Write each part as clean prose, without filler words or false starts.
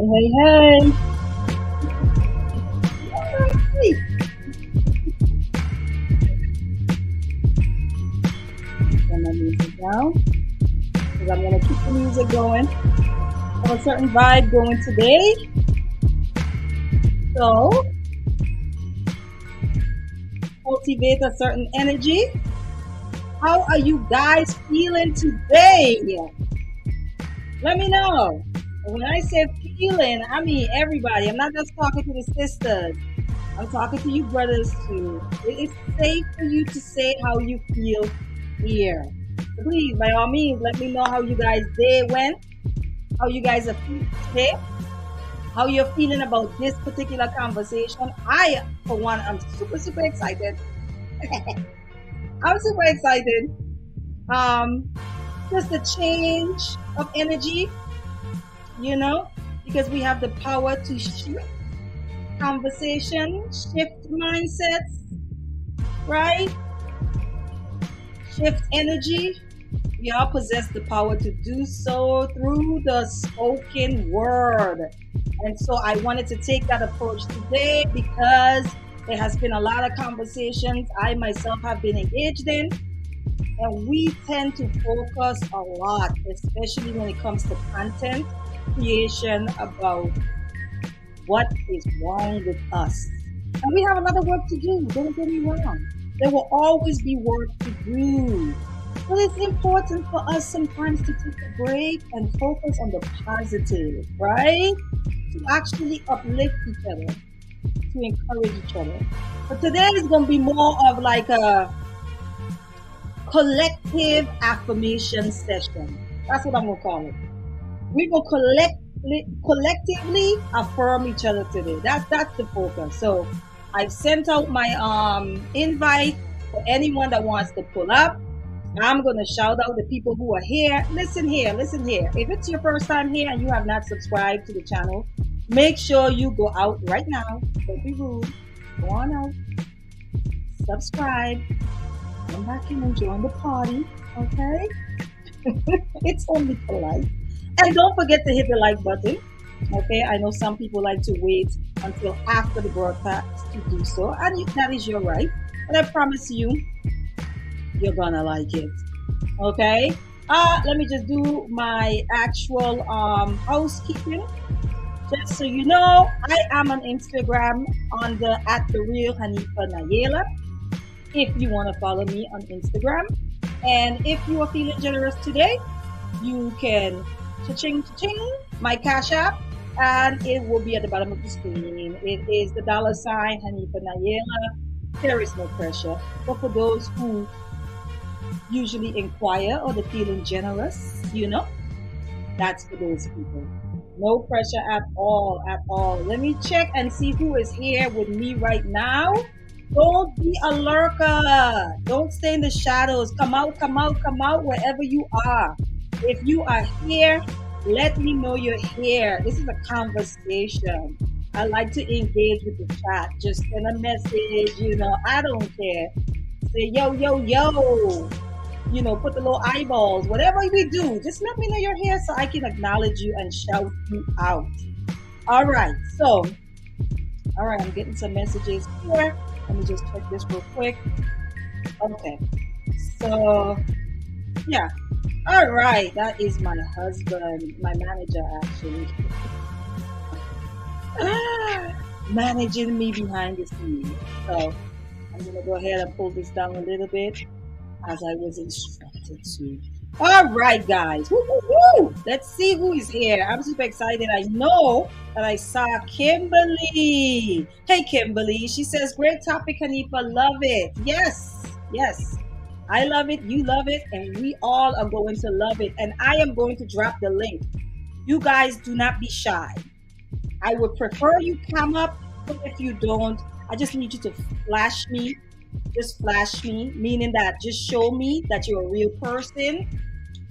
Hey, hey, hey. Hey. Turn my music down because I'm going to keep the music going. I have a certain vibe going today. So, cultivate a certain energy. How are you guys feeling today? Let me know. And when I say feeling, I mean everybody. I'm not just talking to the sisters. I'm talking to you brothers too. It's safe for you to say how you feel here. So please, by all means, let me know how you guys day went, how you guys are feeling today, how you're feeling about this particular conversation. I, for one, I'm super, super excited. I'm super excited. Um, just a change of energy, you know, because we have the power to shift conversation, shift mindsets, right? Shift energy. We all possess the power to do so through the spoken word. And so I wanted to take that approach today because there has been a lot of conversations I myself have been engaged in. And we tend to focus a lot, especially when it comes to content creation, about what is wrong with us. And we have a lot of work to do, don't get me wrong. There will always be work to do. But it's important for us sometimes to take a break and focus on the positive, right? To actually uplift each other, to encourage each other. But today is going to be more of like a collective affirmation session. That's what I'm going to call it. We're going to collectively affirm each other today. That's the focus. So I've sent out my invite for anyone that wants to pull up. I'm going to shout out the people who are here. Listen here, listen here. If it's your first time here and you have not subscribed to the channel, make sure you go out right now. Don't be rude. Go on out. Subscribe. Come back in and join the party. Okay? It's only polite. And don't forget to hit the like button. Okay? I know some people like to wait until after the broadcast to do so. And that is your right. But I promise you, you're gonna like it. Okay? Let me just do my actual housekeeping. Just so you know, I am on Instagram on the @TheRealHanifa if you want to follow me on Instagram. And if you are feeling generous today, you can cha-ching my Cash App, and it will be at the bottom of the screen. It is the $ Hanifa Nayela. There is no pressure. But for those who usually inquire or they're feeling generous, you know, that's for those people. No pressure at all, at all. Let me check and see who is here with me right now. Don't be a lurker. Don't stay in the shadows. Come out, come out, come out wherever you are. If you are here, let me know you're here. This is a conversation. I like to engage with the chat. Just send a message, you know, I don't care. Say, yo, yo, yo. You know, put the little eyeballs, whatever we do, just let me know you're here so I can acknowledge you and shout you out. All right, I'm getting some messages here. Let me just check this real quick. Okay, so yeah, all right, that is my husband, my manager actually, managing me behind the scenes. So I'm gonna go ahead and pull this down a little bit, as I was instructed to. All right, guys. Woo, woo, woo. Let's see who is here. I'm super excited. I know that I saw Kimberly. Hey, Kimberly. She says, great topic, Hanifa. Love it. Yes, yes. I love it. You love it. And we all are going to love it. And I am going to drop the link. You guys do not be shy. I would prefer you come up, but if you don't, I just need you to flash me. Just flash me, meaning that just show me that you're a real person,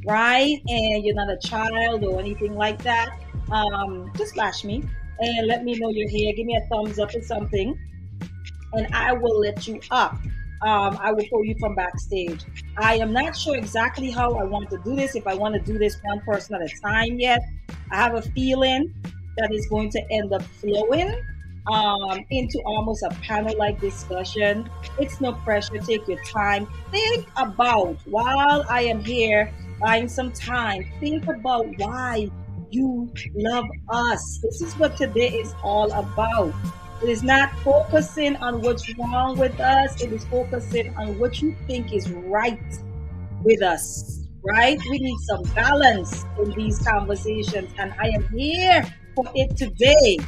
right? And you're not a child or anything like that. Just flash me and let me know you're here. Give me a thumbs up or something, and I will let you up. I will pull you from backstage. I am not sure exactly how I want to do this. If I want to do this one person at a time yet, I have a feeling that is going to end up flowing into almost a panel like discussion. It's no pressure. Take your time. Think about, while I am here buying some time, think about why you love us. This is what today is all about. It is not focusing on what's wrong with us, it is focusing on what you think is right with us, right? We need some balance in these conversations, and I am here for it today.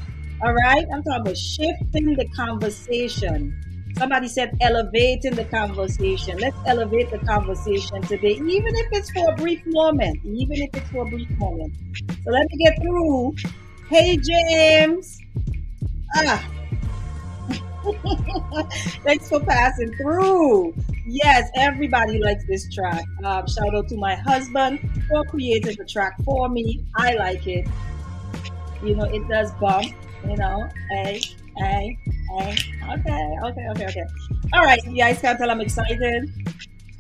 All right, I'm talking about shifting the conversation. Somebody said elevating the conversation. Let's elevate the conversation today, even if it's for a brief moment. Even if it's for a brief moment. So let me get through. Hey, James. Ah, thanks for passing through. Yes, everybody likes this track. Shout out to my husband for creating the track for me. I like it. You know, it does bump. You know, hey. Okay. All right, you guys can tell I'm excited.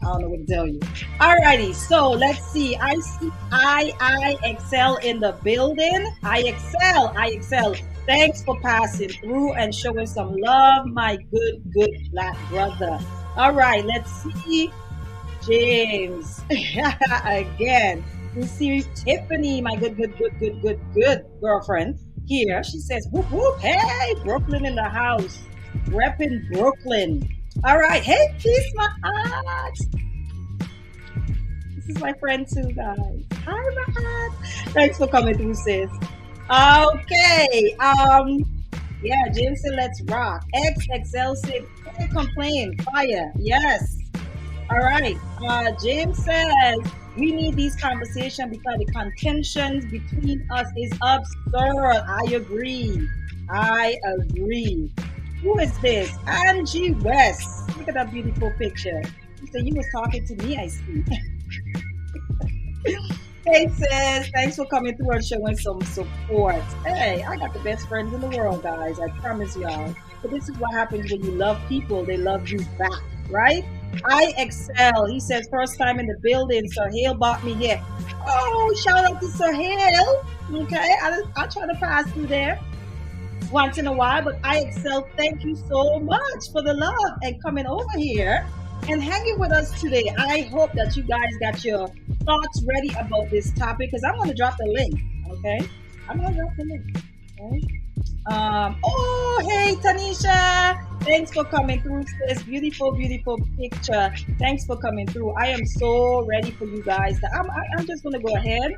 I don't know what to tell you. Alrighty, so let's see. I see I excel in the building. I excel. Thanks for passing through and showing some love, my good black brother. All right, let's see. James. Again. We see Tiffany, my good girlfriend here. She says, whoop whoop. Hey, Brooklyn in the house. Repping Brooklyn. All right. Hey, kiss my eyes. This is my friend too, guys. Hi, my aunt. Thanks for coming through, sis. Okay. Yeah, James said, let's rock. XXL said, can't complain. Fire. Yes. All right. James says, we need these conversations because the contentions between us is absurd. I agree. Who is this? Angie West. Look at that beautiful picture. She said, you was talking to me, I see. Hey, sis. Thanks for coming through and showing some support. Hey, I got the best friends in the world, guys. I promise y'all. But this is what happens when you love people. They love you back, right? I excel. He says, first time in the building. Sir Hale bought me here. Oh, shout out to Sir Hale. Okay, I'll try to pass through there once in a while. But I excel. Thank you so much for the love and coming over here and hanging with us today. I hope that you guys got your thoughts ready about this topic because I'm going to drop the link. Okay, I'm going to drop the link. Okay. Oh, hey, Tanisha. Thanks for coming through this beautiful picture. Thanks for coming through. I am so ready for you guys. I'm just going to go ahead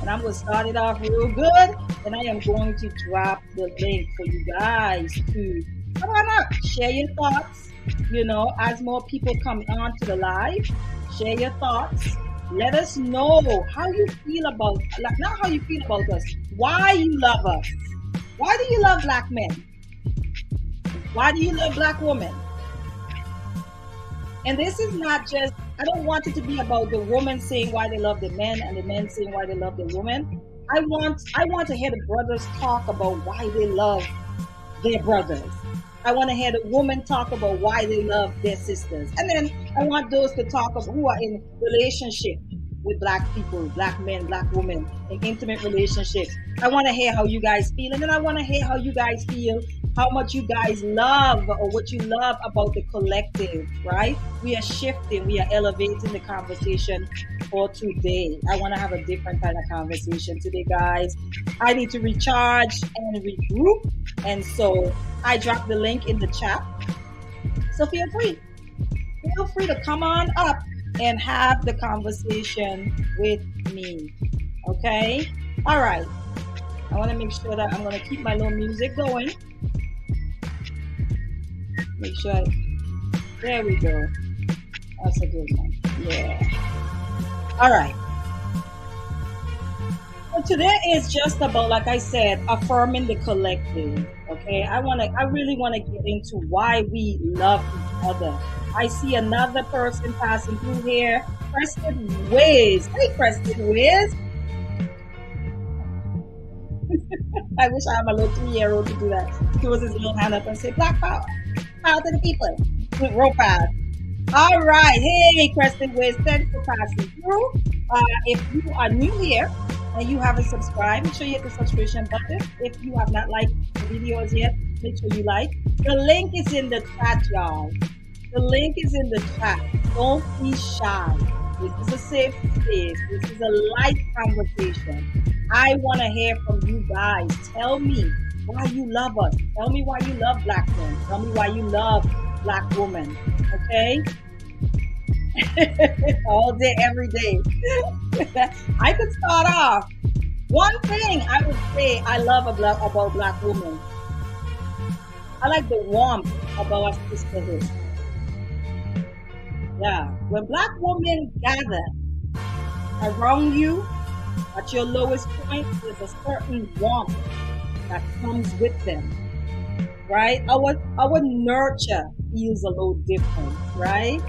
and I'm going to start it off real good. And I am going to drop the link for you guys to come on up, share your thoughts. You know, as more people come on to the live, share your thoughts. Let us know how you feel about, not how you feel about us, why you love us. Why do you love black men? Why do you love black women? And this is not just, I don't want it to be about the woman saying why they love the men and the men saying why they love the woman. I want to hear the brothers talk about why they love their brothers. I want to hear the women talk about why they love their sisters. And then I want those to talk about who are in relationship with black people, black men, black women, in intimate relationships. I want to hear how you guys feel. And then I want to hear how you guys feel, how much you guys love or what you love about the collective, right? We are shifting, we are elevating the conversation for today. I want to have a different kind of conversation today, guys. I need to recharge and regroup. And so I dropped the link in the chat. So feel free to come on up and have the conversation with me. Okay? All right. I want to make sure that I'm going to keep my little music going. Make sure. There we go. That's a good one. Yeah. All right. So today is just about, like I said, affirming the collective. Okay? I really want to get into why we love each other. I see another person passing through here. Preston Wiz. Hey, Preston Wiz. I wish I had my little 3-year-old to do that. He was his little hand up and say, Black Power. Power to the people. Real fast. All right. Hey, Preston Wiz. Thanks for passing through. If you are new here and you haven't subscribed, make sure you hit the subscription button. If you have not liked the videos yet, make sure you like. The link is in the chat, y'all. The link is in the chat. Don't be shy. This is a safe space. This is a light conversation. I want to hear from you guys. Tell me why you love us. Tell me why you love black men. Tell me why you love black women. Okay? All day, every day. I could start off. One thing I would say I love about black women. I like the warmth about our sisterhood. Yeah. When black women gather around you at your lowest point, there's a certain warmth that comes with them. Right? Our nurture feels a little different, right?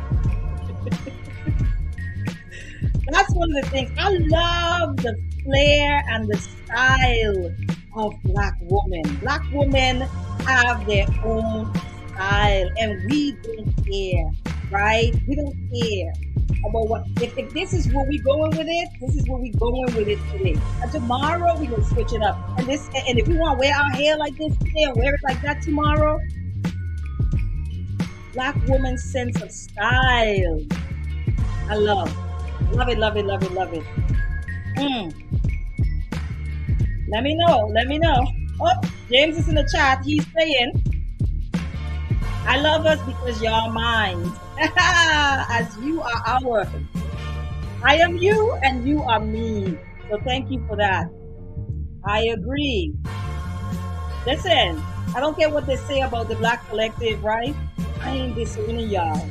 That's one of the things. I love the flair and the style of black women. Black women have their own style and we don't care, right? We don't care about what, if this is where we're going with it, this is where we're going with it today. And tomorrow we're going to switch it up. And if we want to wear our hair like this today and wear it like that tomorrow, black woman's sense of style. I love it, love it, love it, love it. Let me know. Oh, James is in the chat. He's saying, I love us because y'all mine. As you are ours. I am you and you are me. So thank you for that. I agree. Listen, I don't care what they say about the Black Collective, right? I ain't disowning y'all.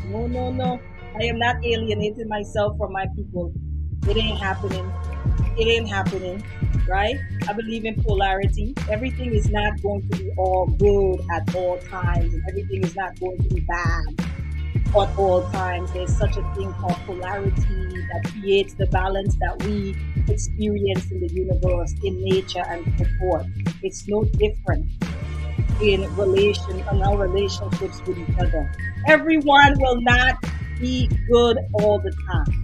No. I am not alienating myself from my people. It ain't happening. Right? I believe in polarity. Everything is not going to be all good at all times, and everything is not going to be bad at all times. There's such a thing called polarity that creates the balance that we experience in the universe, in nature, and so forth. It's no different in our relationships with each other. Everyone will not be good all the time.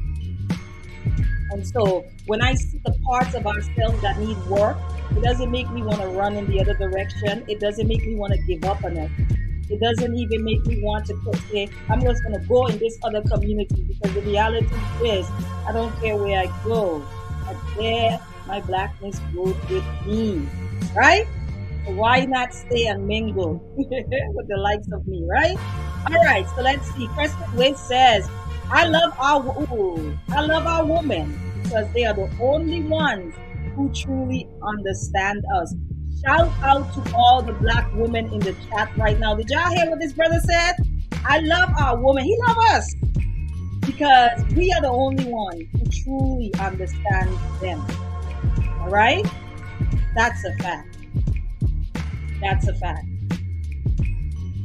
And so when I see the parts of ourselves that need work, it doesn't make me want to run in the other direction. It doesn't make me want to give up on it. It doesn't even make me want to say, I'm just going to go in this other community, because the reality is, I don't care where I go. But there, my blackness goes with me. Right? So why not stay and mingle with the likes of me, right? All right, so let's see. Crescent Wave says, I love our women because they are the only ones who truly understand us. Shout out to all the black women in the chat right now. Did y'all hear what this brother said? I love our women. He loves us because we are the only ones who truly understand them. All right? That's a fact.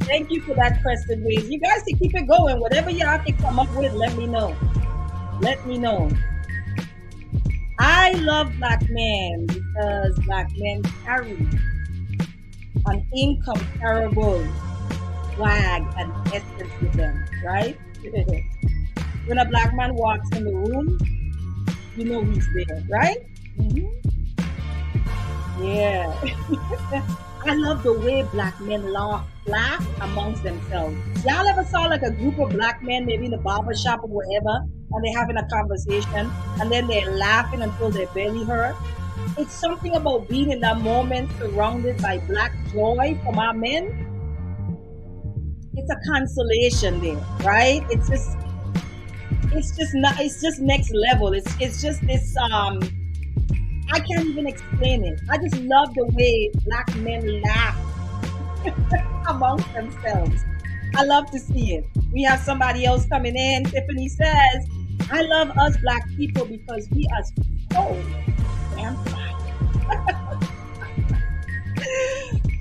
Thank you for that, Crested Waves. You guys can keep it going. Whatever y'all can come up with, let me know. I love black men because black men carry an incomparable swag and essence with them, right? When a black man walks in the room, you know he's there, right? Mm-hmm. Yeah. I love the way black men laugh amongst themselves. Y'all ever saw like a group of black men, maybe in a barber shop or whatever, and they're having a conversation, and then they're laughing until their belly hurt? It's something about being in that moment surrounded by black joy from our men. It's a consolation there, right? It's just next level. It's just this I can't even explain it. I just love the way black men laugh amongst themselves. I love to see it. We have somebody else coming in. Tiffany says, I love us black people because we are so damn fly.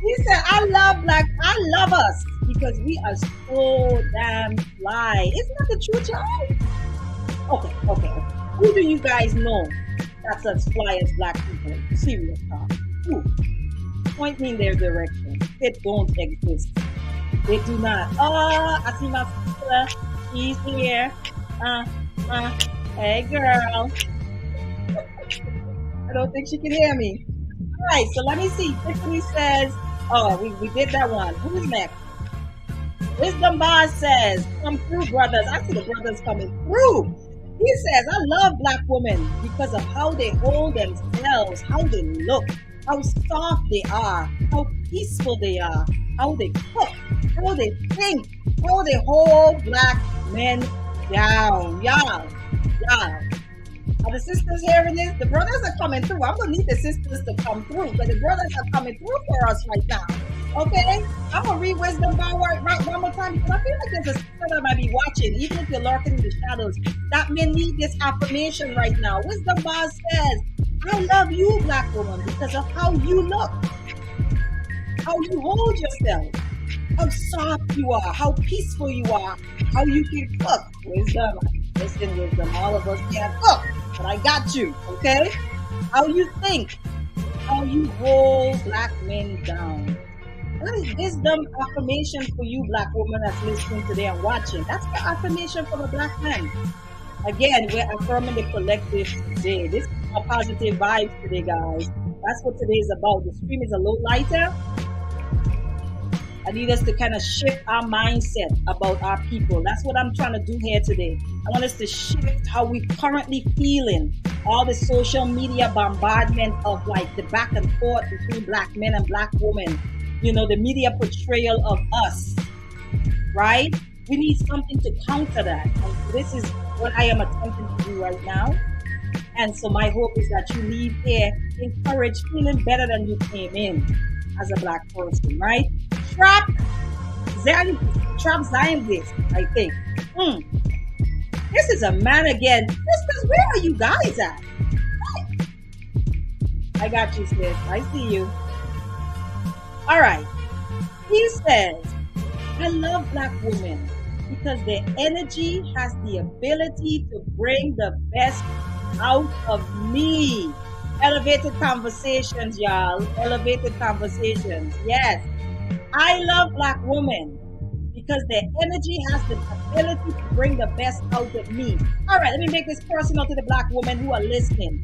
He said, I love us because we are so damn fly. Isn't that the truth, y'all? Okay. Who do you guys know that's as fly as black people? Serious talk. Who? Point me in their direction. They don't exist. They do not. Oh, I see my sister. She's here. Hey, girl. I don't think she can hear me. All right, so let me see. Tiffany says, oh, we did that one. Who's next? Wisdom Boss says, come through, brothers. I see the brothers coming through. He says, I love black women because of how they hold themselves, how they look, how soft they are, how peaceful they are, how they cook, how they think, how they hold black men down. Y'all. Are the sisters hearing this? The brothers are coming through. I'm going to need the sisters to come through, but the brothers are coming through for us right now. Okay? I'm going to read Wisdom Bar right one more time because I feel like there's a sister that might be watching, even if you're lurking in the shadows, that may need this affirmation right now. Wisdom Bar says, I love you, black woman, because of how you look, how you hold yourself, how soft you are, how peaceful you are, how you can cook. Wisdom. Listen, Wisdom, all of us can't cook, but I got you, okay? How you think, how you hold black men down. That is wisdom affirmation for you, black woman that's listening today and watching. That's the affirmation for the black man. Again, we're affirming the collective today. This is our positive vibes today, guys. That's what today is about. The stream is a little lighter. I need us to kind of shift our mindset about our people. That's what I'm trying to do here today. I want us to shift how we currently feeling. All the social media bombardment of like the back and forth between black men and black women. You know, the media portrayal of us, right? We need something to counter that. And this is what I am attempting to do right now. And so my hope is that you leave here encouraged, feeling better than you came in as a black person, right? Trap Zionist, I think. This is a man again. Sisters, where are you guys at? I got you, sis. I see you. All right. He says, I love black women because their energy has the ability to bring the best out of me. Elevated conversations, y'all. Elevated conversations. Yes. I love black women because their energy has the ability to bring the best out of me. All right, let me make this personal to the black women who are listening.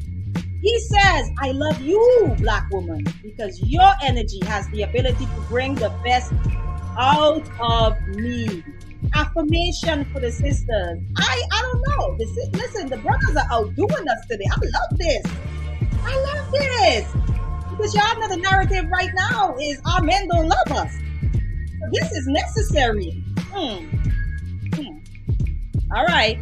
He says, I love you, black woman, because your energy has the ability to bring the best out of me. Affirmation for the sisters. I don't know. Listen, the brothers are outdoing us today. I love this. I love this. Because y'all know the narrative right now is our men don't love us. So this is necessary. All right.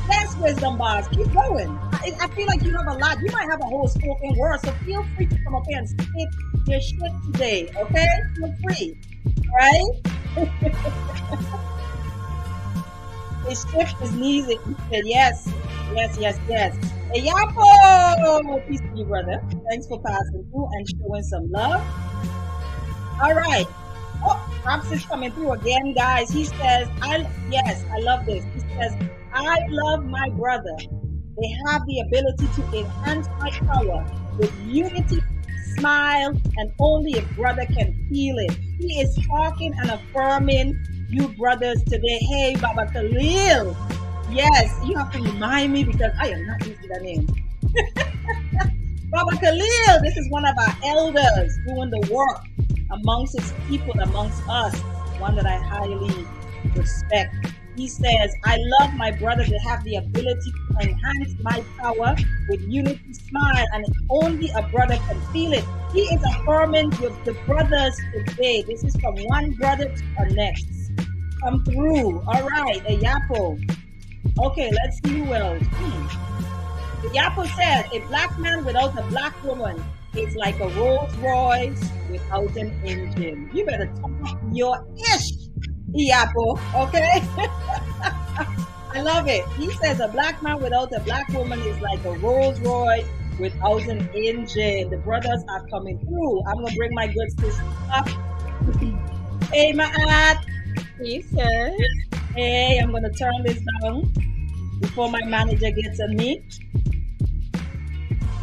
Yes, Wisdom Bars. Keep going. I feel like you have a lot. You might have a whole spoken word. So feel free to come up here and spit your shit today. Okay? Feel free. All right? His shift is needed. He said, yes. Hey, Yapo! Peace to you, brother. Thanks for passing through and showing some love. All right. Oh, Raps is coming through again, guys. He says, I love this. He says, I love my brother. They have the ability to enhance my power with unity, smile, and only a brother can feel it. He is talking and affirming you brothers today. Hey, Baba Khalil. Yes, you have to remind me because I am not used to that name. Baba Khalil, this is one of our elders doing the work amongst his people, amongst us, one that I highly respect. He says, I love my brother to have the ability to enhance my power with unity, smile, and only a brother can feel it. He is affirming with the brothers today. This is from one brother to the next. Come through. All right, a Yapo. Okay, let's see who else. The Yapo says, a black man without a black woman is like a Rolls Royce without an engine. You better talk your ish, Yapo, okay? I love it. He says a black man without a black woman is like a Rolls Royce without an engine. The brothers are coming through. I'm going to bring my good sister up. Hey, Ma'at. He says, hey, I'm going to turn this down before my manager gets on me.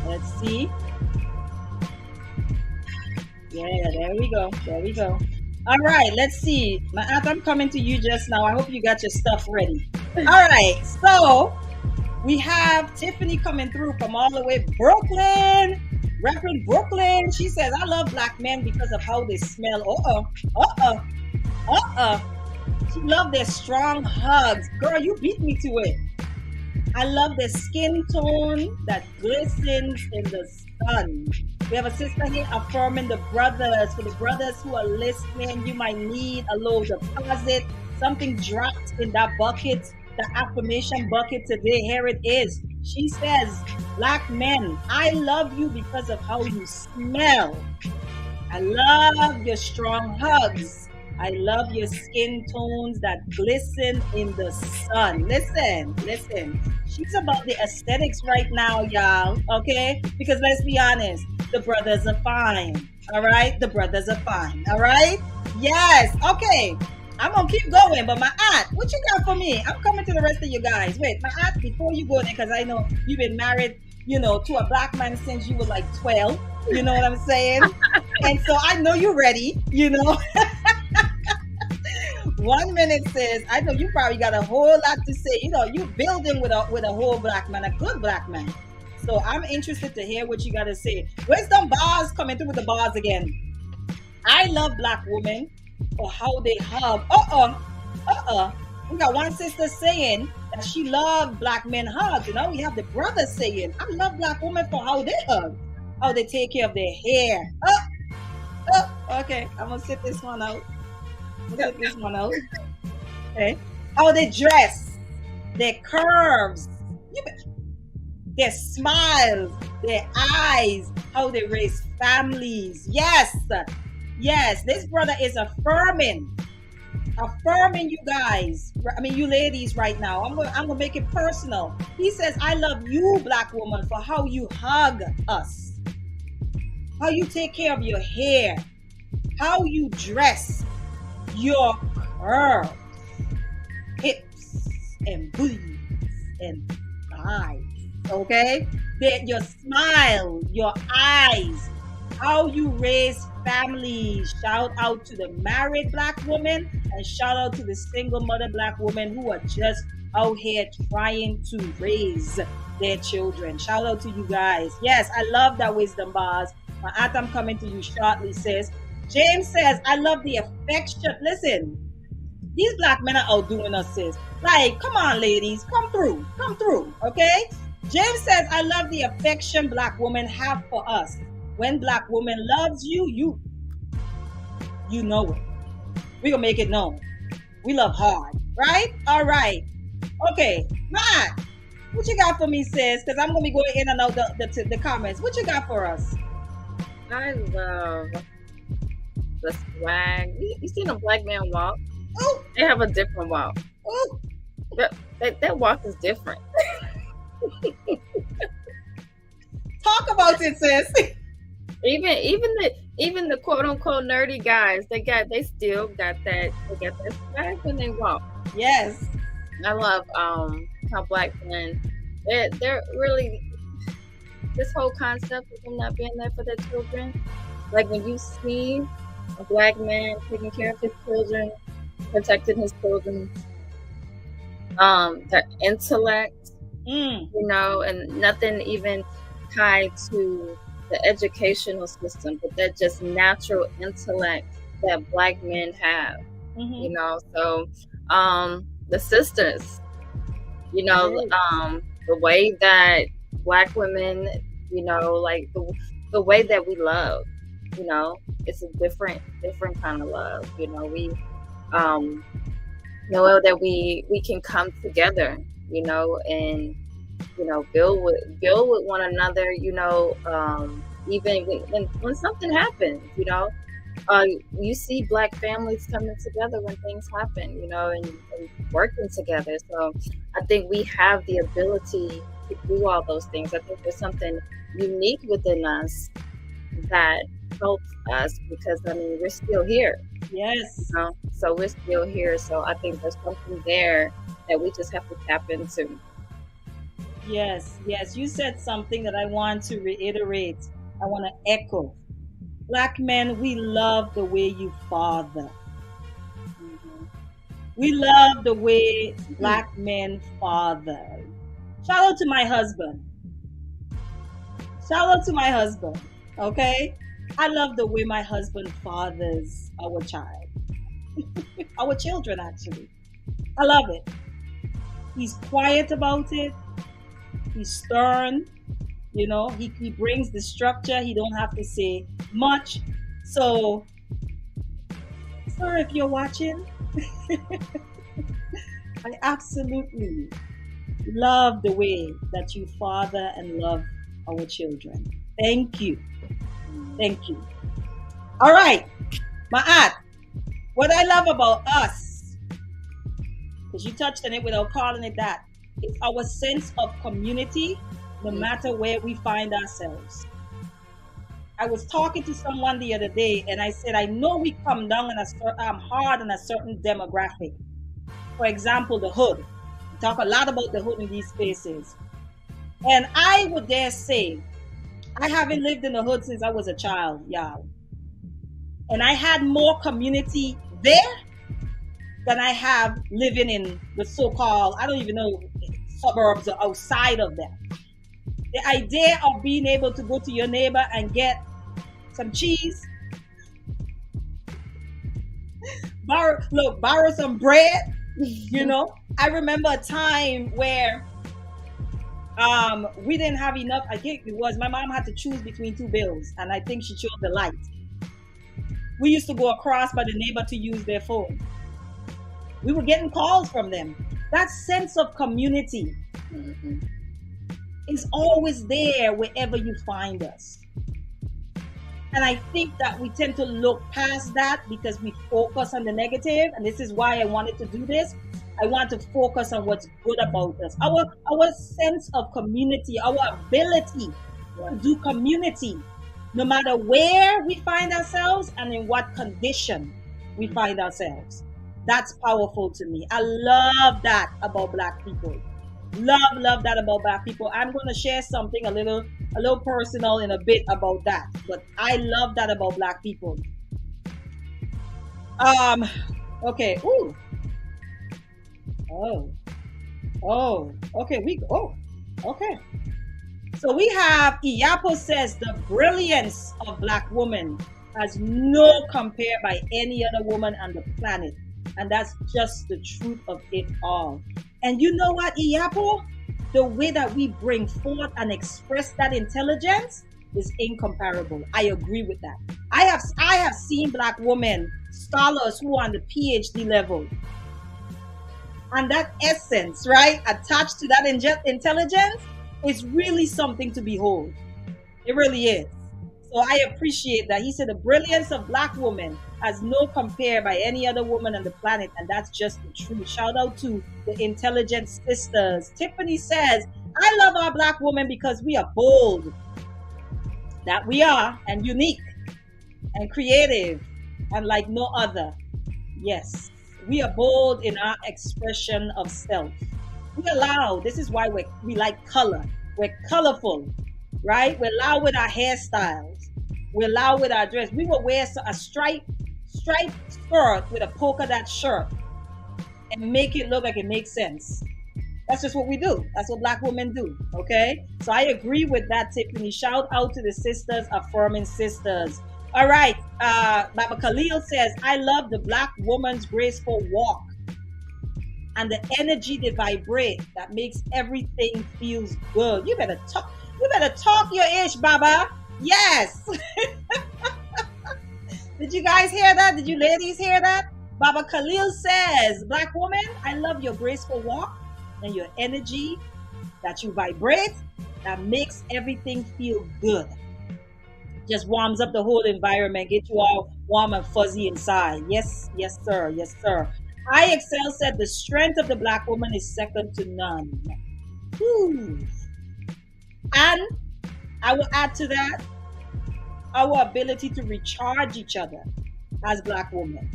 Let's see. Yeah, there we go. All right, let's see. Ma'at, I'm coming to you just now. I hope you got your stuff ready. All right, so We have Tiffany coming through from all the way Brooklyn. Repping Brooklyn. She says, I love black men because of how they smell. Uh-uh. She love their strong hugs. Girl, you beat me to it. I love their skin tone that glistens in the sun. We have a sister here affirming the brothers. For the brothers who are listening, you might need a little deposit. Something dropped in that bucket, the affirmation bucket today. Here it is. She says, black men, I love you because of how you smell. I love your strong hugs. I love your skin tones that glisten in the sun. Listen. She's about the aesthetics right now, y'all. Okay? Because let's be honest, the brothers are fine. All right? The brothers are fine. All right? Yes. Okay. I'm going to keep going, but my aunt, what you got for me? I'm coming to the rest of you guys. Wait, my aunt, before you go there, because I know you've been married, to a black man since you were like 12. You know what I'm saying? And so I know you're ready, 1 minute says, I know you probably got a whole lot to say. You building with a whole black man, a good black man. So I'm interested to hear what you got to say. Where's some bars coming through with the bars again? I love black women for how they hug. We got one sister saying that she loved black men hugs. We have the brother saying, I love black women for how they hug, how they take care of their hair. Okay, I'm gonna sit this one out. Okay. How they dress, their curves, their smiles, their eyes, how they raise families. Yes, this brother is affirming you guys. I mean, you ladies right now. I'm gonna make it personal. He says, I love you, black woman, for how you hug us, how you take care of your hair, how you dress, your curves, hips and booties and thighs. Okay? Your smile, your eyes, how you raise families. Shout out to the married black woman and shout out to the single mother black woman who are just out here trying to raise their children. Shout out to you guys. Yes, I love that wisdom bars. My aunt, I'm coming to you shortly, says. James says, I love the affection. Listen, these black men are outdoing us, sis. Like, come on, ladies, come through, okay? James says, I love the affection black women have for us. When black woman loves you, you know it. We gonna make it known. We love hard, right? All right. Okay, Matt, what you got for me, sis? Because I'm gonna be going in and out the comments. What you got for us? I love the swag. You seen a black man walk? Oh, they have a different walk. Oh, that walk is different. Talk about it, sis. Even the quote unquote nerdy guys, they still got that swag when they walk. Yes. I love how black men they're really, this whole concept of them not being there for their children. Like when you see a black man taking care of his children, protecting his children, their intellect, and nothing even tied to the educational system, but that just natural intellect that black men have, so the sisters, the way that black women, like the way that we love, it's a different kind of love. We know that we can come together, and build with one another, even when something happens, you see black families coming together when things happen, and working together. So I think we have the ability to do all those things. I think there's something unique within us that helps us because we're still here. Yes. So we're still here. So I think there's something there that we just have to tap into. Yes. You said something that I want to reiterate. I want to echo. Black men, we love the way you father. We love the way black men father. Shout out to my husband. Shout out to my husband. Okay? I love the way my husband fathers our child. Our children, actually. I love it. He's quiet about it. He's stern. He brings the structure. He don't have to say much. So, sir, if you're watching, I absolutely love the way that you father and love our children. Thank you. Thank you. All right, Ma'at, what I love about us, because you touched on it without calling it that, is our sense of community, no matter where we find ourselves. I was talking to someone the other day, and I said, I know we come down hard on a certain demographic. For example, the hood. We talk a lot about the hood in these spaces. And I would dare say, I haven't lived in the hood since I was a child, y'all. And I had more community there than I have living in the so-called, I don't even know, suburbs or outside of them. The idea of being able to go to your neighbor and get some cheese, borrow some bread. I remember a time where we didn't have enough. I think it was my mom had to choose between two bills, and I think she chose the light. We used to go across by the neighbor to use their phone. We were getting calls from them. That sense of community is always there wherever you find us. And I think that we tend to look past that because we focus on the negative. And this is why I wanted to do this. I want to focus on what's good about us. Our sense of community, our ability to do community, no matter where we find ourselves and in what condition we find ourselves. That's powerful to me. I love that about Black people. Love that about Black people. I'm going to share something a little personal in a bit about that, but I love that about Black people. Okay. Ooh. Okay. So we have Iyapo says the brilliance of Black women has no compare by any other woman on the planet. And that's just the truth of it all. And you know what, Iyapo? The way that we bring forth and express that intelligence is incomparable. I agree with that. I have seen Black women, scholars who are on the PhD level. And that essence, right, attached to that intelligence is really something to behold. It really is. So I appreciate that. He said the brilliance of Black women has no compare by any other woman on the planet, and that's just the truth. Shout out to the intelligent sisters. Tiffany says, I love our Black women because we are bold. That we are, and unique, and creative, and like no other. Yes, we are bold in our expression of self. We are loud. This is why we like color. We're colorful, right? We're loud with our hairstyles. We're loud with our dress. We will wear a striped skirt with a polka dot shirt and make it look like it makes sense. That's just what we do. That's what Black women do. Okay? So I agree with that, Tiffany. Shout out to the sisters, affirming sisters. All right. Baba Khalil says, I love the Black woman's graceful walk and the energy they vibrate that makes everything feels good. You better talk your ish, Baba. Yes. Did you guys hear that? Did you ladies hear that? Baba Khalil says, Black woman, I love your graceful walk and your energy that you vibrate that makes everything feel good. Just warms up the whole environment, get you all warm and fuzzy inside. Yes, sir. Yes, sir. I Excel said the strength of the Black woman is second to none. Whew. And I will add to that our ability to recharge each other as Black women.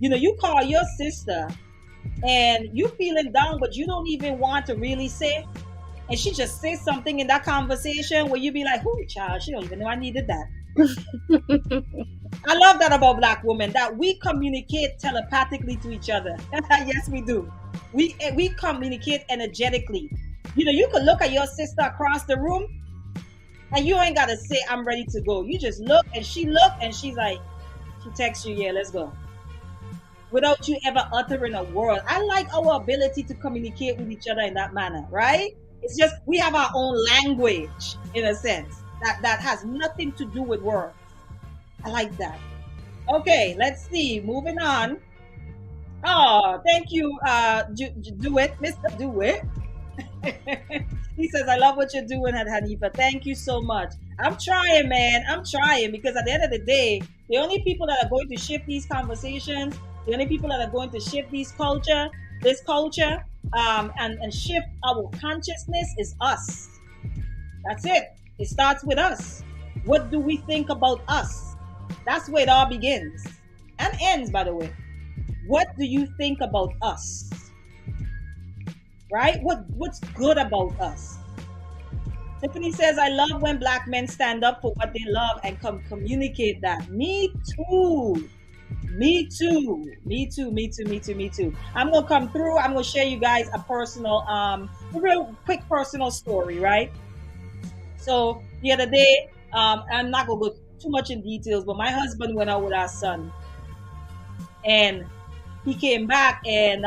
You call your sister and you feeling down, but you don't even want to really say, and she just says something in that conversation where you be like, "Ooh, child, she don't even know I needed that." I love that about Black women, that we communicate telepathically to each other. Yes, we do. We communicate energetically. You know, you could look at your sister across the room and you ain't got to say, I'm ready to go. You just look and she look and she's like, she texts you, yeah, let's go. Without you ever uttering a word. I like our ability to communicate with each other in that manner, right? It's just we have our own language in a sense that has nothing to do with words. I like that. Okay, let's see. Moving on. Oh, thank you, Do It, Mr. Do It. He says, I love what you're doing, Hanifa. Thank you so much. I'm trying, man. I'm trying because at the end of the day, the only people that are going to shift these conversations, the only people that are going to shift this culture, and shift our consciousness is us. That's it. It starts with us. What do we think about us? That's where it all begins and ends, by the way. What do you think about us? Right? What's good about us? Tiffany says, I love when Black men stand up for what they love and communicate that. Me too. Me too. Me too. Me too. Me too. Me too. I'm gonna come through. I'm gonna share you guys a personal, a real quick personal story, right? So the other day, I'm not gonna go too much in details, but my husband went out with our son, and he came back, and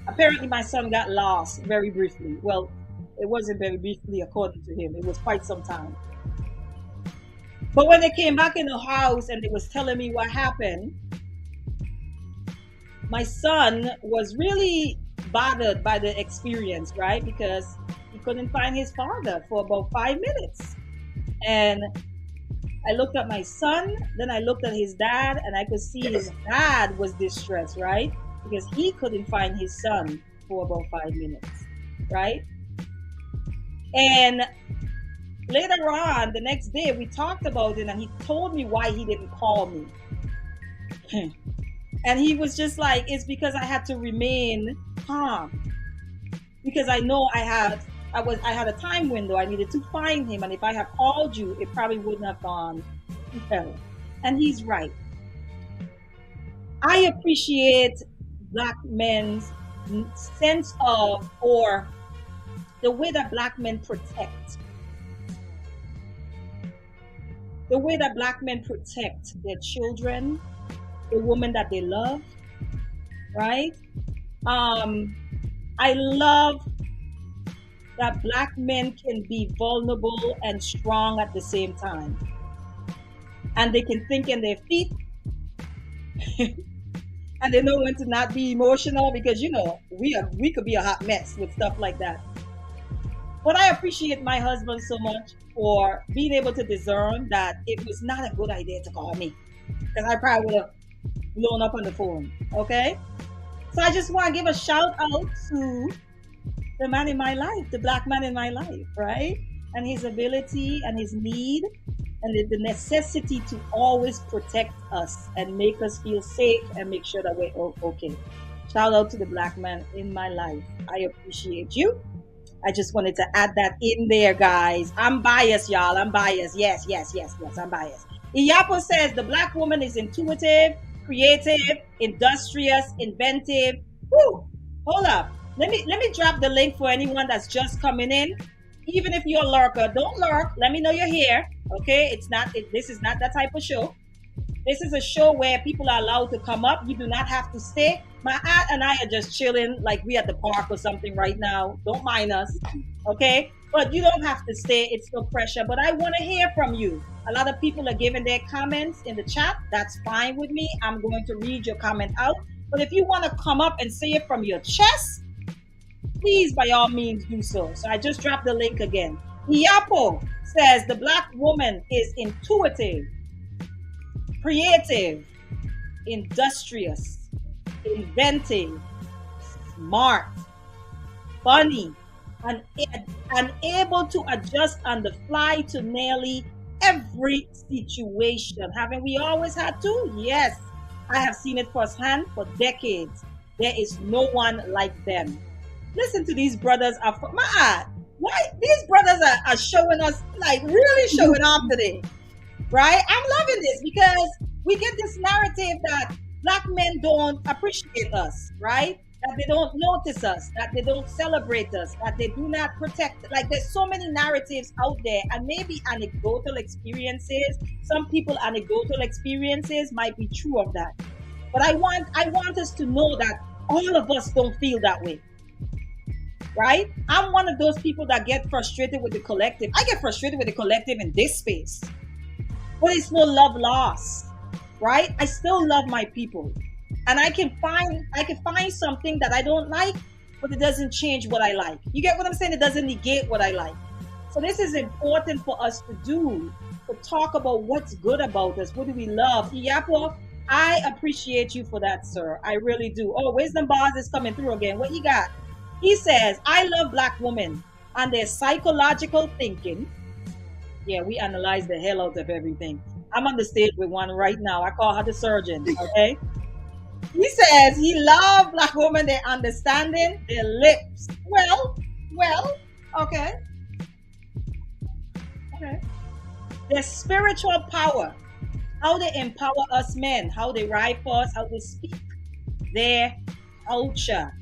apparently my son got lost very briefly. Well, it wasn't very briefly according to him. It was quite some time. But when they came back in the house and they was telling me what happened, my son was really bothered by the experience, right? Because he couldn't find his father for about 5 minutes. And I looked at my son, then I looked at his dad, and I could see his dad was distressed, right? Because he couldn't find his son for about 5 minutes, right? And later on, the next day, we talked about it, and he told me why he didn't call me. And he was just like, it's because I had to remain calm. Because I know I had a time window. I needed to find him, and if I had called you, it probably wouldn't have gone well. And he's right. I appreciate Black men's sense of, or the way that Black men protect. The way that Black men protect their children, the woman that they love, right? I love that Black men can be vulnerable and strong at the same time. And they can think in their feet. And they know when to not be emotional, because, you know, we could be a hot mess with stuff like that. But I appreciate my husband so much for being able to discern that it was not a good idea to call me, because I probably would have blown up on the phone. Okay? So I just want to give a shout out to the man in my life, the Black man in my life, right? And his ability and his need and the necessity to always protect us and make us feel safe and make sure that we're okay. Shout out to the Black man in my life. I appreciate you. I just wanted to add that in there, guys. I'm biased, y'all. I'm biased. Yes, I'm biased. Iyapo says the Black woman is intuitive, creative, industrious, inventive. Woo! Hold up. Let me drop the link for anyone that's just coming in. Even if you're a lurker, don't lurk. Let me know you're here. Okay? This is not that type of show. This is a show where people are allowed to come up. You do not have to stay. My aunt and I are just chilling, like we at the park or something right now. Don't mind us. Okay? But you don't have to stay. It's no pressure. But I want to hear from you. A lot of people are giving their comments in the chat. That's fine with me. I'm going to read your comment out. But if you want to come up and say it from your chest, please, by all means, do so. So I just dropped the link again. Iyapo says the Black woman is intuitive, creative, industrious, inventive, smart, funny, and able to adjust on the fly to nearly every situation. Haven't we always had to? Yes. I have seen it firsthand for decades. There is no one like them. Listen to these brothers. Why these brothers are showing us, like, really showing off today, right? I'm loving this because we get this narrative that Black men don't appreciate us, right? that they don't notice us, that they don't celebrate us, that they do not protect. Like there's so many narratives out there, and maybe anecdotal experiences. Some people anecdotal experiences might be true of that. But I want us to know that all of us don't feel that way. Right? I'm one of those people that get frustrated with the collective. I get frustrated with the collective in this space. But it's no love lost. Right? I still love my people. And I can find something that I don't like, but it doesn't change what I like. You get what I'm saying? It doesn't negate what I like. So this is important for us to do, to talk about what's good about us. What do we love? Iyapo, I appreciate you for that, sir. I really do. Oh, Wisdom Bars is coming through again. What you got? He says, I love Black women and their psychological thinking. Yeah, we analyze the hell out of everything. I'm on the stage with one right now. I call her the surgeon, okay? He says he loves Black women, their understanding, their lips. Well, okay. Okay. Their spiritual power, how they empower us men, how they ride for us, how they speak, their culture.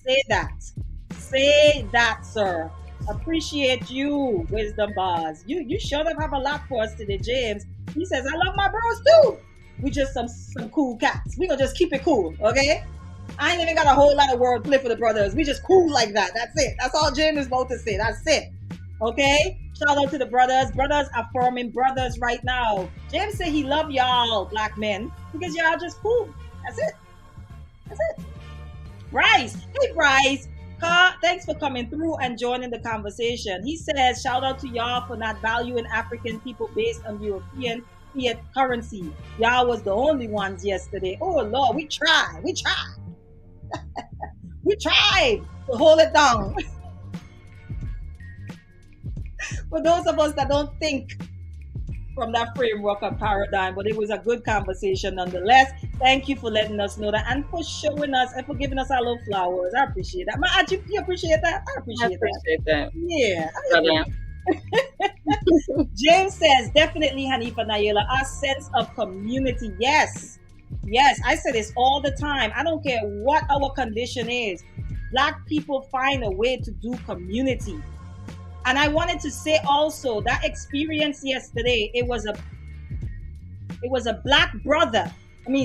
Say that, sir. Appreciate you, Wisdom Bars. You sure enough have a lot for us today, James. He says, I love my bros too. We just some cool cats. We gonna just keep it cool, okay? I ain't even got a whole lot of wordplay for the brothers. We just cool like that. That's it. That's all James is about to say. That's it. Okay? Shout out to the brothers. Brothers are forming brothers right now. James said he love y'all, Black men, because y'all just cool. That's it. That's it. Bryce. Hey, Bryce. Thanks for coming through and joining the conversation. He says, shout out to y'all for not valuing African people based on European fiat currency. Y'all was the only ones yesterday. Oh, Lord, we tried. We tried to hold it down. For those of us that don't think from that framework and paradigm, but it was a good conversation nonetheless. Thank you for letting us know that and for showing us and for giving us our little flowers. I appreciate that. You appreciate that? I appreciate that. Yeah. James says, definitely, Hanifa Nayela, our sense of community. Yes, I say this all the time. I don't care what our condition is. Black people find a way to do community. And I wanted to say also that experience yesterday, it was a black brother,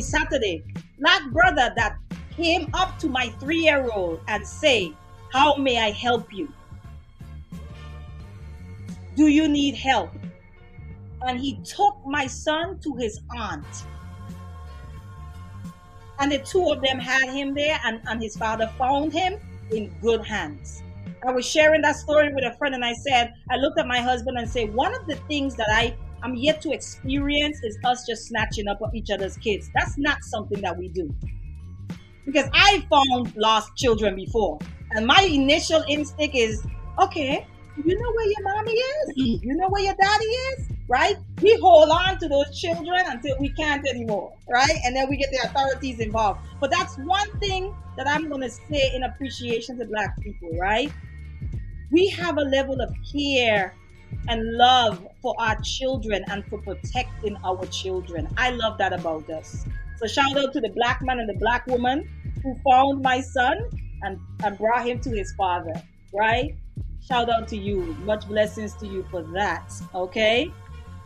Saturday, black brother that came up to my 3-year-old and say, how may I help you? Do you need help? And he took my son to his aunt. And the two of them had him there, and his father found him in good hands. I was sharing that story with a friend, and I said, I looked at my husband and said, one of the things that I'm yet to experience is us just snatching up each other's kids. That's not something that we do. Because I found lost children before. And my initial instinct is, okay, you know where your mommy is? You know where your daddy is? Right? We hold on to those children until we can't anymore, right? And then we get the authorities involved. But that's one thing that I'm going to say in appreciation to Black people, right? We have a level of care and love for our children and for protecting our children. I love that about us. So shout out to the Black man and the Black woman who found my son and brought him to his father, right? Shout out to you. Much blessings to you for that, okay?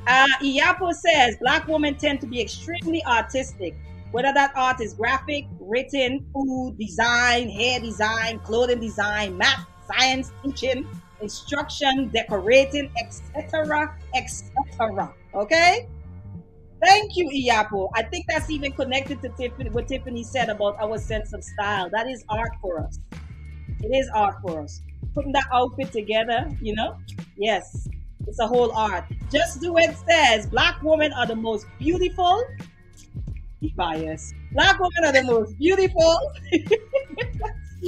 Iyapo says, Black women tend to be extremely artistic, whether that art is graphic, written, food, design, hair design, clothing design, math, science, teaching, instruction, decorating, etc., etc. Okay? Thank you, Iyapo. I think that's even connected to what Tiffany said about our sense of style. That is art for us. It is art for us. Putting that outfit together, yes, it's a whole art. Just Do It says, Black women are the most beautiful, bias. Black women are the most beautiful,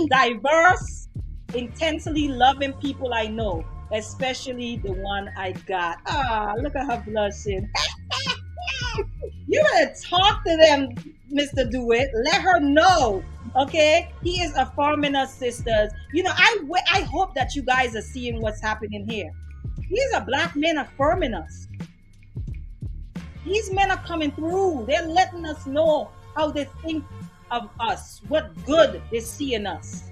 diverse, intensely loving people I know, especially the one I got. Look at her blushing. You better talk to them, Mr. Do It. Let her know. Okay, he is affirming us, sisters. I hope that you guys are seeing what's happening here. These are Black men affirming us. These men are coming through. They're letting us know how they think of us, what good they see in us.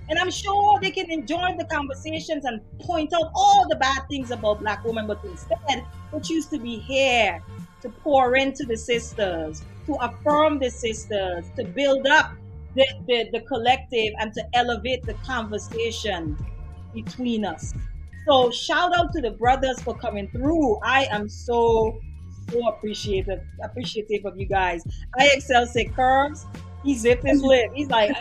And I'm sure they can enjoy the conversations and point out all the bad things about Black women, but instead, they choose to be here to pour into the sisters, to affirm the sisters, to build up the collective, and to elevate the conversation between us. So shout out to the brothers for coming through. I am so appreciative of you guys. IXL said curves. He zipped his lip. He's like,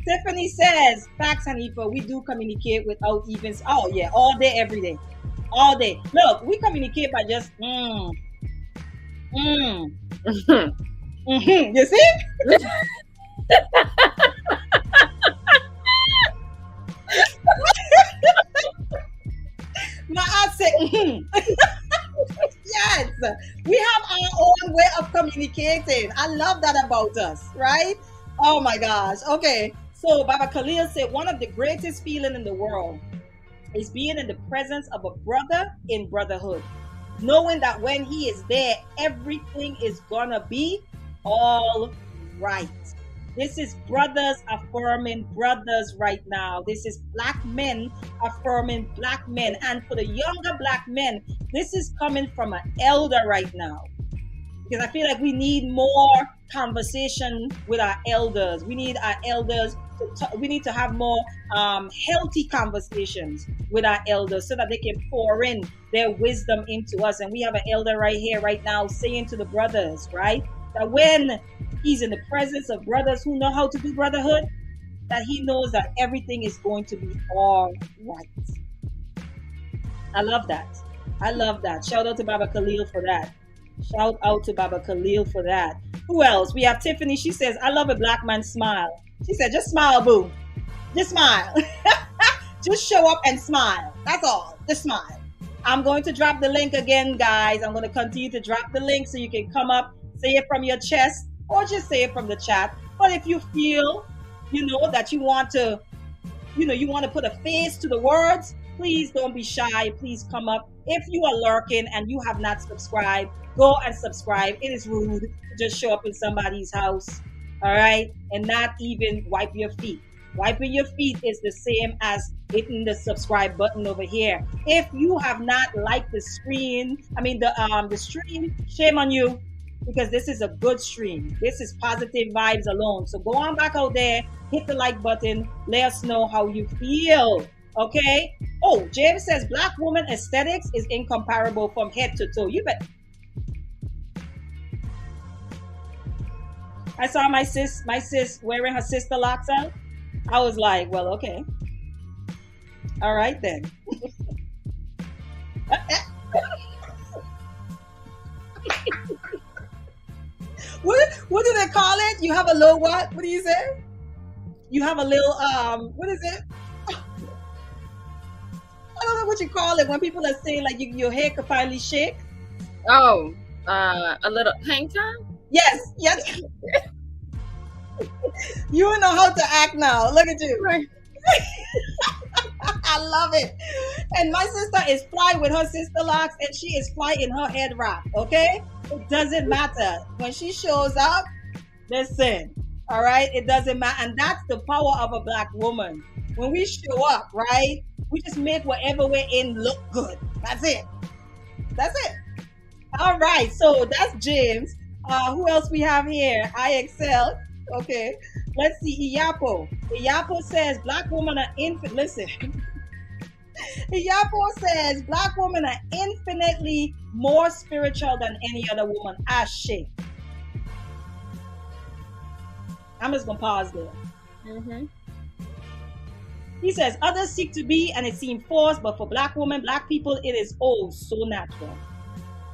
Tiffany says, facts, Hanifa, we do communicate without even. Oh yeah, all day, every day, all day. Look, we communicate by just You see? My aunt said, yes, we have our own way of communicating. I love that about us, right? Oh my gosh. Okay. So Baba Khalil said, one of the greatest feelings in the world is being in the presence of a brother in brotherhood. Knowing that when he is there, everything is gonna be all right. This is brothers affirming brothers right now. This is Black men affirming Black men. And for the younger Black men, this is coming from an elder right now. Because I feel like we need more conversation with our elders. We need our elders we need to have more healthy conversations with our elders so that they can pour in their wisdom into us. And we have an elder right here, right now, saying to the brothers, right, that when he's in the presence of brothers who know how to do brotherhood, that he knows that everything is going to be all right. I love that. I love that. Shout out to Baba Khalil for that. Shout out to Baba Khalil for that. Who else? We have Tiffany. She says, I love a Black man smile. She said, just smile, boo. Just smile. Just show up and smile. That's all. Just smile. I'm going to drop the link again, guys. I'm going to continue to drop the link so you can come up, say it from your chest, or just say it from the chat. But if you feel, that you want to, you want to put a face to the words, please don't be shy. Please come up. If you are lurking and you have not subscribed, go and subscribe. It is rude to just show up in somebody's house, all right, and not even wipe your feet. Wiping your feet is the same as hitting the subscribe button over here. If you have not liked the stream, shame on you, because this is a good stream. This is positive vibes alone. So go on back out there, hit the like button, let us know how you feel. Okay. Oh, James says Black woman aesthetics is incomparable from head to toe. You bet. I saw my sis wearing her sister locks out. I was like, well, okay. All right then. What do they call it? You have a little what? What do you say? You have a little what is it? I don't know what you call it when people are saying like your hair could finally shake. Oh, a little hang time? Yes. You know how to act now. Look at you. Right. I love it. And my sister is fly with her sister locks, and she is fly in her head wrap. Okay? It doesn't matter. When she shows up, listen. All right? It doesn't matter. And that's the power of a Black woman. When we show up, right? We just make whatever we're in look good. That's it. All right. So that's James. Who else we have here? IXL. Okay. Let's see. Iyapo. Iyapo says Black women are Listen. Iyapo says Black women are infinitely more spiritual than any other woman. Ashe. I'm just gonna pause there. Mm-hmm. He says others seek to be and it seems forced, but for Black women, Black people, it is so natural.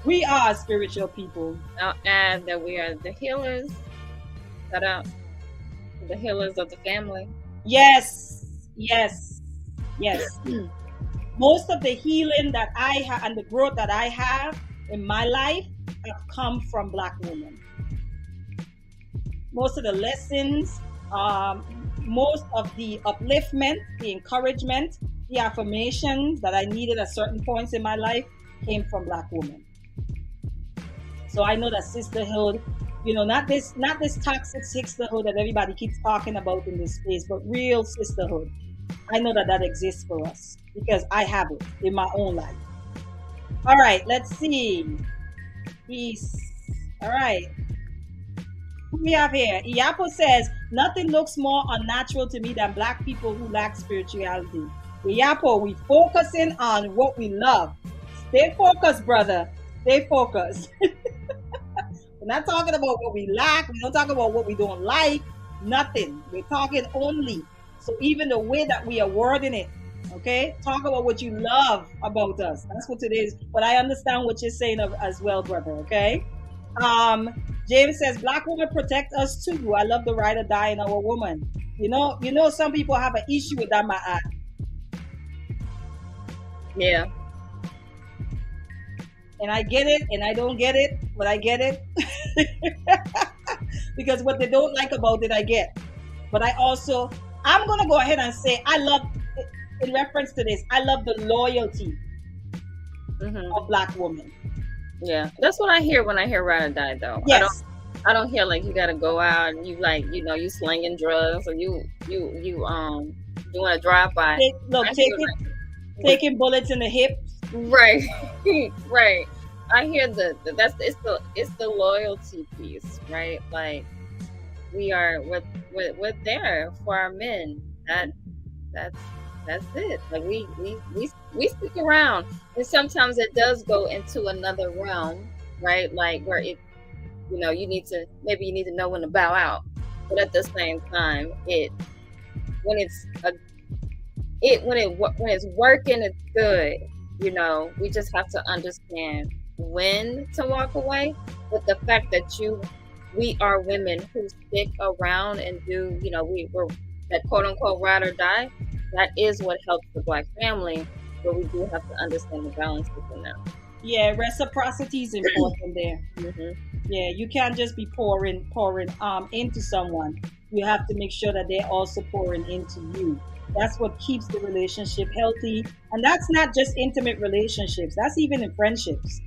We are spiritual people. I'll add that we are the healers. Shout out to the healers of the family. Yes. Most of the healing that I have and the growth that I have in my life have come from Black women. Most of the lessons, most of the upliftment, the encouragement, the affirmations that I needed at certain points in my life came from Black women. So I know that sisterhood, not this toxic sisterhood that everybody keeps talking about in this space, but real sisterhood. I know that that exists for us because I have it in my own life. All right, let's see. Peace. All right. Who we have here? Iyapo says, nothing looks more unnatural to me than black people who lack spirituality. Iyapo, we focusing on what we love. Stay focused, brother. Stay focused. We're not talking about what we lack. We don't talk about what we don't like. Nothing. We're talking only. So even the way that we are wording it, okay? Talk about what you love about us. That's what it is. But I understand what you're saying as well, brother, okay? James says, black women protect us too. I love the ride or die in our woman. Some people have an issue with that, my aunt. Yeah. And I get it, and I don't get it, but I get it. Because what they don't like about it, I get. But I'm going to go ahead and say, in reference to this, I love the loyalty of black women. Yeah, that's what I hear when I hear ride or die, though. Yes. I don't hear like you got to go out and you you slinging drugs or you doing a drive-by. Taking bullets in the hips. Right. Right. I hear it's the loyalty piece, right? Like we're there for our men. That's it. Like we stick around, and sometimes it does go into another realm, right? Like where you need to know when to bow out, but at the same time, when it's working, it's good. We just have to understand when to walk away. But the fact that we are women who stick around and do, we're that quote unquote ride or die. That is what helps the black family, but we do have to understand the balance within them. Yeah, reciprocity is important there. Yeah, you can't just be pouring into someone. You have to make sure that they're also pouring into you. That's what keeps the relationship healthy. And that's not just intimate relationships. That's even in friendships,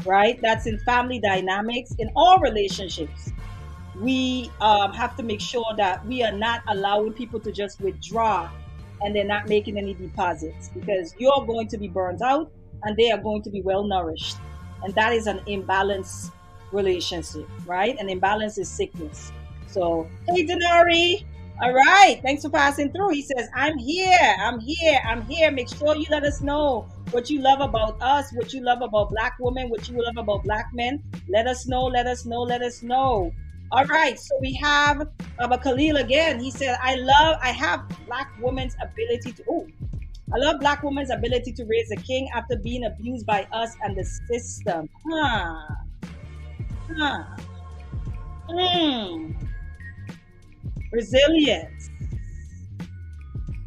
right? That's in family dynamics, in all relationships. We have to make sure that we are not allowing people to just withdraw and they're not making any deposits, because you're going to be burnt out and they are going to be well nourished. And that is an imbalanced relationship, right? An imbalance is sickness. So, hey, Denari. All right. Thanks for passing through. He says, I'm here. Make sure you let us know what you love about us, what you love about black women, what you love about black men. Let us know. All right, so we have Abba Khalil again. He said, I love black women's ability to raise a king after being abused by us and the system. Resilience,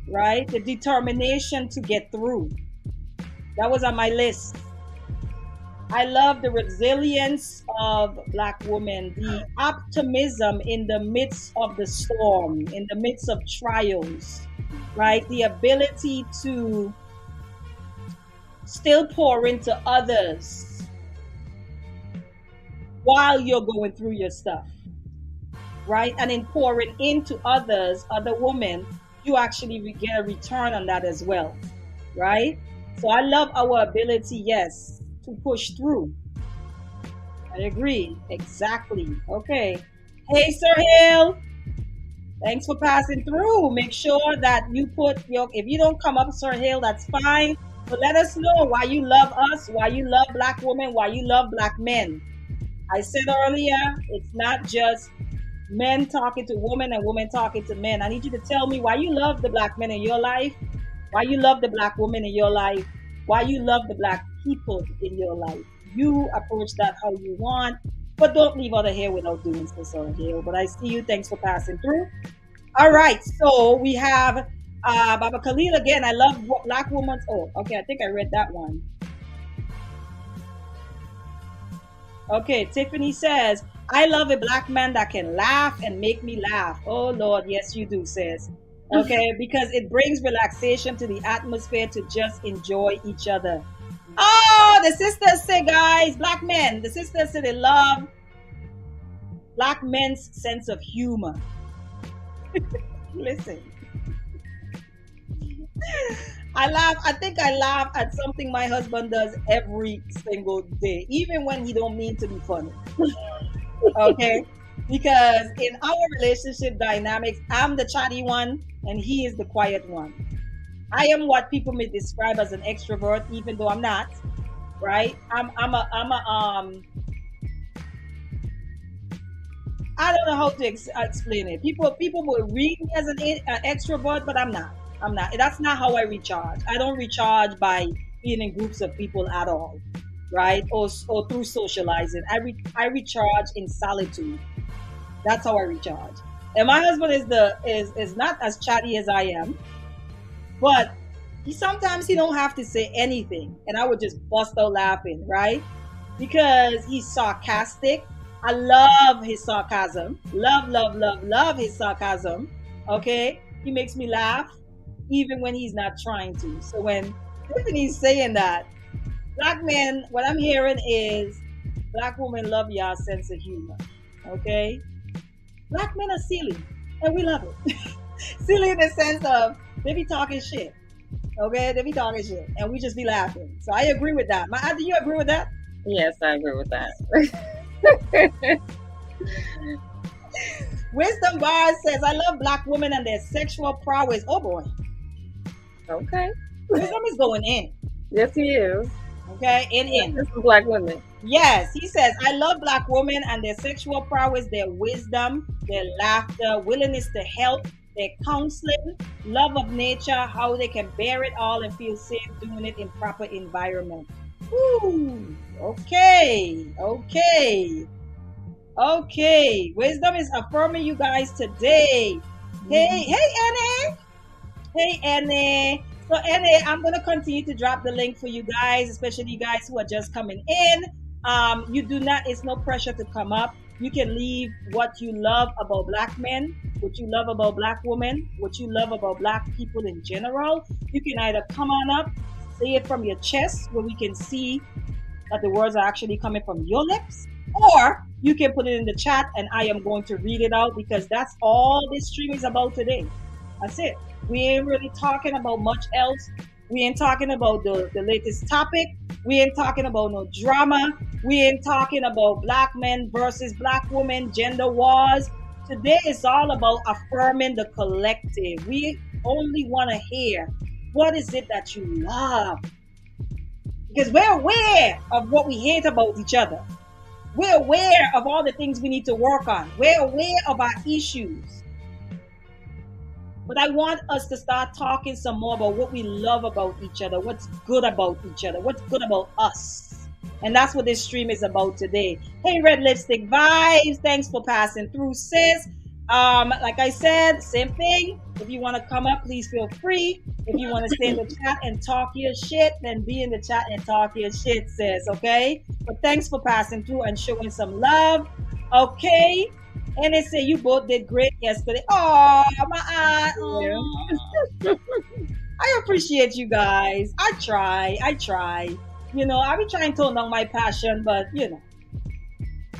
right? The determination to get through. That was on my list. I love the resilience of black women, the optimism in the midst of the storm, in the midst of trials, right? The ability to still pour into others while you're going through your stuff, right? And in pouring into others, other women, you actually get a return on that as well, right? So I love our ability, yes, to push through. I agree. Exactly. Okay. Hey, Sir Hill. Thanks for passing through. Make sure that you if you don't come up, Sir Hill, that's fine. But let us know why you love us, why you love black women, why you love black men. I said earlier, it's not just men talking to women and women talking to men. I need you to tell me why you love the black men in your life, why you love the black women in your life, why you love the black people in your life. You approach that how you want, but don't leave other here without doing so, Sir Hill. But I see you. Thanks for passing through. All right, so we have Baba Khalil again. I love what black women. Oh, okay, I think I read that one. Okay, Tiffany says, I love a black man that can laugh and make me laugh. Oh, Lord, yes, you do, sis. Okay, because it brings relaxation to the atmosphere to just enjoy each other. Oh, the sisters say, guys, black men, the sisters say they love black men's sense of humor. Listen, I laugh. I think I laugh at something my husband does every single day, even when he don't mean to be funny. Okay, because in our relationship dynamics, I'm the chatty one and he is the quiet one. I am what people may describe as an extrovert, even though I'm not. Right? I'm a I don't know how to explain it. People will read me as an extrovert, but I'm not. I'm not. That's not how I recharge. I don't recharge by being in groups of people at all, right? Or through socializing. I recharge in solitude. That's how I recharge. And my husband is not as chatty as I am, but he don't have to say anything, and I would just bust out laughing, right? Because he's sarcastic. I love his sarcasm. Love, love, love, love his sarcasm. Okay, he makes me laugh even when he's not trying to. So when Tiffany's saying that, black men, what I'm hearing is black women love your sense of humor. Okay, black men are silly, and we love it. Silly in the sense of they be talking shit. Okay, they be talking shit, and we just be laughing. So I agree with that. Do you agree with that? Yes, I agree with that. Wisdom Bar says, "I love black women and their sexual prowess." Oh boy, Okay. Wisdom is going in. Yes, he is. Okay, in. This is black women. Yes, he says, "I love black women and their sexual prowess, their wisdom, their laughter, willingness to help, their counseling, love of nature, how they can bear it all and feel safe doing it in proper environment." Ooh, okay, okay, okay. Wisdom is affirming you guys today. Hey, Annie. Hey, Annie. So, Annie, I'm going to continue to drop the link for you guys, especially you guys who are just coming in. You do not, it's no pressure to come up. You can leave what you love about black men, what you love about black women, what you love about black people in general. You can either come on up, say it from your chest where we can see that the words are actually coming from your lips, or you can put it in the chat and I am going to read it out because that's all this stream is about today. That's it. We ain't really talking about much else. We ain't talking about the latest topic. We ain't talking about no drama. We ain't talking about black men versus black women, gender wars. Today is all about affirming the collective. We only want to hear what is it that you love. Because we're aware of what we hate about each other. We're aware of all the things we need to work on. We're aware of our issues. But I want us to start talking some more about what we love about each other, what's good about each other, what's good about us. And that's what this stream is about today. Hey, Red Lipstick Vibes, thanks for passing through, sis. Like I said, same thing. If you want to come up, please feel free. If you want to stay in the chat and talk your shit, then be in the chat and talk your shit, sis, okay? But thanks for passing through and showing some love, okay? And they say you both did great yesterday. Oh, my aunt. I appreciate you guys. I try. You know, I be trying to tone down my passion, but you know,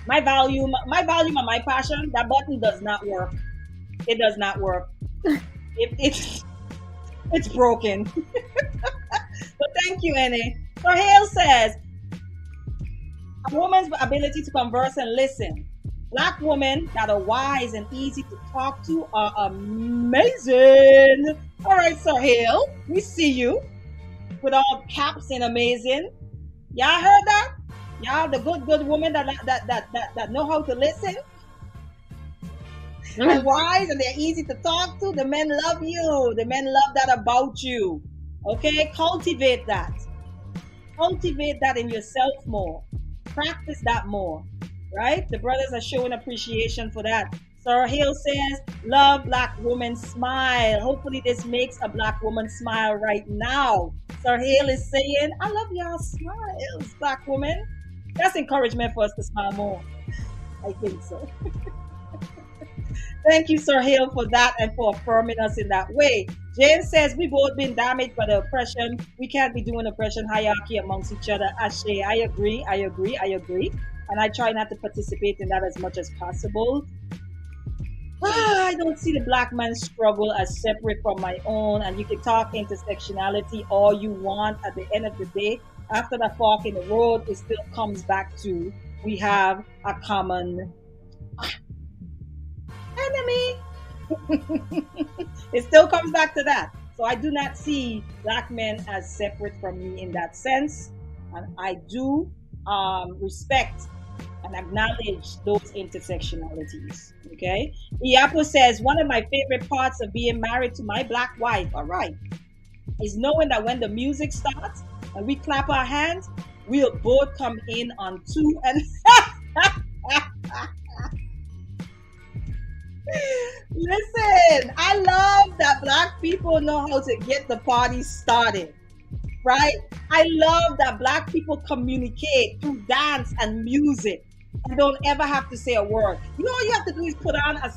my volume and my passion, that button does not work. It does not work. It's broken. But thank you, Annie. So Hale says, a woman's ability to converse and listen. Black women that are wise and easy to talk to are amazing. All right, Sir Hale, we see you with all caps and amazing. Y'all heard that? Y'all the good women that know how to listen and wise and they're easy to talk to. The men love you. The men love that about you. Okay, cultivate that. Cultivate that in yourself more. Practice that more. Right? The brothers are showing appreciation for that. Sir Hill says, love black woman smile. Hopefully this makes a black woman smile right now. Sir Hill is saying, I love y'all smiles, black woman. That's encouragement for us to smile more. I think so. Thank you, Sir Hill, for that and for affirming us in that way. James says we both been damaged by the oppression. We can't be doing oppression hierarchy amongst each other. Ashley, I agree, I agree, I agree. And I try not to participate in that as much as possible. I don't see the black man's struggle as separate from my own. And you can talk intersectionality all you want. At the end of the day, after the fork in the road, it still comes back to we have a common enemy. It still comes back to that. So I do not see black men as separate from me in that sense. And I do respect and acknowledge those intersectionalities. Okay. Iapo says, one of my favorite parts of being married to my black wife, all right, is knowing that when the music starts and we clap our hands, we'll both come in on two and listen, I love that black people know how to get the party started. Right? I love that black people communicate through dance and music and don't ever have to say a word. You know all you have to do is put on a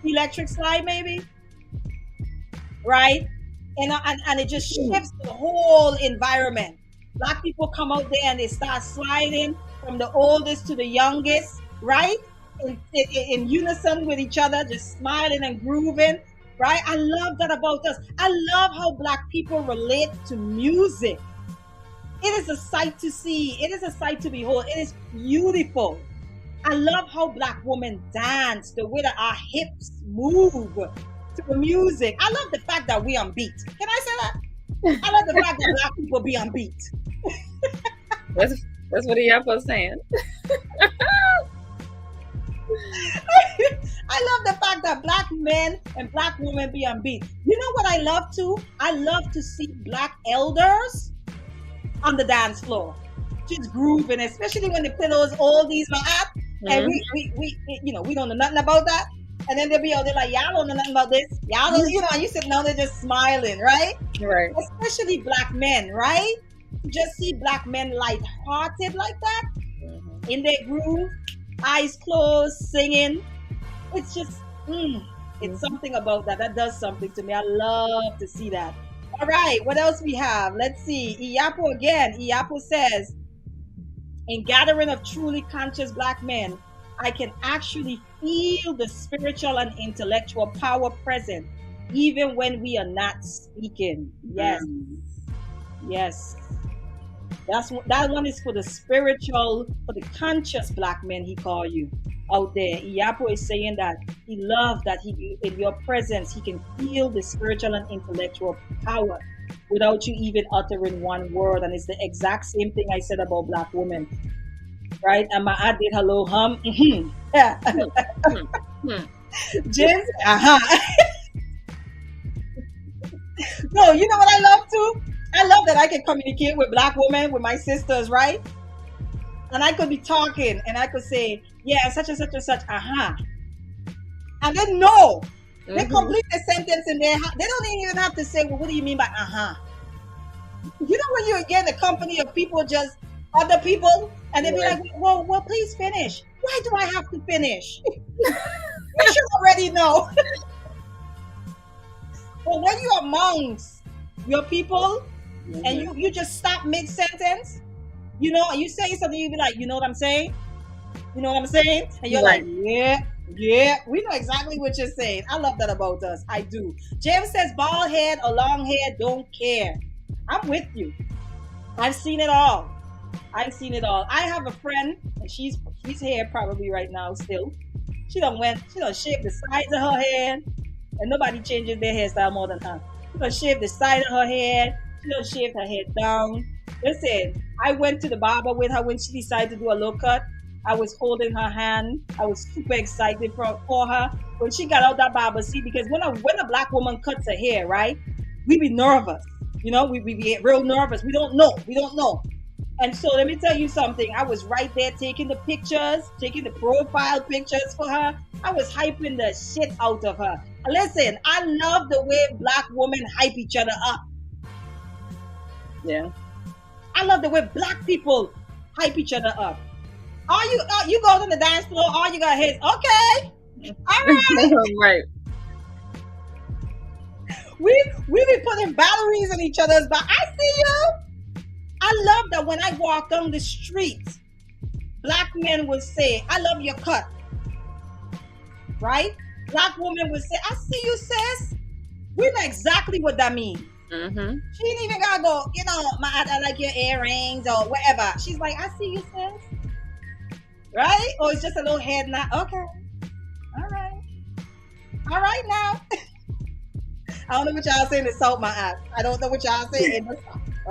electric slide, maybe, right? And it just shifts the whole environment. Black people come out there and they start sliding from the oldest to the youngest, right? In unison with each other, just smiling and grooving. Right? I love that about us. I love how black people relate to music. It is a sight to see. It is a sight to behold. It is beautiful. I love how black women dance, the way that our hips move to the music. I love the fact that we on beat. Can I say that? I love the fact that black people be on beat. That's what Iapo's saying. I love the fact that black men and black women be on beat. You know what I love too? I love to see black elders on the dance floor, just grooving, especially when they play those oldies and we don't know nothing about that. And then they'll be out there like, y'all don't know nothing about this. Y'all don't, and you sitting down there just smiling, right? Right. Especially black men, right? Just see black men light-hearted like that, in their groove, eyes closed, singing. It's just, it's something about that. That does something to me. I love to see that. All right, what else we have? Let's see. Iapo again. Iapo says, in gathering of truly conscious black men, I can actually feel the spiritual and intellectual power present, even when we are not speaking. Yes. Yes. That one is for the spiritual, for the conscious black men, he call you out there. Iapo is saying that he loves that in your presence, he can feel the spiritual and intellectual power without you even uttering one word. And it's the exact same thing I said about black women. Right? And my ad did hello hum. Yeah. James, No, you know what I love too? I love that I can communicate with black women, with my sisters, right? And I could be talking and I could say, yeah, such and such and such, and then no. They complete the sentence in there. They don't even have to say, well, what do you mean by You know when you're in the company of people, just other people, and they be like, well, please finish. Why do I have to finish? You should already know. But when you're amongst your people, and you just stop mid-sentence, and you say something, you be like, you know what I'm saying? You know what I'm saying? And you're like, yeah, we know exactly what you're saying. I love that about us. I do. James says, bald head or long hair, don't care. I'm with you. I've seen it all. I have a friend, and she's here probably right now still. She done shave the sides of her head, and nobody changes their hairstyle more than her. She done shave the side of her head. She done shaved her head down. Listen, I went to the barber with her when she decided to do a low cut. I was holding her hand. I was super excited for her when she got out that barber seat, because when a black woman cuts her hair, right, we be nervous. We be real nervous. We don't know. And so let me tell you something. I was right there taking the profile pictures for her. I was hyping the shit out of her. Listen, I love the way black women hype each other up. Yeah. I love the way black people hype each other up. You go to the dance floor, all you got is, okay, All right. Right. We be putting batteries in each other's back. I see you. I love that when I walk down the street, black men will say, I love your cut. Right? Black women will say, I see you, sis. We know exactly what that means. Mm-hmm. She ain't even gotta go, I like your earrings or whatever. She's like, I see you, sis. Right? Or it's just a little head nod. Okay. All right. All right now. I don't know what y'all saying to salt my ass. I don't know what y'all saying.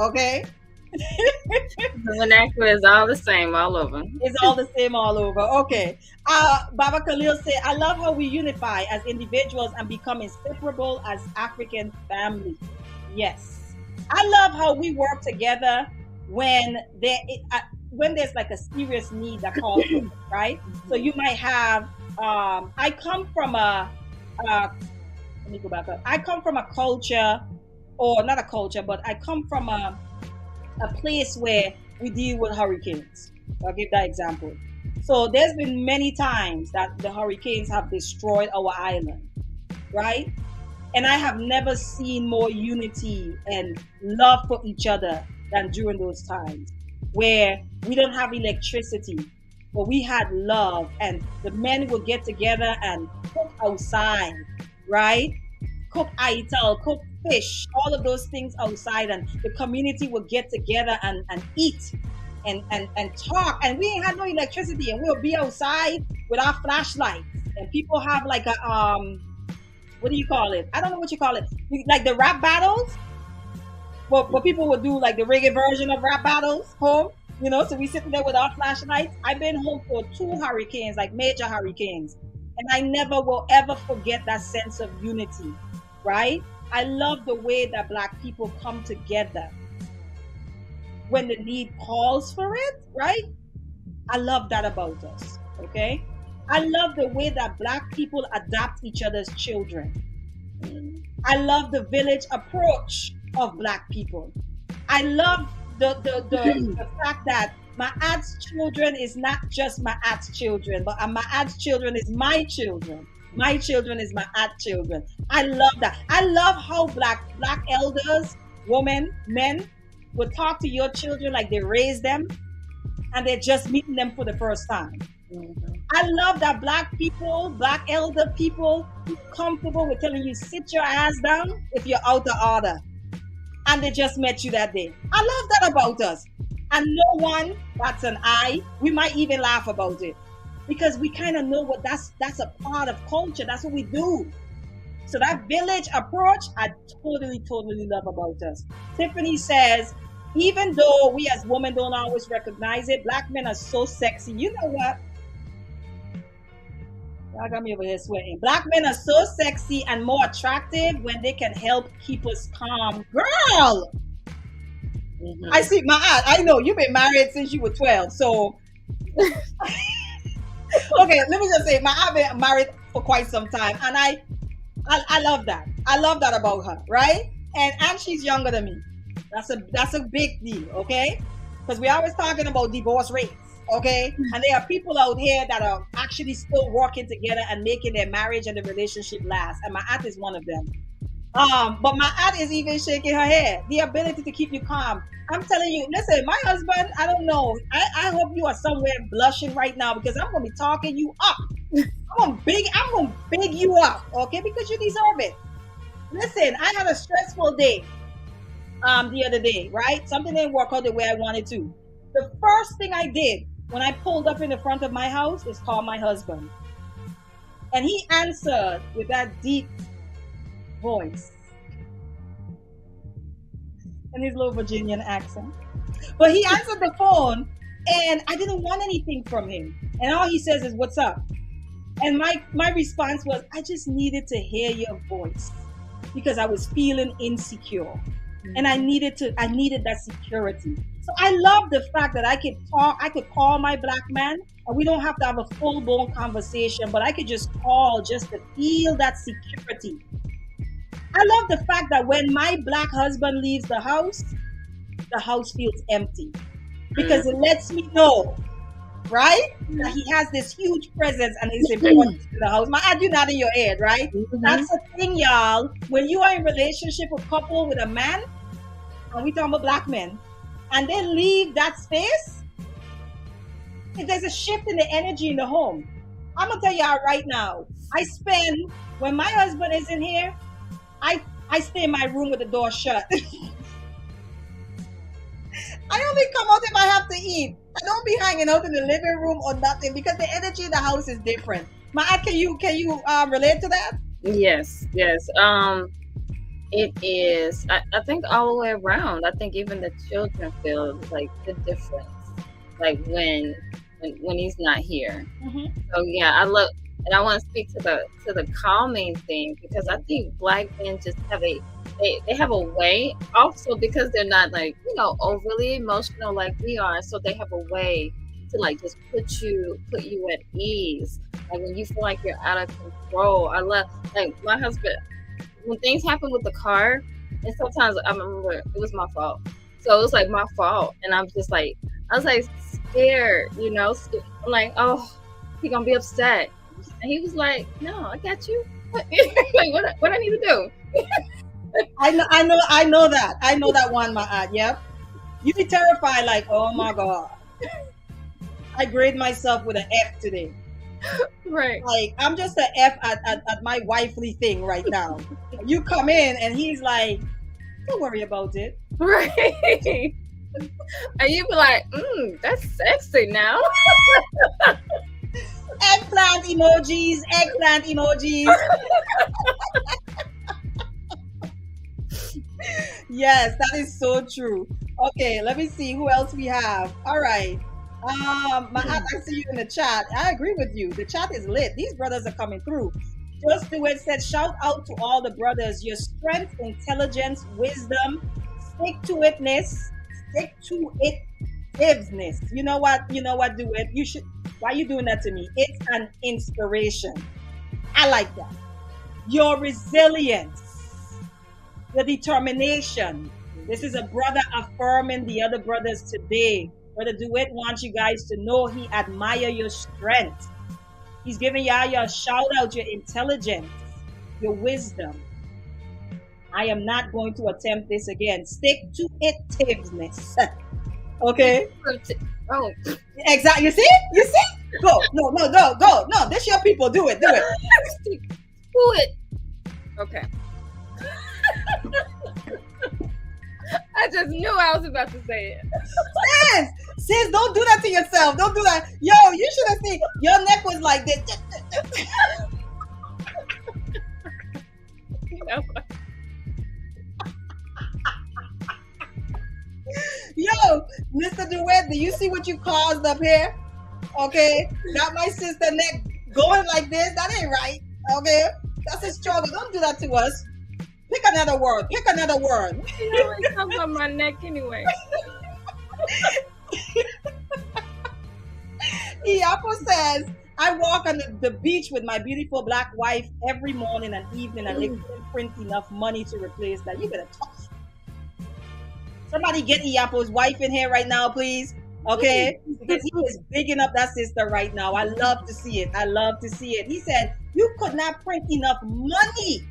Okay? The vernacular is all the same all over. It's all the same all over. Okay. Baba Khalil said, I love how we unify as individuals and become inseparable as African family. Yes. I love how we work together when there's like a serious need that calls for it, right? So you might have, I come from let me go back up. I come from a culture, or not a culture, but I come from a place where we deal with hurricanes. I'll give that example. So there's been many times that the hurricanes have destroyed our island, right? And I have never seen more unity and love for each other than during those times where we don't have electricity, but we had love, and the men would get together and cook outside, right? Cook aital, cook fish, all of those things outside, and the community would get together and eat and talk. And we ain't had no electricity, and we'll be outside with our flashlights, and people have like a what do you call it? I don't know what you call it. Like the rap battles. But people would do like the reggae version of rap battles home, so we sitting there with our flashlights. I've been home for 2 hurricanes, like major hurricanes, and I never will ever forget that sense of unity, right? I love the way that Black people come together when the need calls for it, right? I love that about us, okay? I love the way that Black people adopt each other's children. I love the village approach of Black people. I love the fact that my aunt's children is not just my aunt's children, but my aunt's children is my children. My children is my aunt's children. I love that. I love how black elders, women, men would talk to your children like they raised them and they're just meeting them for the first time. Mm-hmm. I love that Black people, Black elder people, comfortable with telling you sit your ass down if you're out of order. And they just met you that day. I love that about us. And no one bats an eye. We might even laugh about it because we kind of know what that's a part of culture. That's what we do. So that village approach, I totally love about us. Tiffany says, even though we as women don't always recognize it, Black men are so sexy. You know what? Y'all got me over here sweating. Black men are so sexy and more attractive when they can help keep us calm. Girl! Mm-hmm. I see my aunt. I know you've been married since you were 12. So, okay, let me just say, my aunt been married for quite some time. And I love that. I love that about her, right? And she's younger than me. That's a big deal, okay? Because we're always talking about divorce rates. Okay, and there are people out here that are actually still working together and making their marriage and the relationship last. And my aunt is one of them. But my aunt is even shaking her head. The ability to keep you calm. I'm telling you, listen, my husband, I don't know. I hope you are somewhere blushing right now because I'm gonna be talking you up. I'm gonna big you up, okay? Because you deserve it. Listen, I had a stressful day the other day, right? Something didn't work out the way I wanted to. The first thing I did when I pulled up in the front of my house is call my husband. And he answered with that deep voice and his little Virginian accent. But he answered the phone and I didn't want anything from him. And all he says is, "What's up?" And my response was, I just needed to hear your voice because I was feeling insecure. Mm-hmm. And I needed that security. So I love the fact that I could call my Black man and we don't have to have a full-blown conversation, but I could just call just to feel that security. I love the fact that when my Black husband leaves the house feels empty because it lets me know right? That he has this huge presence and is important in the house. My aunt, you not in your head, right? That's the thing, y'all. When you are in relationship with couple with a man, and we talking about black men, and they leave that space, there's a shift in the energy in the home. I'm gonna tell y'all right now. I spend when my husband isn't here, I stay in my room with the door shut. I only come out if I have to eat. I don't be hanging out in the living room or nothing because the energy in the house is different. My aunt, can you relate to that? Yes. It is. I think all the way around. I think even the children feel like the difference, like when he's not here. So yeah, I love, and I want to speak to the calming thing because I think black men just have they have a way, also because they're not like, overly emotional like we are, so they have a way to like just put you at ease, like when you feel like you're out of control. I love, like, my husband, when things happen with the car, and sometimes I remember it was my fault, so it was like my fault, and I was like scared, I'm like, oh, he gonna be upset, and he was like, no, I got you. Like, what I need to do? I know that one, my aunt. Yep. You be terrified, like, oh my God. I grade myself with an F today. Right. Like, I'm just an F at my wifely thing right now. You come in and he's like, don't worry about it. Right. And you be like, that's sexy now. Eggplant emojis. Yes, that is so true. Okay, let me see who else we have. All right. My aunt, I see you in the chat. I agree with you. The chat is lit. These brothers are coming through. Just the way it said, shout out to all the brothers. Your strength, intelligence, wisdom, stick to itness. You know what, do it. You should. Why are you doing that to me? It's an inspiration. I like that. Your resilience. The determination. This is a brother affirming the other brothers today. Brother DeWitt wants you guys to know he admire your strength. He's giving y'all your shout out, your intelligence, your wisdom. I am not going to attempt this again. Stick to itiveness. Okay? Oh. Exactly. You see? Go. No. No, this your people. Do it. Stick to it. Okay. I just knew I was about to say it. Sis, don't do that to yourself. Don't do that. Yo, you should have seen. Your neck was like this. Yo, Mr. DeWitt, do you see what you caused up here? Okay, got my sister neck going like this. That ain't right. Okay, that's a struggle. Don't do that to us. Pick another word. It's comes on my neck anyway. Iapo says, I walk on the beach with my beautiful black wife every morning and evening, and they couldn't print enough money to replace that. You better talk. Somebody get Iapo's wife in here right now, please. Okay? Because he is bigging up that sister right now. I love to see it. He said, you could not print enough money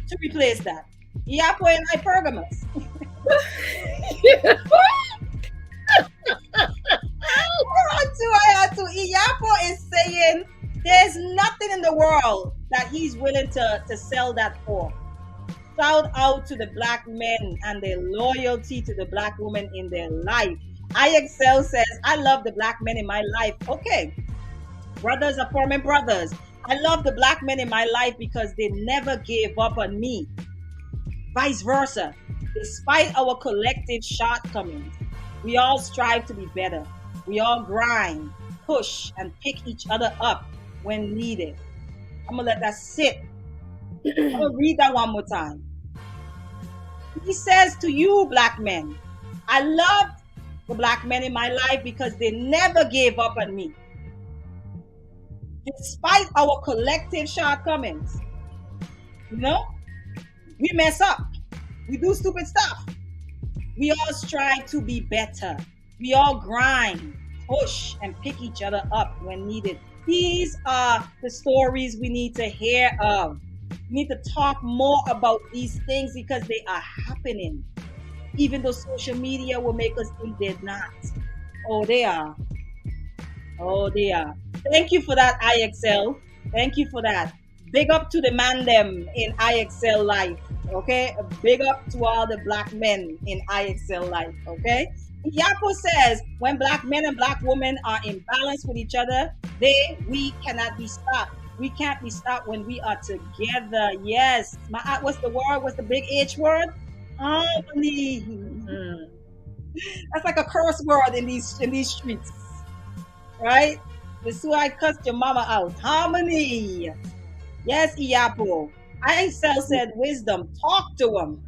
to replace that. Iapo and hypergamous. I had to. Iapo is saying there's nothing in the world that he's willing to sell that for. Shout out to the black men and their loyalty to the black woman in their life. IXL says, I love the black men in my life. Okay. Brothers are forming brothers. I love the black men in my life because they never gave up on me. Vice versa. Despite our collective shortcomings, we all strive to be better. We all grind, push, and pick each other up when needed. I'm going to let that sit. I'm going to read that one more time. He says to you, black men, I love the black men in my life because they never gave up on me. Despite our collective shortcomings, we mess up. We do stupid stuff. We all strive to be better. We all grind, push, and pick each other up when needed. These are the stories we need to hear of. We need to talk more about these things because they are happening. Even though social media will make us think they're not. Oh, they are. Oh, they are. Thank you for that, IXL. Thank you for that. Big up to the man them in IXL life. Okay? Big up to all the black men in IXL life. Okay? Yapo says when black men and black women are in balance with each other, we cannot be stopped. We can't be stopped when we are together. Yes. What's the word? What's the big H word? Harmony. That's like a curse word in these streets. Right? This is why I cussed your mama out. Harmony. Yes, Iyapo. IXL said wisdom. Talk to them.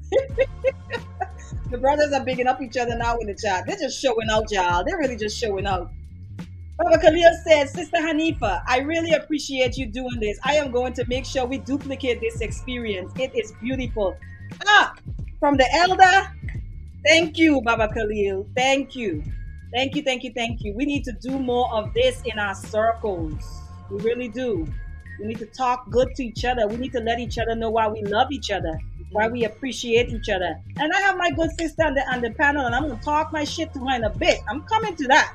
The brothers are bigging up each other now in the chat. They're just showing out, y'all. They're really just showing out. Baba Khalil said, Sister Hanifa, I really appreciate you doing this. I am going to make sure we duplicate this experience. It is beautiful. From the elder, thank you, Baba Khalil. Thank you. Thank you, thank you, thank you. We need to do more of this in our circles. We really do. We need to talk good to each other. We need to let each other know why we love each other, why we appreciate each other. And I have my good sister on the panel, and I'm going to talk my shit to her in a bit. I'm coming to that.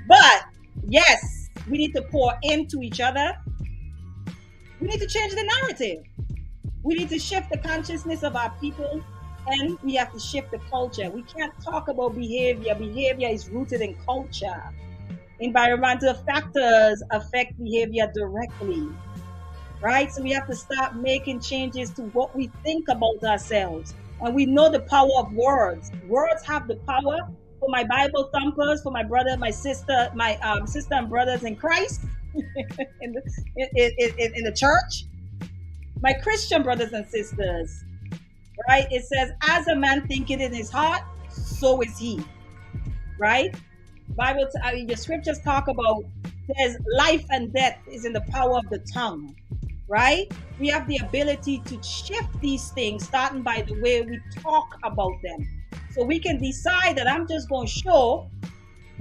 But yes, we need to pour into each other. We need to change the narrative. We need to shift the consciousness of our people, and we have to shift the culture. We can't talk about behavior. Behavior is rooted in culture. Environmental factors affect behavior directly, right? So we have to start making changes to what we think about ourselves. And we know the power of words. Words have the power. For my Bible thumpers, for my brother, my sister, my sister and brothers in Christ, in the church, my Christian brothers and sisters, right? It says, as a man thinketh in his heart, so is he, right? Bible, the scriptures talk about there's life and death is in the power of the tongue, right? We have the ability to shift these things, starting by the way we talk about them. So we can decide that I'm just going to show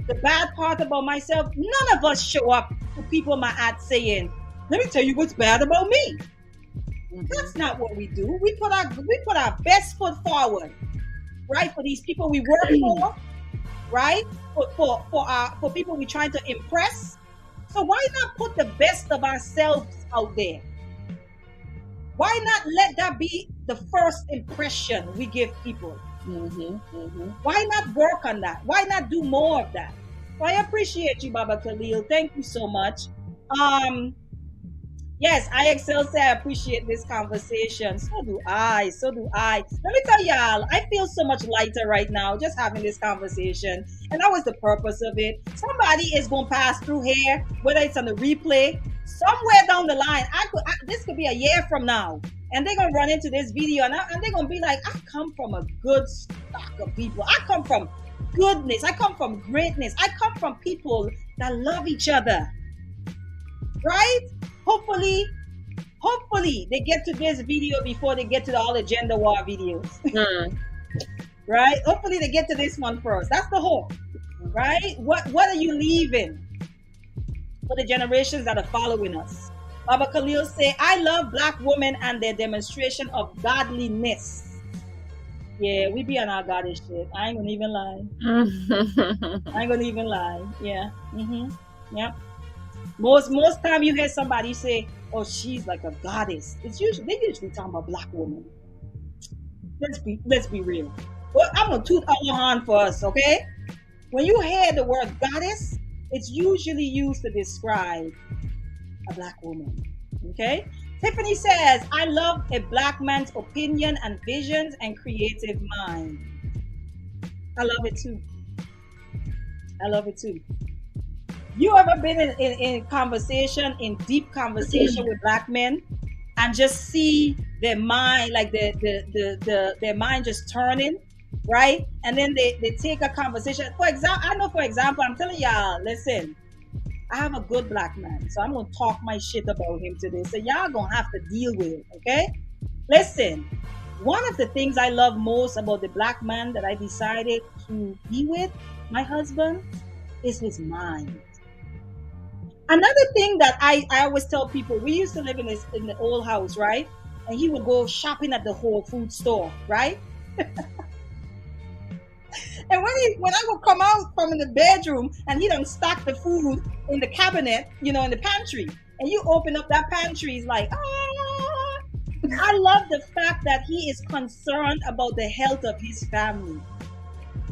the bad part about myself. None of us show up to people my ad saying, let me tell you what's bad about me. That's not what we do. We put our best foot forward, right? For these people we work for, right? For people we're trying to impress. So why not put the best of ourselves out there? Why not let that be the first impression we give people? Why not work on that? Why not do more of that? So I appreciate you, Baba Khalil. Thank you so much. Yes, IXL say I appreciate this conversation. So do I. So do I. Let me tell y'all, I feel so much lighter right now just having this conversation. And that was the purpose of it. Somebody is going to pass through here, whether it's on the replay, somewhere down the line. This could be a year from now. And they're going to run into this video and they're going to be like, I come from a good stock of people. I come from goodness. I come from greatness. I come from people that love each other. Right? Hopefully they get to this video before they get to all the gender war videos. Right? Hopefully they get to this one first. That's the hope. Right? What are you leaving for the generations that are following us? Baba Khalil say, I love black women and their demonstration of godliness. Yeah, we be on our goddess shit. I ain't gonna even lie. Yeah. Yep. Most time you hear somebody say, oh, she's like a goddess. They usually talking about black women. Let's be real. Well, I'm gonna toot our horn for us, okay? When you hear the word goddess, it's usually used to describe a black woman. Okay? Tiffany says, I love a black man's opinion and visions and creative mind. I love it too. You ever been in conversation, in deep conversation with black men and just see their mind, like their mind just turning, right? And then they take a conversation. For example, I'm telling y'all, listen, I have a good black man, so I'm going to talk my shit about him today. So y'all going to have to deal with it, okay? Listen, One of the things I love most about the black man that I decided to be with, my husband, is his mind. Another thing that I always tell people, we used to live in the old house, right? And he would go shopping at the Whole Food store, right? And when I would come out from in the bedroom and he done stack the food in the cabinet, in the pantry, and you open up that pantry, he's like, ah. I love the fact that he is concerned about the health of his family.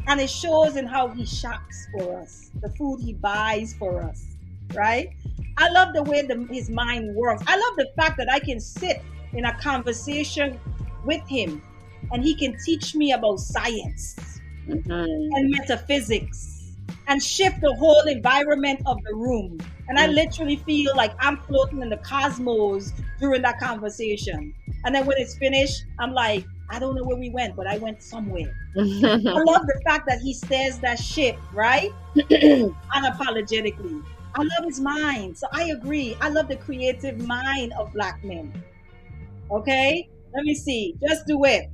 And it shows in how he shops for us, the food he buys for us, right? I love the way his mind works. I love the fact that I can sit in a conversation with him and he can teach me about science and metaphysics and shift the whole environment of the room. And I literally feel like I'm floating in the cosmos during that conversation. And then when it's finished, I'm like, I don't know where we went, but I went somewhere. I love the fact that he steers that ship, right? Unapologetically. I love his mind. So I agree. I love the creative mind of black men. Okay? Let me see. Just do it.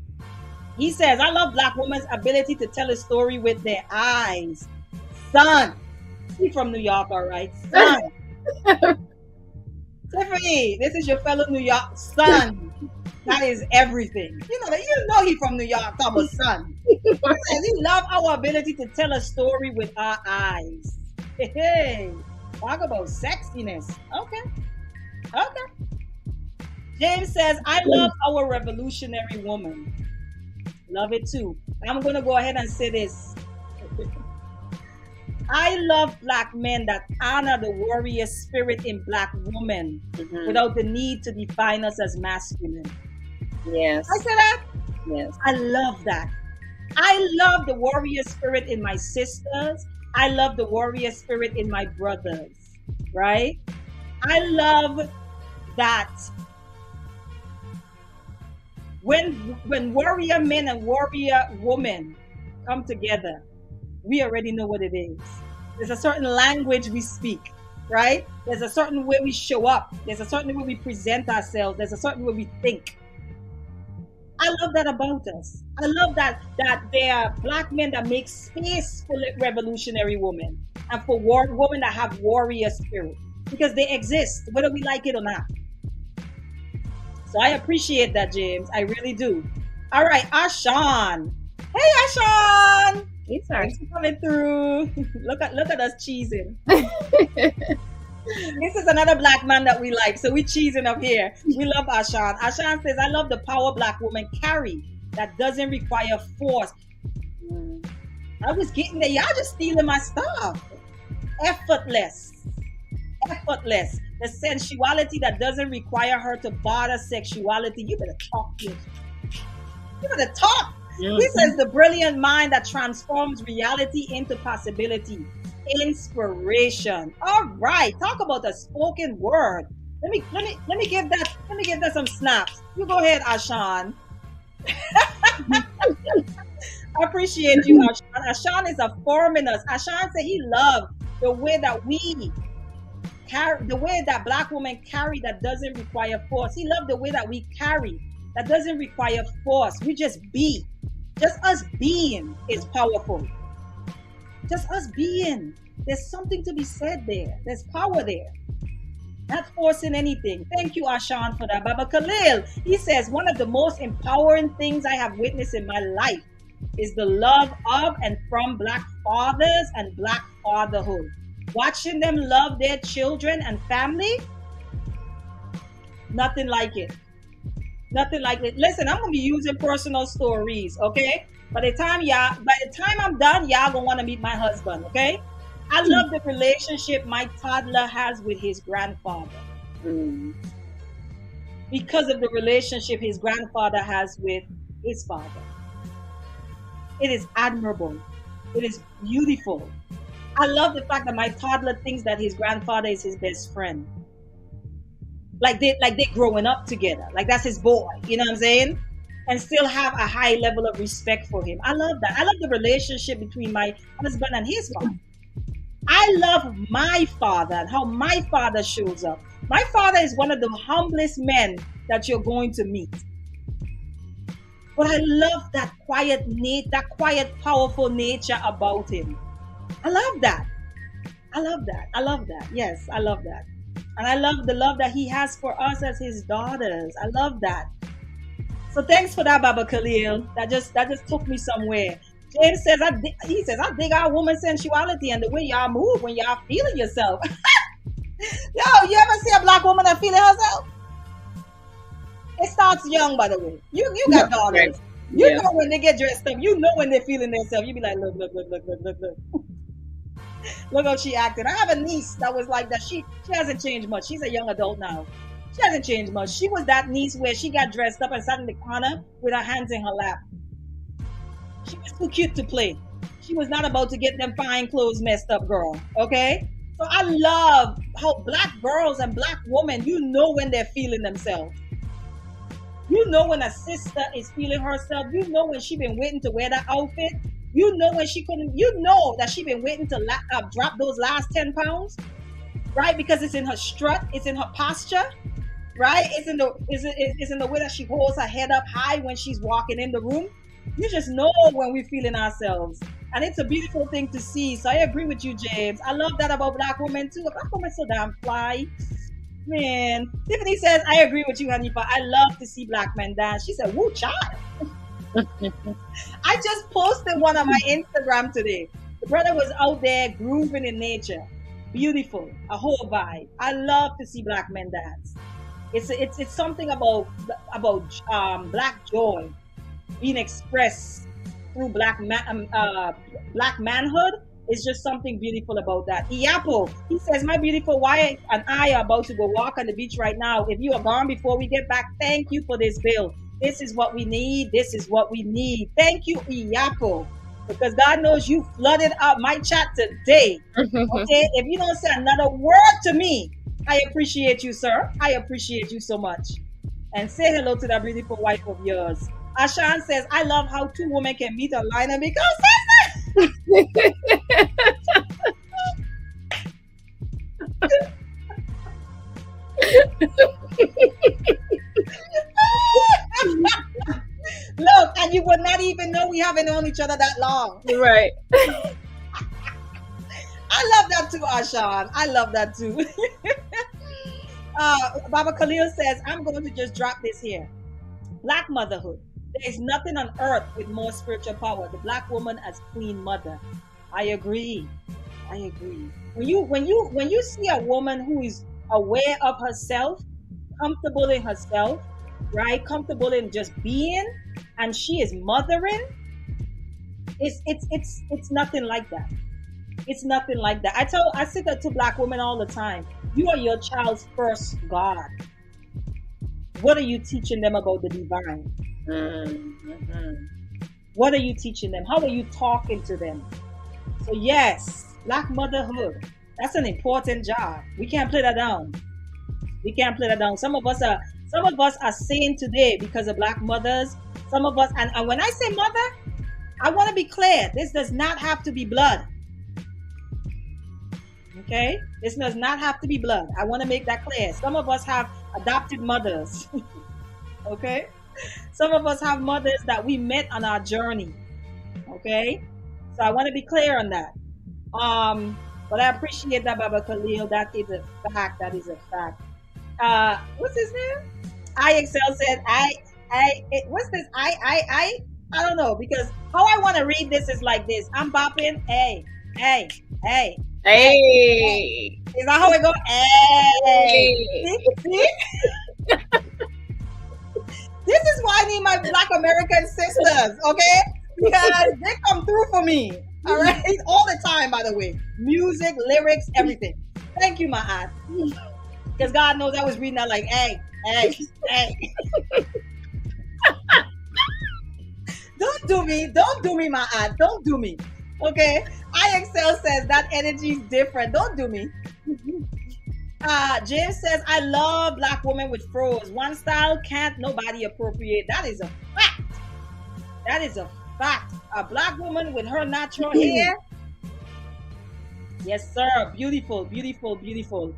He says, I love black women's ability to tell a story with their eyes. Son. He's from New York, all right. Son. Tiffany, this is your fellow New York son. That is everything. You know he's from New York, Thomas' son. He says he loves our ability to tell a story with our eyes. Hey, talk about sexiness. Okay. James says, I love our revolutionary woman. Love it too. I'm going to go ahead and say this. I love black men that honor the warrior spirit in black women without the need to define us as masculine. Yes. I say that? Yes. I love that. I love the warrior spirit in my sisters. I love the warrior spirit in my brothers, right? I love that when warrior men and warrior women come together, we already know what it is. There's a certain language we speak, right? There's a certain way we show up. There's a certain way we present ourselves. There's a certain way we think. I love that about us. I love that there are black men that make space for revolutionary women and for women that have warrior spirit, because they exist, whether we like it or not. So I appreciate that, James. I really do. All right, Ashan. Hey, Ashan. Thanks for coming through. Look at us cheesing. This is another black man that we like, so we cheesing up here. We love Ashan. Ashan says, I love the power black woman carry that doesn't require force. I was getting there. Y'all just stealing my stuff. Effortless. The sensuality that doesn't require her to barter sexuality. You better talk, bitch. You better talk. He says the brilliant mind that transforms reality into possibility. Inspiration. All right. Talk about the spoken word. Let me give that some snaps. You go ahead, Ashan. I appreciate you, Ashan. Ashan is affirming us. Ashan said he loved the way that we carry, the way that black women carry that doesn't require force. He loved the way that we carry that doesn't require force. We just be. Just us being is powerful. Just us being. There's something to be said there. There's power there. Not forcing anything. Thank you, Ashan, for that. Baba Khalil, he says, one of the most empowering things I have witnessed in my life is the love of and from black fathers and black fatherhood. Watching them love their children and family, nothing like it. Nothing like it. Listen, I'm gonna be using personal stories, okay? By the time I'm done, y'all gonna want to meet my husband, okay? I love the relationship my toddler has with his grandfather. Because of the relationship his grandfather has with his father. It is admirable. It is beautiful. I love the fact that my toddler thinks that his grandfather is his best friend. Like they growing up together. Like that's his boy. You know what I'm saying? And still have a high level of respect for him. I love that. I love the relationship between my husband and his father. I love my father and how my father shows up. My father is one of the humblest men that you're going to meet. But I love that quiet, powerful nature about him. I love that. I love that. I love that. Yes, I love that. And I love the love that he has for us as his daughters. I love that. So thanks for that, Baba Khalil. That just took me somewhere. James says, he says, I dig our woman's sensuality and the way y'all move when y'all feeling yourself. Yo, you ever see a black woman that feeling herself? It starts young, by the way. You got daughters. Right. You Yeah. know when they get dressed up. You know when they're feeling themselves. You be like, look. Look how she acted. I have a niece that was like that. She hasn't changed much. She's a young adult now. She hasn't changed much. She was that niece where she got dressed up and sat in the corner with her hands in her lap. She was too cute to play. She was not about to get them fine clothes messed up, girl. Okay? So I love how black girls and black women, you know when they're feeling themselves. You know when a sister is feeling herself. You know when she been waiting to wear that outfit. You know when she couldn't. You know that she been waiting to drop those last 10 pounds, right? Because it's in her strut, it's in her posture, right? It's in the way that she holds her head up high when she's walking in the room. You just know when we're feeling ourselves, and it's a beautiful thing to see. So I agree with you, James. I love that about black women too. Black women so damn fly. Man, Tiffany says, I agree with you, Hanifa. I love to see black men dance. She said, woo, child. I just posted one on my Instagram today. The brother was out there grooving in nature. Beautiful. A whole vibe. I love to see black men dance. It's something about black joy being expressed through black manhood. It's just something beautiful about that. Iapo, he says, my beautiful wife and I are about to go walk on the beach right now. If you are gone before we get back, thank you for this bill. This is what we need. This is what we need. Thank you, Iapo, because God knows you flooded up my chat today. Okay, if you don't say another word to me, I appreciate you, sir. I appreciate you so much. And say hello to that beautiful wife of yours. Ashan says, I love how two women can meet online and become sisters. Look, and you would not even know we haven't known each other that long. Right. I love that too, Ashan. I love that too. Baba Khalil says, I'm going to just drop this here. Black motherhood. There is nothing on earth with more spiritual power. The black woman as queen mother. I agree. I agree. When you see a woman who is aware of herself, comfortable in herself, right? Comfortable in just being, and she is mothering, it's nothing like that. It's nothing like that. I say that to black women all the time. You are your child's first God. What are you teaching them about the divine? Mm-hmm. What are you teaching them? How are you talking to them? So yes, black motherhood. That's an important job. We can't play that down. We can't play that down. Some of us are saying today because of black mothers. Some of us, and when I say mother, I want to be clear. This does not have to be blood. Okay? This does not have to be blood. I want to make that clear. Some of us have adopted mothers. Okay? Some of us have mothers that we met on our journey. Okay? So I want to be clear on that. But I appreciate that, Baba Khalil. That is a fact. That is a fact. What's his name? IXL said, what's this? I don't know, because how I want to read this is like this. I'm bopping. Hey. Hey. Is that how it goes? Hey. See? This is why I need my Black American sisters, okay? Because they come through for me, all right? All the time, by the way. Music, lyrics, everything. Thank you, my aunt. Because God knows I was reading that like, hey. Don't do me, my aunt. Don't do me, okay? IXL says that energy is different. Don't do me. James says, I love black women with froze. One style can't nobody appropriate. That is a fact. That is a fact. A black woman with her natural hair. Yes, sir. Beautiful, beautiful, beautiful.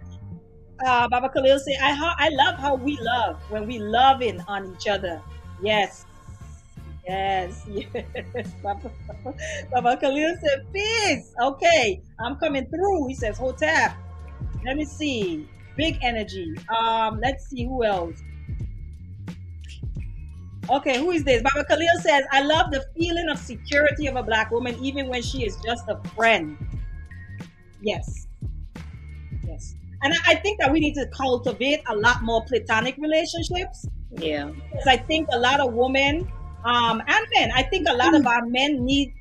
Baba Khalil say, I love how we love when we loving on each other. Yes. Yes, yes. Papa Khalil said, peace. Okay, I'm coming through. He says, Hotep. Let me see. Big energy. Let's see who else. Okay, who is this? Baba Khalil says, I love the feeling of security of a black woman, even when she is just a friend. Yes, yes. And I think that we need to cultivate a lot more platonic relationships. Yeah. Because I think a lot of women and men, I think a lot of our men need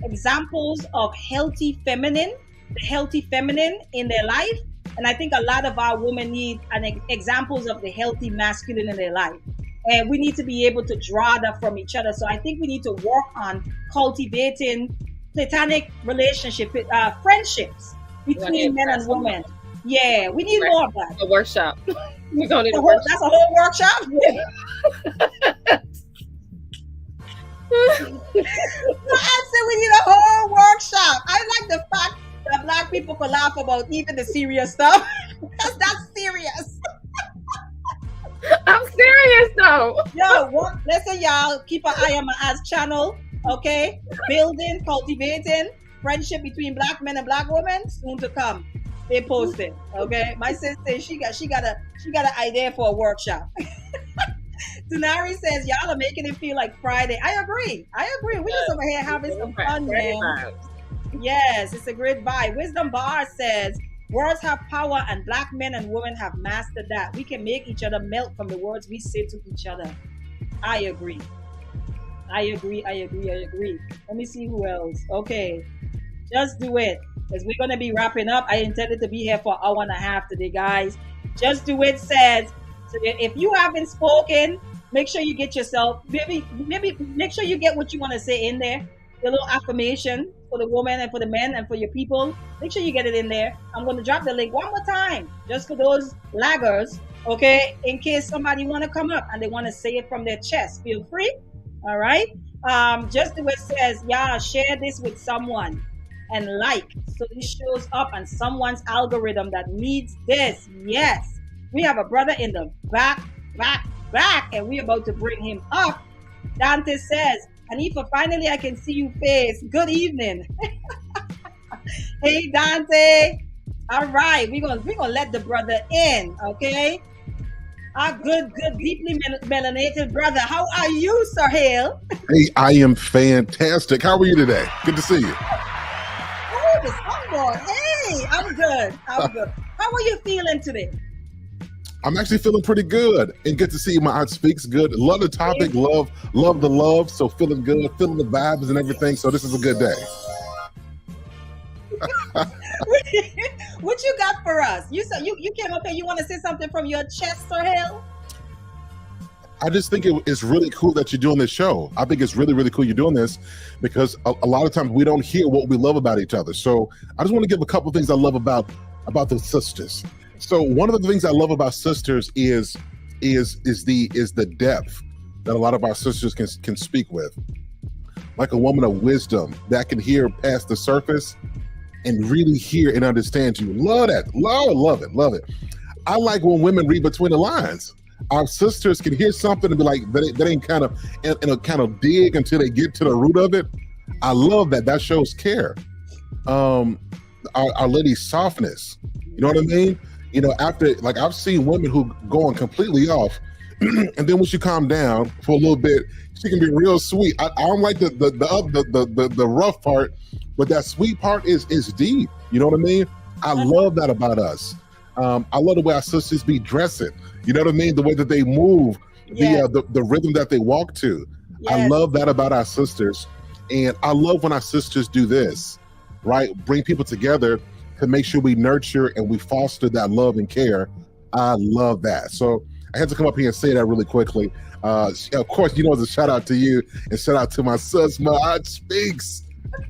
examples of the healthy feminine in their life. And I think a lot of our women need examples of the healthy masculine in their life. And we need to be able to draw that from each other. So I think we need to work on cultivating platonic relationship, friendships between men and women. Yeah, we need more of that. A workshop. We're gonna need a workshop. That's a whole workshop. I said we need a whole workshop. I like the fact that black people can laugh about even the serious stuff because that's serious. I'm serious though. Yo, listen, y'all, keep an eye on my ass channel. Okay, building, cultivating friendship between black men and black women soon to come. They posted. Okay, my sister she got an idea for a workshop. Tunari says y'all are making it feel like Friday. I agree. We just over here having some fun, man. Yes, it's a great vibe. Wisdom Bar says words have power, and black men and women have mastered that. We can make each other melt from the words we say to each other. I agree. Let me see who else. Okay, just do it. Because we're going to be wrapping up. I intended to be here for an hour and a half today, guys. Just do it says, so if you haven't spoken, make sure you get yourself, maybe make sure you get what you want to say in there. The little affirmation for the woman and for the men and for your people. Make sure you get it in there. I'm going to drop the link one more time, just for those laggers, okay? In case somebody want to come up and they want to say it from their chest, feel free. All right? Just do it says, yeah, share this with someone. And so this shows up on someone's algorithm that needs this. Yes, we have a brother in the back, and we're about to bring him up. Dante says, Hanifa, finally I can see you face. Good evening. Hey Dante. All right, we're gonna let the brother in, okay? Our good, deeply melanated brother. How are you, Sir Hale? Hey, I am fantastic. How are you today? Good to see you. Hey, I'm good. How are you feeling today? I'm actually feeling pretty good, and good to see you. My aunt speaks good. Love the topic. Love the love. So feeling good, feeling the vibes and everything. So this is a good day. What you got for us? You came up here. You want to say something from your chest, Sir Hale? I just think it's really cool that you're doing this show. I think it's really, really cool you're doing this because a lot of times we don't hear what we love about each other. So I just want to give a couple of things I love about the sisters. So one of the things I love about sisters is the depth that a lot of our sisters can speak with. Like a woman of wisdom that can hear past the surface and really hear and understand you. Love that. Love it. I like when women read between the lines. Our sisters can hear something and be like, that ain't kind of dig until they get to the root of it. I love that. That shows care. Our lady's softness. You know what I mean? You know, after, like, I've seen women who go on completely off, and then when she calm down for a little bit, she can be real sweet. I don't like the rough part, but that sweet part is deep. You know what I mean? I love that about us. I love the way our sisters be dressing. You know what I mean? The way that they move, the rhythm that they walk to. Yes. I love that about our sisters. And I love when our sisters do this, right? Bring people together to make sure we nurture and we foster that love and care. I love that. So I had to come up here and say that really quickly. Of course, you know, it's a shout out to you and shout out to my sis, my aunt Speaks.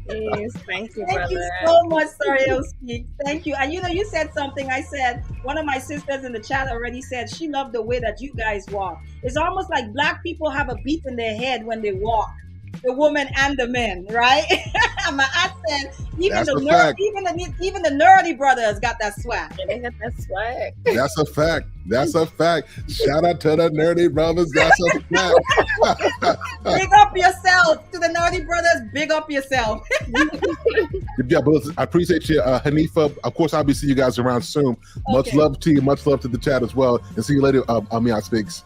Yes, thank you, brother. Thank you so much, Sariel Speaks. Thank you. And you know, you said something. I said, one of my sisters in the chat already said she loved the way that you guys walk. It's almost like Black people have a beat in their head when they walk, the woman and the men, right? Ma'at said, even That's the a nerd, fact. even the nerdy brothers got that swag. And they got that swag. That's a fact. That's a fact. Shout out to the nerdy brothers. That's a fact. Big up yourself. To the nerdy brothers, big up yourself. Yeah, but listen, I appreciate you, Hanifa. Of course, I'll be seeing you guys around soon. Much Okay. love to you. Much love to the chat as well. And see you later. Amia Speaks.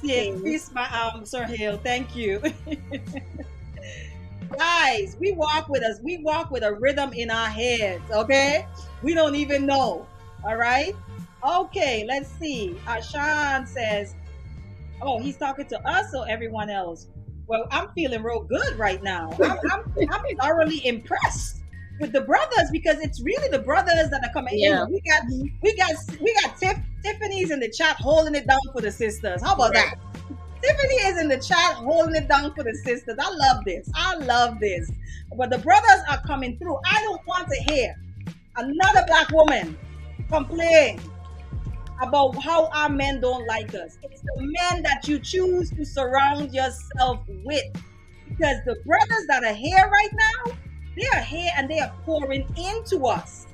Yeah, peace, my Sir Hill. Thank you. Guys, we walk with a rhythm in our heads, okay? We don't even know. All right? Okay, let's see. Ashan says, oh, he's talking to us or everyone else? Well, I'm feeling real good right now. I'm thoroughly impressed with the brothers because it's really the brothers that are coming Yeah. in. We got Tiffany's in the chat holding it down for the sisters. How about that? Tiffany is in the chat holding it down for the sisters. I love this. I love this. But the brothers are coming through. I don't want to hear another black woman complain about how our men don't like us. It's the men that you choose to surround yourself with. Because the brothers that are here right now, they are here and they are pouring into us.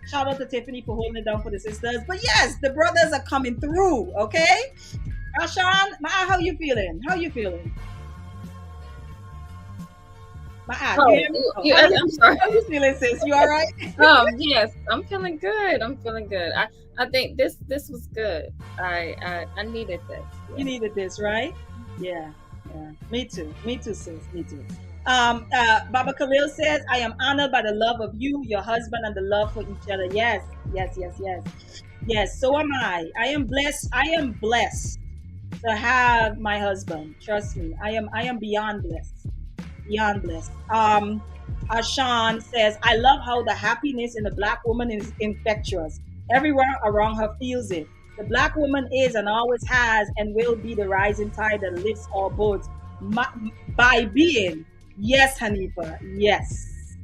Shout out to Tiffany for holding it down for the sisters. But yes, the brothers are coming through, okay? Ashan, how you feeling? How you feeling? I'm sorry. How you feeling, sis? You all right? Yes, I'm feeling good. I think this was good. I needed this. Yeah. You needed this, right? Yeah. Me too, sis. Me too. Baba Khalil says, I am honored by the love of you, your husband, and the love for each other. Yes, so am I. I am blessed to have my husband. Trust me. I am beyond blessed. Ashan says, I love how the happiness in the black woman is infectious. Everyone around her feels it. The black woman is and always has and will be the rising tide that lifts all boats by being. Yes, Hanifa. Yes.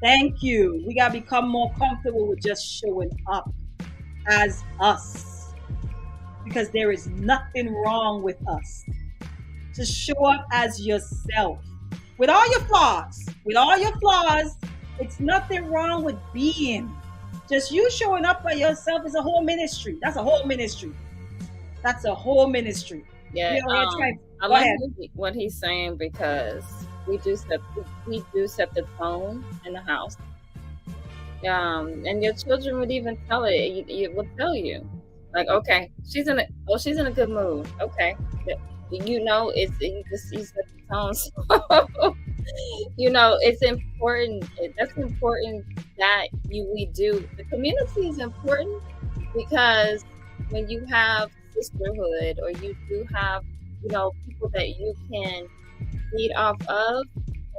Thank you. We got to become more comfortable with just showing up as us. Because there is nothing wrong with us. Just show up as yourself. With all your flaws, it's nothing wrong with being. Just you showing up by yourself is a whole ministry. That's a whole ministry. Yeah, I like what he's saying because we do set the tone in the house. And your children would even tell it. It would tell you, like, okay, she's in a good mood. Okay, you set the tone. So, it's important. That's important that we do. The community is important because when you have sisterhood or you do have, people that you can feed off of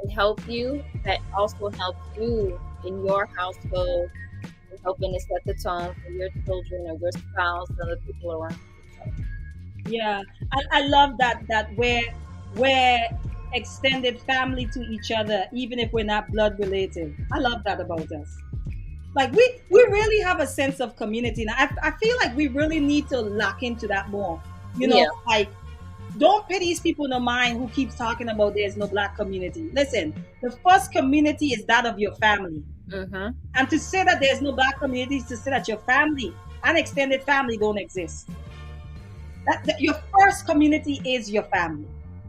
and help you, that also helps you in your household and helping to set the tone for your children or your spouse and the people around you. Yeah, I love that we're extended family to each other, even if we're not blood related. I love that about us. Like we really have a sense of community. Now I feel like we really need to lock into that more. Like don't pay these people no mind who keeps talking about there's no black community. Listen, the first community is that of your family. Mm-hmm. And to say that there's no black community is to say that your family and extended family don't exist. That your first community is your family.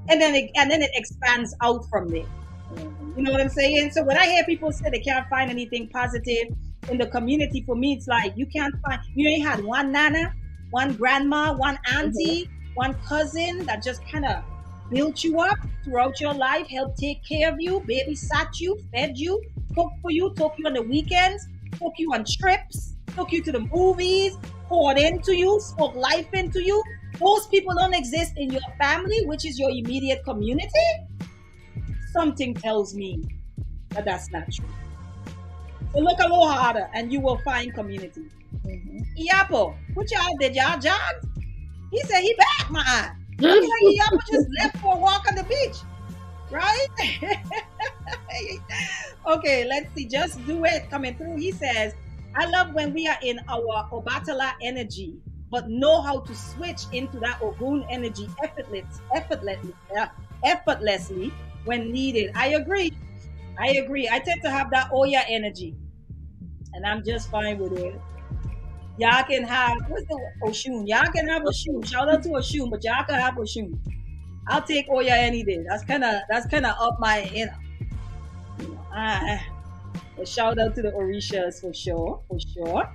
And then it expands out from there. Mm-hmm. You know what I'm saying? So when I hear people say they can't find anything positive in the community, for me, it's like you can't find, you had one nana, one grandma, one auntie, mm-hmm. one cousin that just kind of built you up throughout your life, helped take care of you, babysat you, fed you, cooked for you, took you on the weekends, took you on trips, took you to the movies, poured into you, spoke life into you. Those people don't exist in your family, which is your immediate community. Something tells me that that's not true. So look a little harder and you will find community. Mm-hmm. Iapo, what y'all did? Y'all jogged? He said he back, my eye. Like Iapo just left for a walk on the beach. Right? Okay, let's see. Just do it coming through. He says, I love when we are in our Obatala energy, but know how to switch into that Ogun energy effortlessly when needed. I agree. I agree. I tend to have that Oya energy, and I'm just fine with it. Y'all can have what's the Oshun? Y'all can have Oshun. Shout out to Oshun, but y'all can have Oshun. I'll take Oya any day. That's kind of up my a shout out to the Orishas for sure, for sure.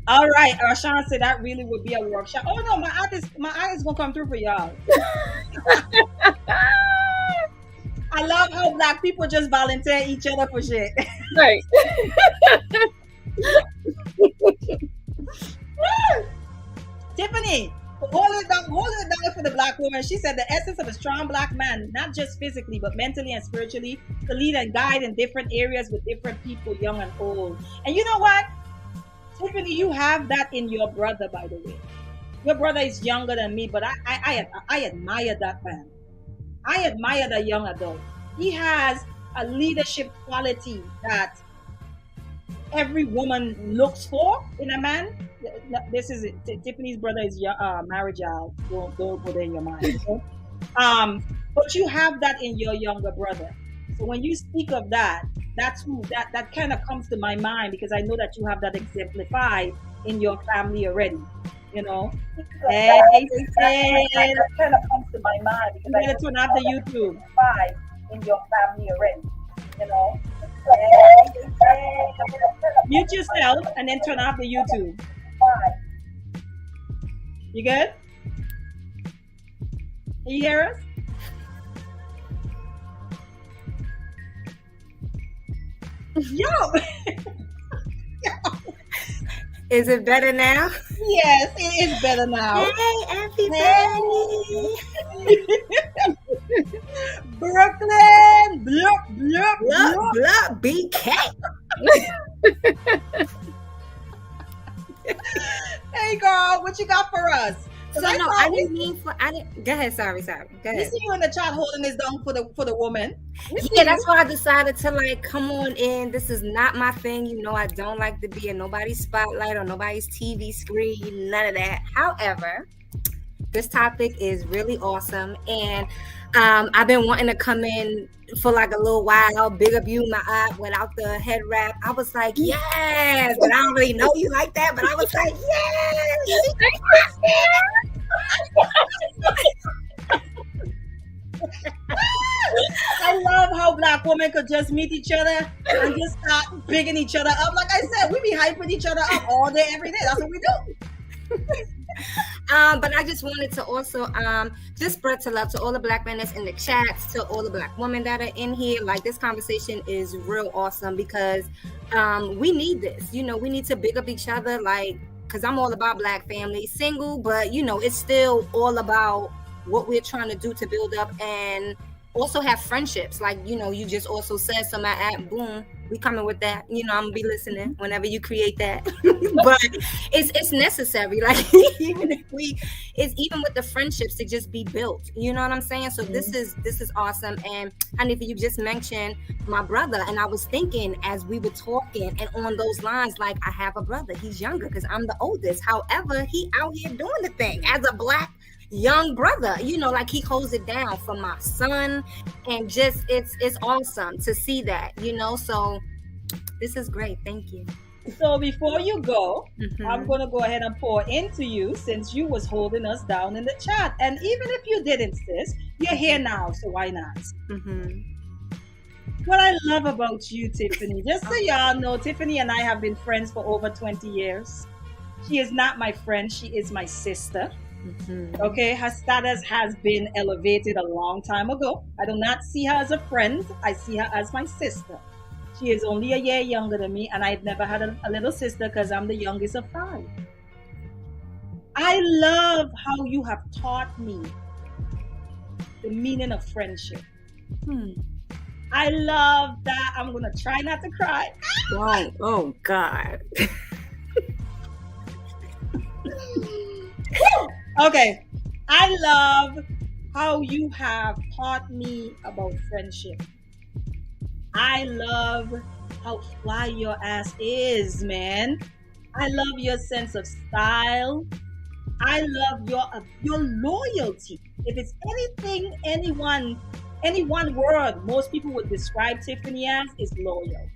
All right, Rashawn said that really would be a workshop. Oh no, my eye is gonna come through for y'all. I love how black people just volunteer each other for shit. Right. Tiffany, hold it down for the black woman. She said the essence of a strong black man, not just physically, but mentally and spiritually, to lead and guide in different areas with different people, young and old. And you know what? Tiffany, you have that in your brother, by the way. Your brother is younger than me, but I admire that man. I admire the young adult. He has a leadership quality that every woman looks for in a man. This is it. Tiffany's brother is married, y'all. Don't put it in your mind. Okay? But you have that in your younger brother. So when you speak of that, that's who that kind of comes to my mind, because I know that you have that exemplified in your family already. You know, hey, that kind of comes to my mind because I turn off the YouTube in your family already. You know, mute yourself and then turn off the YouTube. You good? Can you hear us? Yo. Is it better now? Yes, it is better now. Hey, everybody. Brooklyn. Blup, blup, blup, blup, BK. Hey, girl, what you got for us? So I didn't. Go ahead. Sorry. Go ahead. We see you in the chat holding this down for the woman. Yeah, that's why I decided to come on in. This is not my thing. You know, I don't like to be in nobody's spotlight or nobody's TV screen. None of that. However, this topic is really awesome, and I've been wanting to come in for a little while. Big up you, my eye, without the head wrap. I was like, yes, but I don't really know you like that. But I was like, yes. I love how black women could just meet each other and just start bigging each other up. Like I said, we be hyping each other up all day, every day. That's what we do. But I just wanted to also just spread to love to all the black men that's in the chats, to all the black women that are in here. This conversation is real awesome because we need this. You know, we need to big up each other, because I'm all about black family, single, but you know, it's still all about what we're trying to do to build up and also have friendships. You just also said something, boom, we coming with that. You know, I'm gonna be listening whenever you create that. But it's necessary. Even with the friendships to just be built. You know what I'm saying? So this is awesome. And if you just mentioned my brother, and I was thinking as we were talking and on those lines, I have a brother. He's younger because I'm the oldest. However, he out here doing the thing as a black young brother, you know, he holds it down for my son, and just it's awesome to see that, you know. So this is great. Thank you. So before you go, I'm going to go ahead and pour into you, since you was holding us down in the chat. And even if you didn't, sis, you're here now, so why not? What I love about you, Tiffany, just so y'all know, Tiffany and I have been friends for over 20 years. She is not my friend. She is my sister. Okay, her status has been elevated a long time ago. I do not see her as a friend. I see her as my sister. She is only a year younger than me, and I've never had a little sister because I'm the youngest of 5. I love how you have taught me the meaning of friendship. I love that. I'm gonna try not to cry. Right. Oh God. Okay, I love how you have taught me about friendship. I love how fly your ass is, man. I love your sense of style. I love your loyalty. If it's anything anyone Any one word most people would describe Tiffany as is loyal.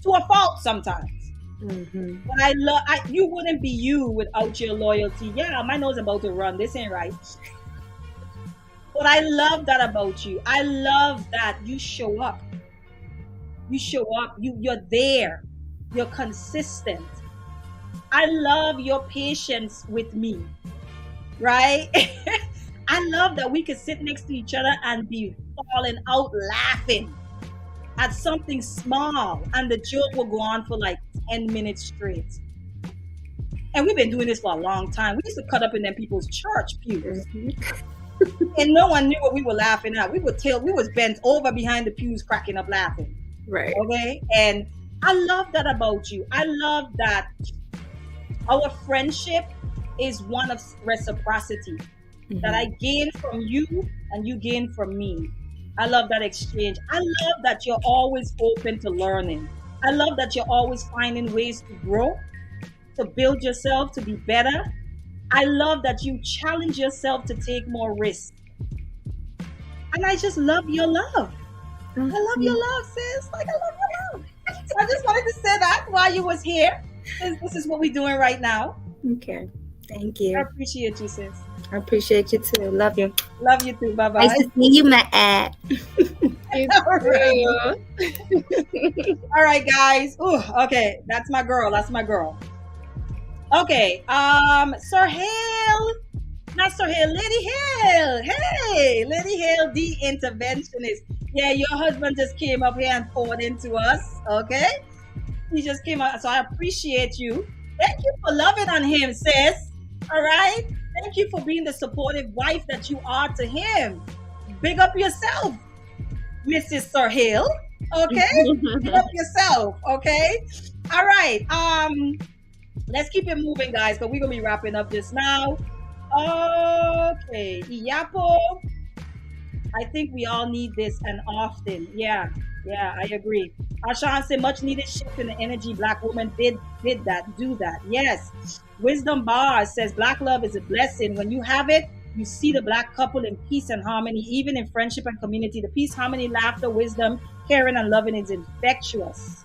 To a fault sometimes. Mm-hmm. But you wouldn't be you without your loyalty. Yeah, my nose about to run. This ain't right. But I love that about you. I love that you show up. You show up. You're there. You're consistent. I love your patience with me. Right? I love that we could sit next to each other and be falling out laughing at something small, and the joke will go on for like 10 minutes straight. And we've been doing this for a long time. We used to cut up in them people's church pews. And no one knew what we were laughing at. We was bent over behind the pews cracking up laughing. Right. Okay? And I love that about you. I love that our friendship is one of reciprocity. Mm-hmm. That I gain from you and you gain from me. I love that exchange. I love that you're always open to learning. I love that you're always finding ways to grow, to build yourself, to be better. I love that you challenge yourself to take more risks. And I just love your love. I love your love, sis. Like, I love your love. So I just wanted to say that while you was here. This is what we're doing right now. Okay. Thank you. I appreciate you, sis. I appreciate you too. Love you. Love you too. Bye-bye. Nice to see you, my ad. All right, guys. Ooh, okay. That's my girl. Okay. Sir Hale. Not Sir Hale. Lady Hale. Hey, Lady Hale, the interventionist. Yeah, your husband just came up here and poured into us. Okay. He just came out. So I appreciate you. Thank you for loving on him, sis. All right. Thank you for being the supportive wife that you are to him. Big up yourself, Mrs. Sir Hale. Okay? Big up yourself. Okay? All right. Let's keep it moving, guys, because we're going to be wrapping up just now. Okay. Iyapo. I think we all need this and often. Yeah, I agree. Ashan said much needed shift in the energy. Black woman did that, do that. Yes. Wisdom Bars says black love is a blessing. When you have it, you see the black couple in peace and harmony, even in friendship and community. The peace, harmony, laughter, wisdom, caring, and loving is infectious.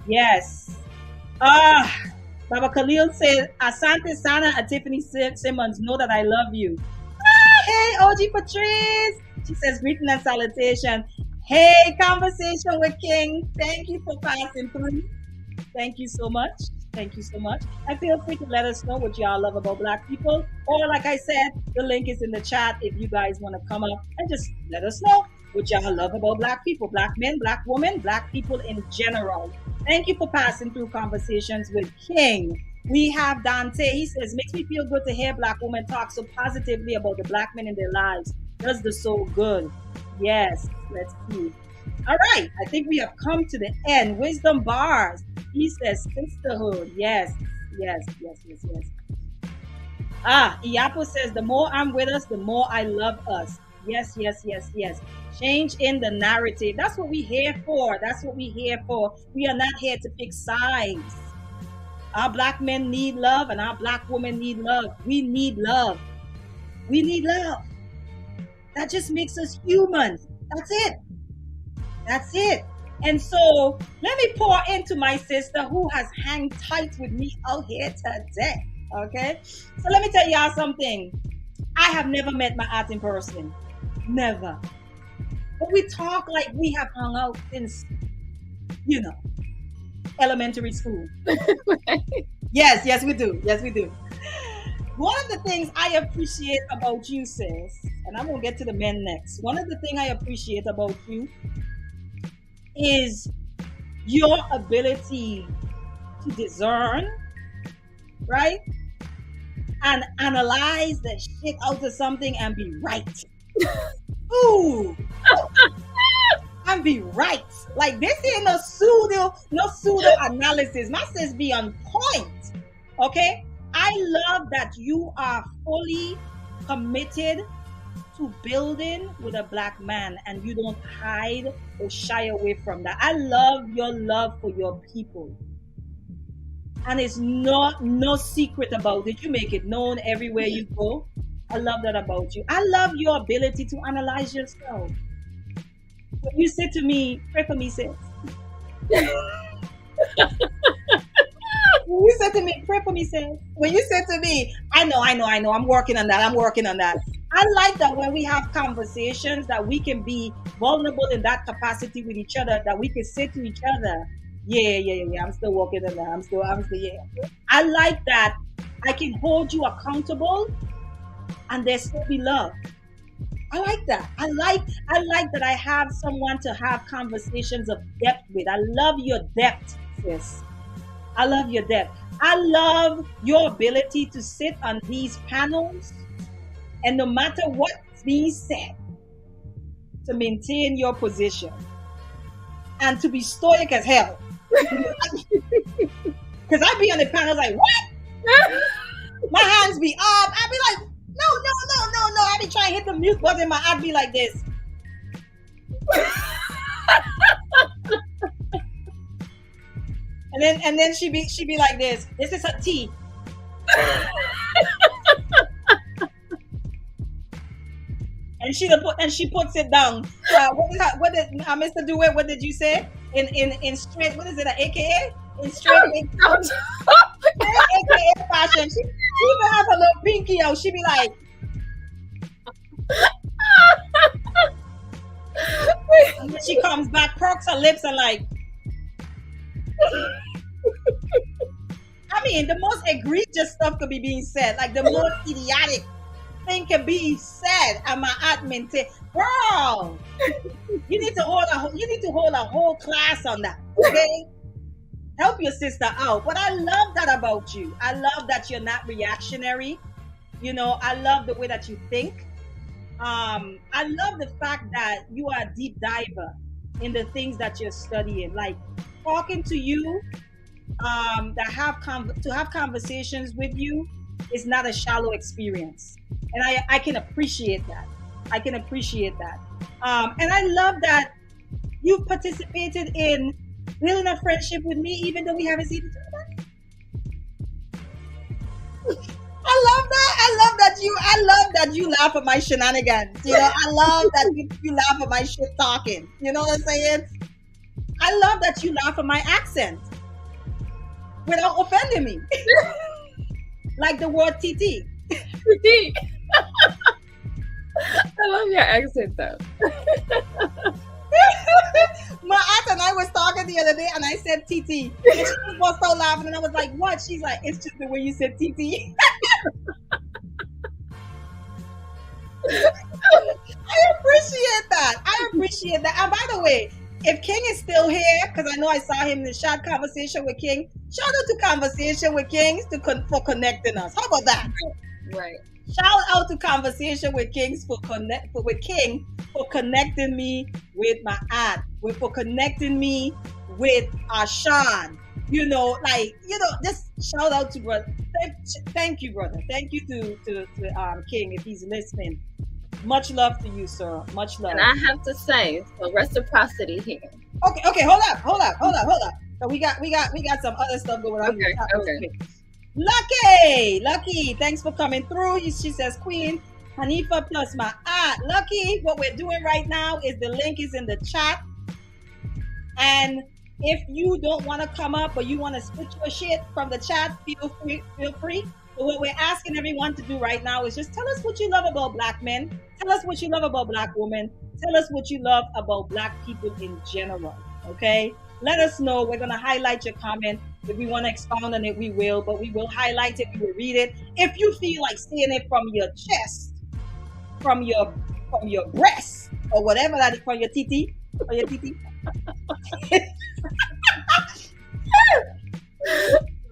Yes. Baba Khalil said, Asante Sana and Tiffany Simmons, know that I love you. Hey, OG Patrice. She says, greeting and salutation. Hey, conversation with King. Thank you for passing through. Thank you so much. Thank you so much. And feel free to let us know what y'all love about black people. Or like I said, the link is in the chat if you guys want to come up and just let us know what y'all love about black people, black men, black women, black people in general. Thank you for passing through conversations with King. We have Dante. He says, makes me feel good to hear black women talk so positively about the black men in their lives. Does the soul good. Yes, let's see. All right, I think we have come to the end. Wisdom Bars. He says sisterhood. Yes. Iyapo says, the more I'm with us, the more I love us. Yes. Change in the narrative. That's what we're here for. We are not here to pick sides. Our black men need love and our black women need love. We need love. That just makes us human. That's it. And so let me pour into my sister who has hung tight with me out here today. Okay. So let me tell y'all something. I have never met my aunt in person. Never. But we talk like we have hung out since, elementary school. Yes, we do. One of the things I appreciate about you, sis, and I'm going to get to the men next. One of the things I appreciate about you is your ability to discern, right? And analyze the shit out of something and be right. Ooh. And be right. Like, this ain't no pseudo analysis. My sis be on point. Okay? I love that you are fully committed to building with a black man and you don't hide or shy away from that. I love your love for your people. And it's no secret about it. You make it known everywhere you go. I love that about you. I love your ability to analyze yourself. when you said to me, pray for me, sis. When you said to me, pray for me, sis. When you said to me, I know, I'm working on that. I like that when we have conversations that we can be vulnerable in that capacity with each other, that we can say to each other, yeah, I'm still working on that. I'm still, yeah. I like that I can hold you accountable and there still be love. I like that. I like that I have someone to have conversations of depth with. I love your depth, sis. I love your depth. I love your ability to sit on these panels and no matter what's being said, to maintain your position and to be stoic as hell. Because I'd be on the panels like, what? My hands be up. I'd be like, no. I'd be trying to hit the mute button. I'd be like this. and then she'd be like this. This is her tea. And she puts it down. What did Mr. DeWitt? What did you say? In straight, what is it? An AKA? In straight AKA fashion. She even has a little pinky out. She be like, and then she comes back, perks her lips, and like. I mean, the most egregious stuff could be being said. Like the most idiotic thing can be said, and my admin say, "Girl, you need to hold a whole class on that, okay? Help your sister out." But I love that about you. I love that you're not reactionary. You know, I love the way that you think. I love the fact that you are a deep diver in the things that you're studying. Like talking to you, to have conversations with you is not a shallow experience. And I can appreciate that. And I love that you participated in building a friendship with me, even though we haven't seen each other. I love that you laugh at my shenanigans. You know, I love that you laugh at my shit talking. You know what I'm saying? I love that you laugh at my accent without offending me. Like the word TT. TT. I love your accent though. My aunt and I was talking the other day and I said TT. And she was so laughing and I was like, what? She's like, it's just the way you said TT. I appreciate that. And by the way, if King is still here, because I know I saw him in the chat conversation with King, shout out to Conversation with Kings for connecting us. How about that? Right. Shout out to Conversation with Kings for connecting me with my aunt, for connecting me with Sean. You know, just shout out to brother. Thank you, brother. Thank you to King if he's listening. Much love to you, sir. Much love. And I have to say, so reciprocity here. Okay, hold up. So we got some other stuff going on. Okay. Lucky, thanks for coming through. She says, Queen Hanifa plus my aunt. Lucky, what we're doing right now is the link is in the chat. And if you don't want to come up or you want to spit your shit from the chat, feel free. But what we're asking everyone to do right now is just tell us what you love about Black men. Tell us what you love about Black women. Tell us what you love about Black people in general, okay? Let us know. We're going to highlight your comment. If we want to expound on it, we will. But we will highlight it. We will read it. If you feel like saying it from your chest, from your breast, or whatever that is, from your TT,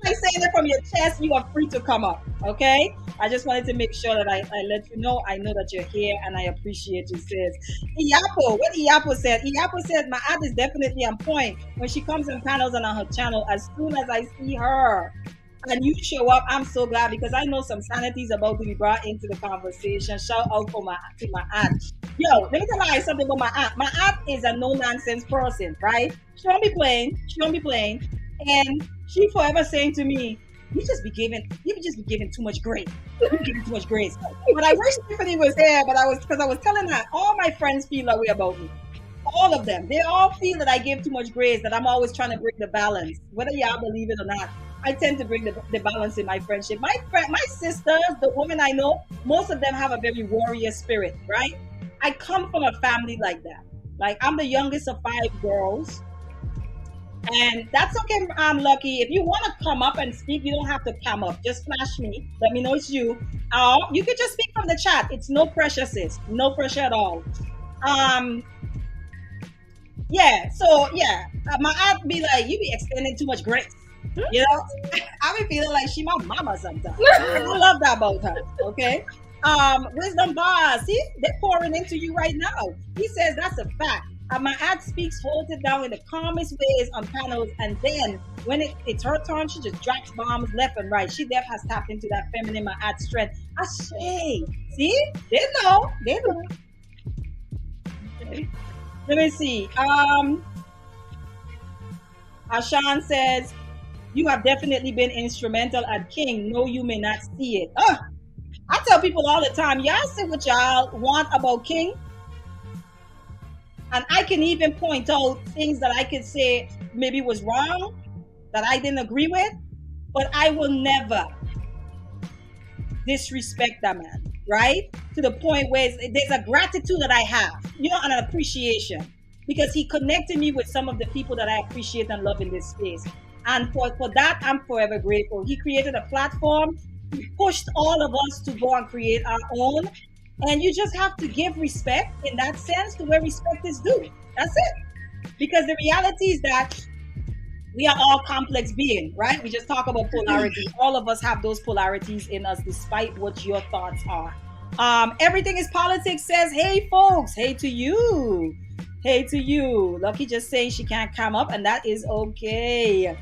like saying it from your chest, you are free to come up, okay? I just wanted to make sure that I let you know. I know that you're here and I appreciate you, sis. Iyapo, what Iyapo said? Iyapo said, my aunt is definitely on point. When she comes in panels and on her channel, as soon as I see her and you show up, I'm so glad because I know some sanity is about to be brought into the conversation. Shout out to my aunt. Yo, let me tell you something about my aunt. My aunt is a no-nonsense person, right? She don't be playing. And she forever saying to me, you just be giving too much grace. But I wish Tiffany was there, because I was telling her all my friends feel that way about me. All of them. They all feel that I give too much grace, that I'm always trying to bring the balance. Whether y'all believe it or not, I tend to bring the balance in my friendship. My sisters, the women I know, most of them have a very warrior spirit, right? I come from a family like that. Like, I'm the youngest of 5 girls. And that's okay. I'm lucky. If you want to come up and speak, you don't have to come up. Just flash me. Let me know it's you. You can just speak from the chat. It's no pressure, sis. No pressure at all. Yeah. So yeah, my aunt be like, "You be extending too much grace." You know, I be feeling like she my mama sometimes. I love that about her. Okay. Wisdom Bars, see, they're pouring into you right now. He says that's a fact. My aunt speaks, holds it down in the calmest ways on panels, and then when it's her turn, she just drops bombs left and right. She definitely has tapped into that feminine my aunt's strength. I say, see, they know. Okay. Let me see. Ashan says, you have definitely been instrumental at King. No, you may not see it. I tell people all the time, y'all say what y'all want about King. And I can even point out things that I could say maybe was wrong, that I didn't agree with, but I will never disrespect that man, right? To the point where there's a gratitude that I have, and an appreciation, because he connected me with some of the people that I appreciate and love in this space. And for that, I'm forever grateful. He created a platform, he pushed all of us to go and create our own. And you just have to give respect in that sense to where respect is due. That's it. Because the reality is that we are all complex beings, right? We just talk about polarity. All of us have those polarities in us, despite what your thoughts are. Everything is politics says, hey, folks, hey to you. Hey to you. Lucky just saying she can't come up, and that is okay.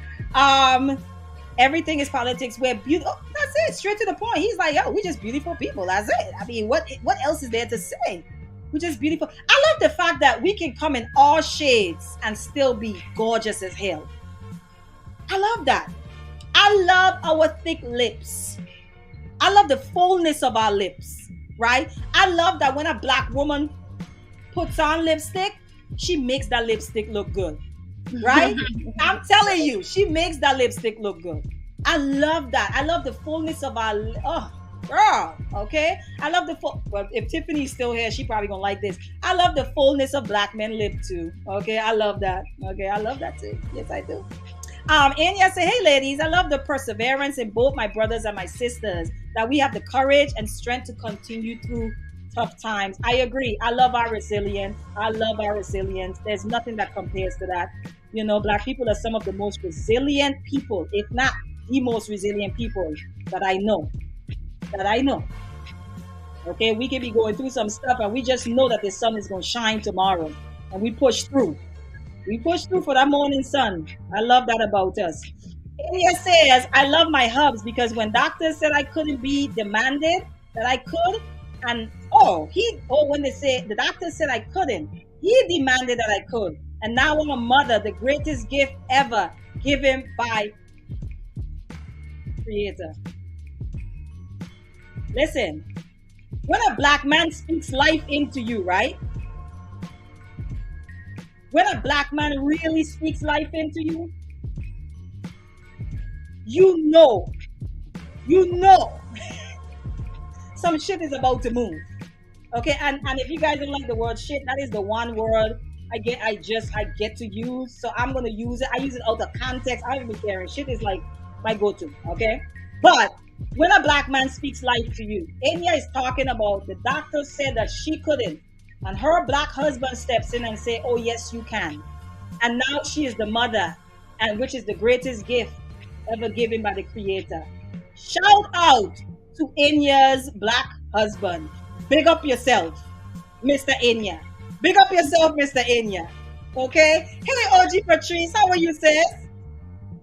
Everything is politics. We're beautiful. Oh, that's it. Straight to the point. He's like, yo, we just beautiful people. That's it. I mean, what else is there to say? We're just beautiful. I love the fact that we can come in all shades and still be gorgeous as hell. I love that. I love our thick lips. I love the fullness of our lips, right? I love that when a Black woman puts on lipstick, she makes that lipstick look good. Right? I'm telling you, she makes that lipstick look good. I love that. I love the fullness of our girl. Okay, I love the full. Well, if Tiffany's still here, she probably gonna like this. I love the fullness of Black men lip too. Okay, I love that. Okay, I love that too. Yes, I do. Anya say, hey ladies, I love the perseverance in both my brothers and my sisters, that we have the courage and strength to continue through tough times. I agree. I love our resilience. There's nothing that compares to that. Black people are some of the most resilient people, if not the most resilient people that I know. Okay, we can be going through some stuff and we just know that the sun is going to shine tomorrow, and we push through. We push through for that morning sun. I love that about us. India says, I love my hubs because when doctors said I couldn't be demanded, that I could, and when they say the doctor said I couldn't, he demanded that I could. And now I'm a mother, the greatest gift ever given by Creator. Listen, when a Black man speaks life into you, right? When a Black man really speaks life into you, you know, some shit is about to move. Okay, and if you guys don't like the word shit, that is the one word I get to use, so I'm gonna use it. I use it out of context. I don't even care. Shit is like my go-to. Okay, but when a Black man speaks life to you, Enya is talking about the doctor said that she couldn't, and her Black husband steps in and say, "Oh yes, you can," and now she is the mother, and which is the greatest gift ever given by the Creator. Shout out to Enya's Black husband. Big up yourself, Mr. Enya. Big up yourself, Mr. Enya. Okay? Hey, OG Patrice, how are you, sis?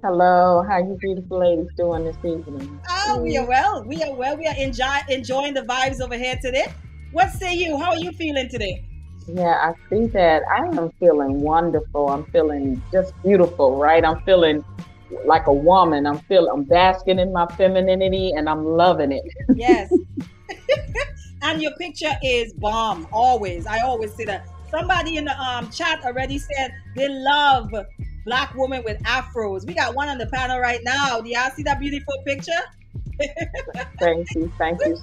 Hello, how you beautiful ladies doing this evening? Oh, we are well. We are enjoying the vibes over here today. What say you? How are you feeling today? Yeah, I see that. I am feeling wonderful. I'm feeling just beautiful, right? I'm feeling like a woman. I'm basking in my femininity and I'm loving it. Yes. And your picture is bomb, always. I always say that. Somebody in the chat already said they love black women with afros. We got one on the panel right now. Do y'all see that beautiful picture? Thank you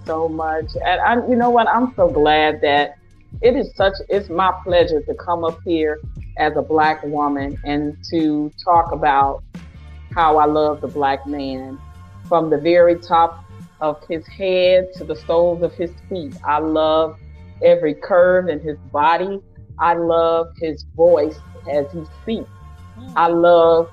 so much. And you know what? I'm so glad that it's my pleasure to come up here as a black woman and to talk about how I love the black man from the very top of his head to the soles of his feet. I love every curve in his body. I love his voice as he speaks. I love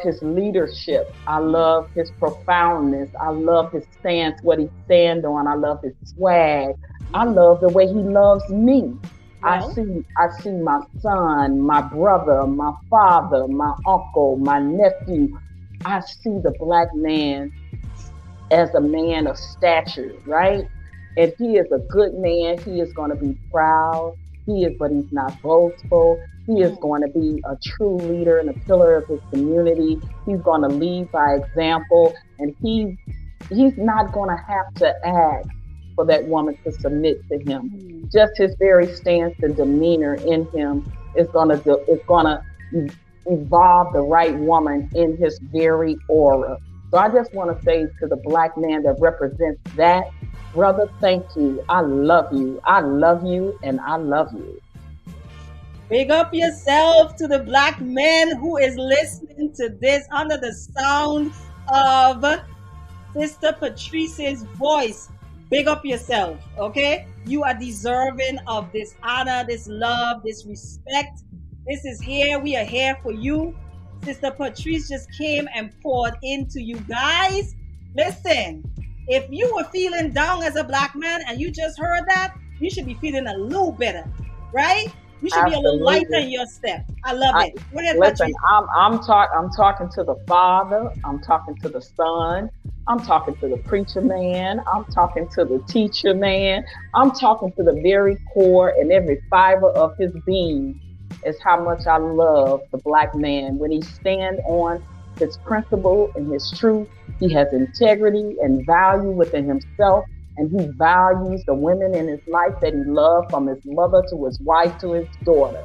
his leadership. I love his profoundness. I love his stance, what he stands on. I love his swag. I love the way he loves me. I see my son, my brother, my father, my uncle, my nephew. I see the black man as a man of stature, right? And he is a good man. He is going to be proud. But he's not boastful. He is going to be a true leader and a pillar of his community. He's going to lead by example, and he's not going to have to ask for that woman to submit to him. Just his very stance and demeanor in him is going to evolve the right woman in his very aura. So I just want to say to the black man that represents that, brother, thank you. I love you. I love you, and I love you. Big up yourself to the black man who is listening to this under the sound of Sister Patrice's voice. Big up yourself, okay? You are deserving of this honor, this love, this respect. This is here. We are here for you. Sister Patrice just came and poured into you guys. Listen. If you were feeling down as a black man and you just heard that, you should be feeling a little better, right? You should be a little lighter in your step. I love it. Go ahead, listen, I'm talking to the Father. I'm talking to the Son. I'm talking to the preacher man. I'm talking to the teacher man. I'm talking to the very core and every fiber of his being is how much I love the black man when he stands on his principle and his truth. He has integrity and value within himself, and he values the women in his life that he loved, from his mother to his wife to his daughter,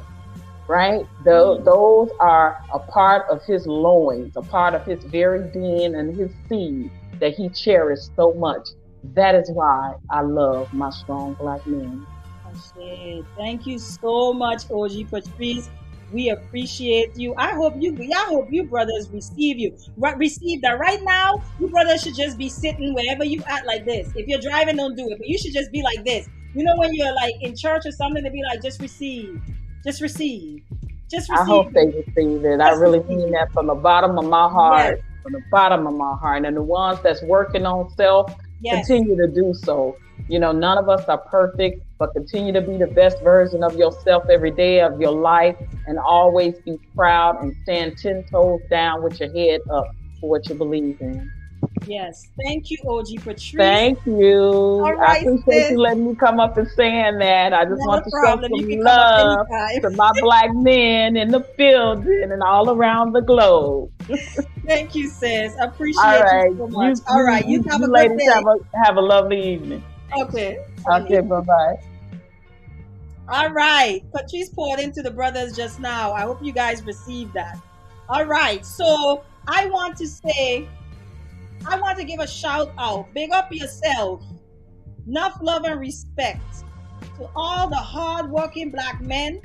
right? Those are a part of his loins, a part of his very being and his seed that he cherished so much. That is why I love my strong black men. Thank you so much, OG Patrice. We appreciate you. I hope you brothers receive that right now. You brothers should just be sitting wherever you at like this. If you're driving, don't do it, but you should just be like this. You know, when you're like in church or something, to be like, just receive, just receive, just receive. I hope they receive it. I really mean that from the bottom of my heart, from the bottom of my heart. And the ones that's working on self, continue to do so. You know, none of us are perfect, but continue to be the best version of yourself every day of your life, and always be proud and stand 10 toes down with your head up for what you believe in. Yes. Thank you, OG Patrice. Thank you. All right, I appreciate you letting me come up and saying that. I just want to show some love to my black men in the building and all around the globe. Thank you, sis. I appreciate you so much. All right. You have a good day. Have a lovely evening. Okay. Okay, bye-bye. All right. Patrice poured into the brothers just now. I hope you guys received that. All right. So I want to give a shout out. Big up yourself. Enough love and respect to all the hardworking black men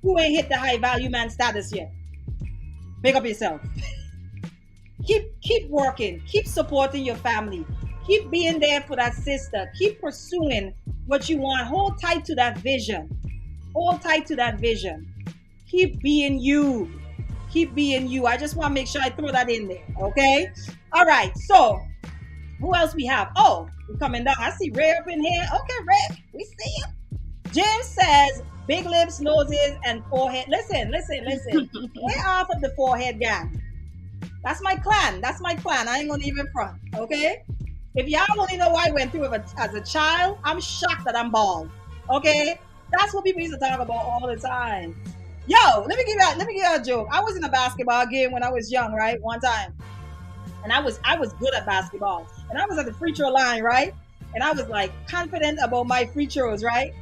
who ain't hit the high value man status yet. Big up yourself. Keep working. Keep supporting your family. Keep being there for that sister. Keep pursuing what you want. Hold tight to that vision. Hold tight to that vision. Keep being you. Keep being you. I just want to make sure I throw that in there. Okay? All right. So, who else we have? Oh, we're coming down. I see Ray up in here. Okay, Ray. We see you. James says, big lips, noses, and forehead. Listen. We're off of the forehead gang. That's my clan. I ain't going to even front. Okay? If y'all only know what I went through as a child, I'm shocked that I'm bald. Okay? That's what people used to talk about all the time. Yo, let me give you a joke. I was in a basketball game when I was young, right? One time. And I was good at basketball. And I was at the free throw line, right? And I was like confident about my free throws, right?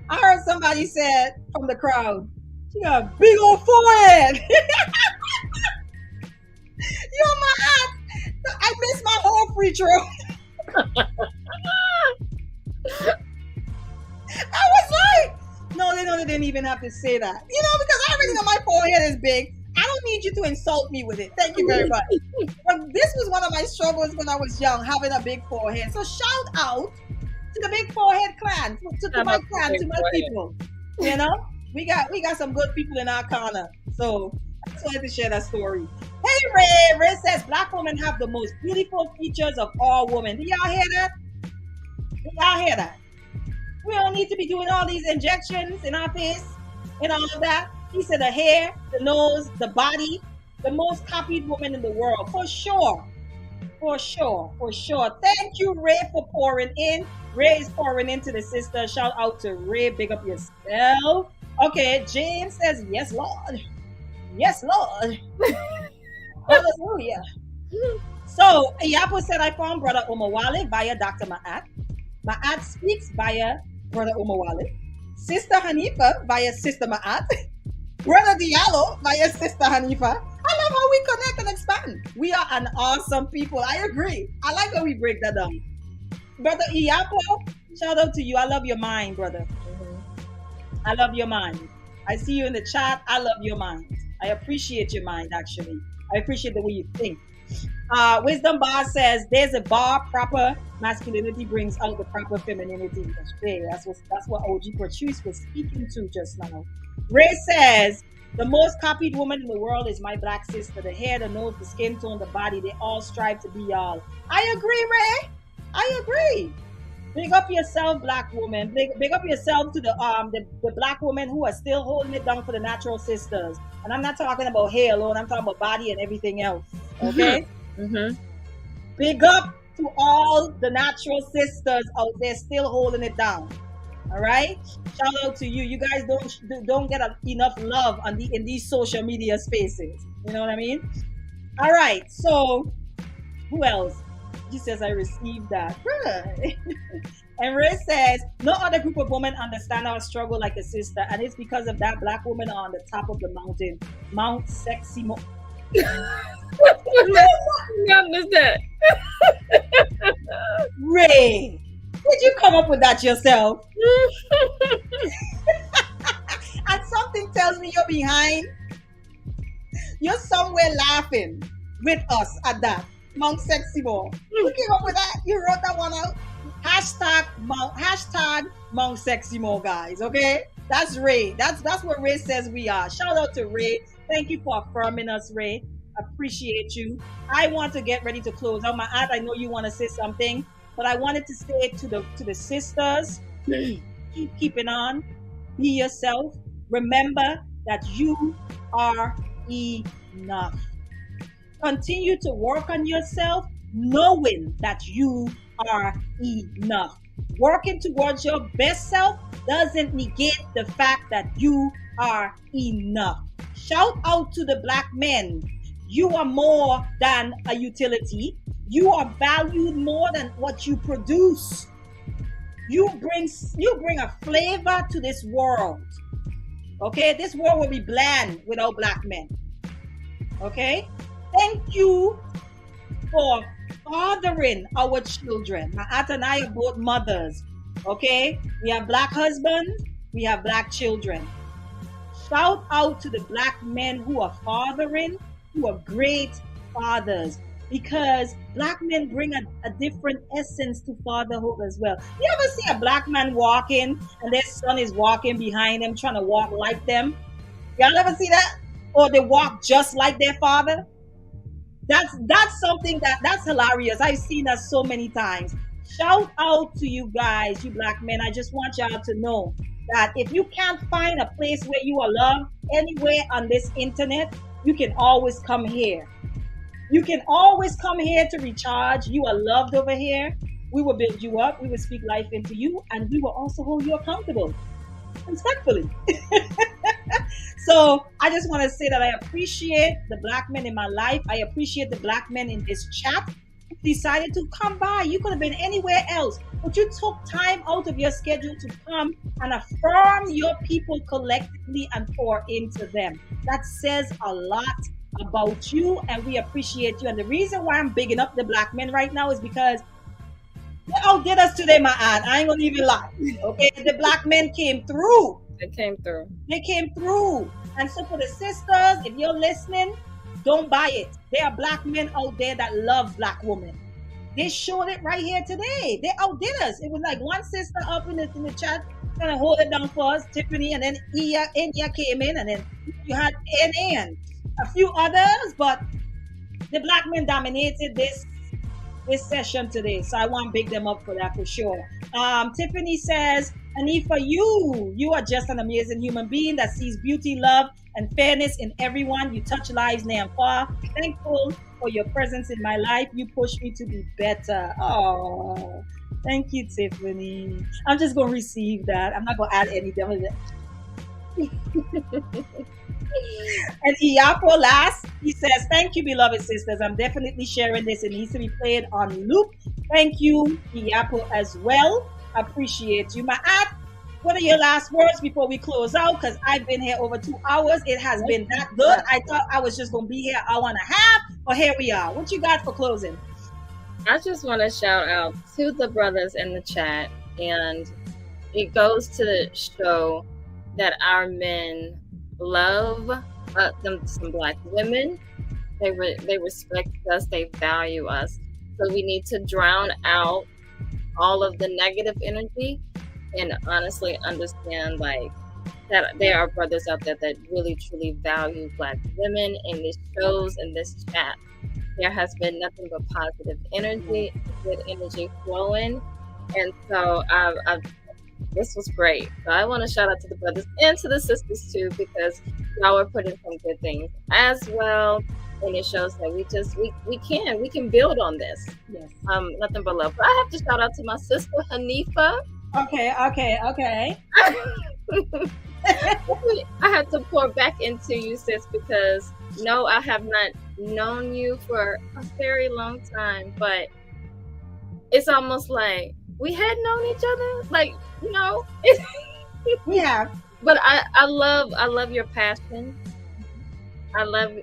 I heard somebody said from the crowd, she got a big old forehead. Yo, my aunt, I missed my whole free throw. I was like, no, they didn't even have to say that. You know, because I already know my forehead is big. I don't need you to insult me with it. Thank you very much. But this was one of my struggles when I was young, having a big forehead. So shout out to the big forehead clan, to my clan, to my people. You know, we got some good people in our corner. So I just wanted to share that story. Hey Ray, Ray says black women have the most beautiful features of all women. Do y'all hear that? Do y'all hear that? We don't need to be doing all these injections in our face and all of that. He said the hair, the nose, the body, the most copied woman in the world. For sure. For sure. For sure. Thank you, Ray, for pouring in. Ray is pouring into the sister. Shout out to Ray. Big up yourself. Okay, James says, yes, Lord. Yes, Lord. Hallelujah. So, Iyapo said, I found Brother Omowale via Dr. Ma'at. Ma'at speaks via Brother Omowale. Sister Hanifa via Sister Ma'at. Brother Diallo via Sister Hanifa. I love how we connect and expand. We are an awesome people. I agree. I like how we break that down. Brother Iyapo, shout out to you. I love your mind, brother. I love your mind. I see you in the chat. I love your mind. I appreciate your mind, actually. I appreciate the way you think. Wisdom Bar says, there's a bar, proper masculinity brings out the proper femininity. That's what OG Patrice was speaking to just now. Ray says, the most copied woman in the world is my black sister. The hair, the nose, the skin tone, the body, they all strive to be y'all. I agree, Ray. I agree. Big up yourself, black woman. Big up yourself to the black women who are still holding it down for the natural sisters. And I'm not talking about hair alone. I'm talking about body and everything else. Okay? Mm-hmm. Big up to all the natural sisters out there still holding it down. All right? Shout out to you. You guys don't get enough love in these social media spaces. You know what I mean? All right. So, who else? He says, I received that. And Ray says, no other group of women understand our struggle like a sister. And it's because of that black women are on the top of the mountain. Mount Sexy What is that? Ray, did you come up with that yourself? And something tells me you're behind. You're somewhere laughing with us at that. Mount Sexy Mo. You came up with that. You wrote that one out. Hashtag Mount Sexy Mo, guys. Okay, that's Ray. That's what Ray says we are. Shout out to Ray. Thank you for affirming us, Ray. Appreciate you. I want to get ready to close out. My aunt, I know you want to say something, but I wanted to say to the sisters, keep keeping on. Be yourself. Remember that you are enough. Continue to work on yourself, knowing that you are enough. Working towards your best self doesn't negate the fact that you are enough. Shout out to the black men. You are more than a utility. You are valued more than what you produce. You bring a flavor to this world. Okay, this world will be bland without black men. Okay, thank you for fathering our children. My aunt and I are both mothers. Okay, we have black husbands, we have black children. Shout out to the black men who are fathering, who are great fathers, because black men bring a different essence to fatherhood as well. You ever see a black man walking and their son is walking behind them, trying to walk like them? Y'all ever see that? Or they walk just like their father? That's something that's hilarious. I've seen that so many times. Shout out to you guys, you black men. I just want y'all to know that if you can't find a place where you are loved anywhere on this internet, you can always come here. You can always come here to recharge. You are loved over here. We will build you up. We will speak life into you. And we will also hold you accountable. Respectfully. So I just want to say that I appreciate the black men in my life. I appreciate the black men in this chat You decided to come by. You could have been anywhere else, but you took time out of your schedule to come and affirm your people collectively and pour into them. That says a lot about you, and we appreciate you. And the reason why I'm bigging up the black men right now is because they outdid us today, my aunt. I ain't gonna even lie. Okay, the black men came through. They came through. They came through. And so for the sisters, if you're listening, don't buy it. There are black men out there that love black women. They showed it right here today. They outdid us. It was like one sister up in the chat trying to hold it down for us, Tiffany, and then Enya came in, and then you had NA and a few others, but the black men dominated this session today. So I want to big them up for that for sure. Tiffany says, Anifa, you are just an amazing human being that sees beauty, love, and fairness in everyone. You touch lives near and far. Thankful for your presence in my life. You push me to be better. Oh, thank you, Tiffany. I'm just going to receive that. I'm not going to add anything. And Iapo last, he says, thank you, beloved sisters. I'm definitely sharing this. It needs to be played on loop. Thank you, Iapo, as well. Appreciate you. My aunt, what are your last words before we close out? Because I've been here over 2 hours. It has been that good. I thought I was just going to be here an hour and a half, but here we are. What you got for closing? I just want to shout out to the brothers in the chat, and it goes to show that our men love some black women. They respect us. They value us. So we need to drown out all of the negative energy and honestly understand like that there are brothers out there that really truly value black women. And this shows in this chat there has been nothing but positive energy, good energy flowing, and so this was great. So I want to shout out to the brothers and to the sisters too, because y'all are putting some good things as well. And it shows that we can build on this. Yes. Nothing but love. But I have to shout out to my sister Hanifa. Okay. I had to pour back into you, sis, because no, I have not known you for a very long time, but it's almost like we had known each other, like, you know. We have. But I love your passion. I love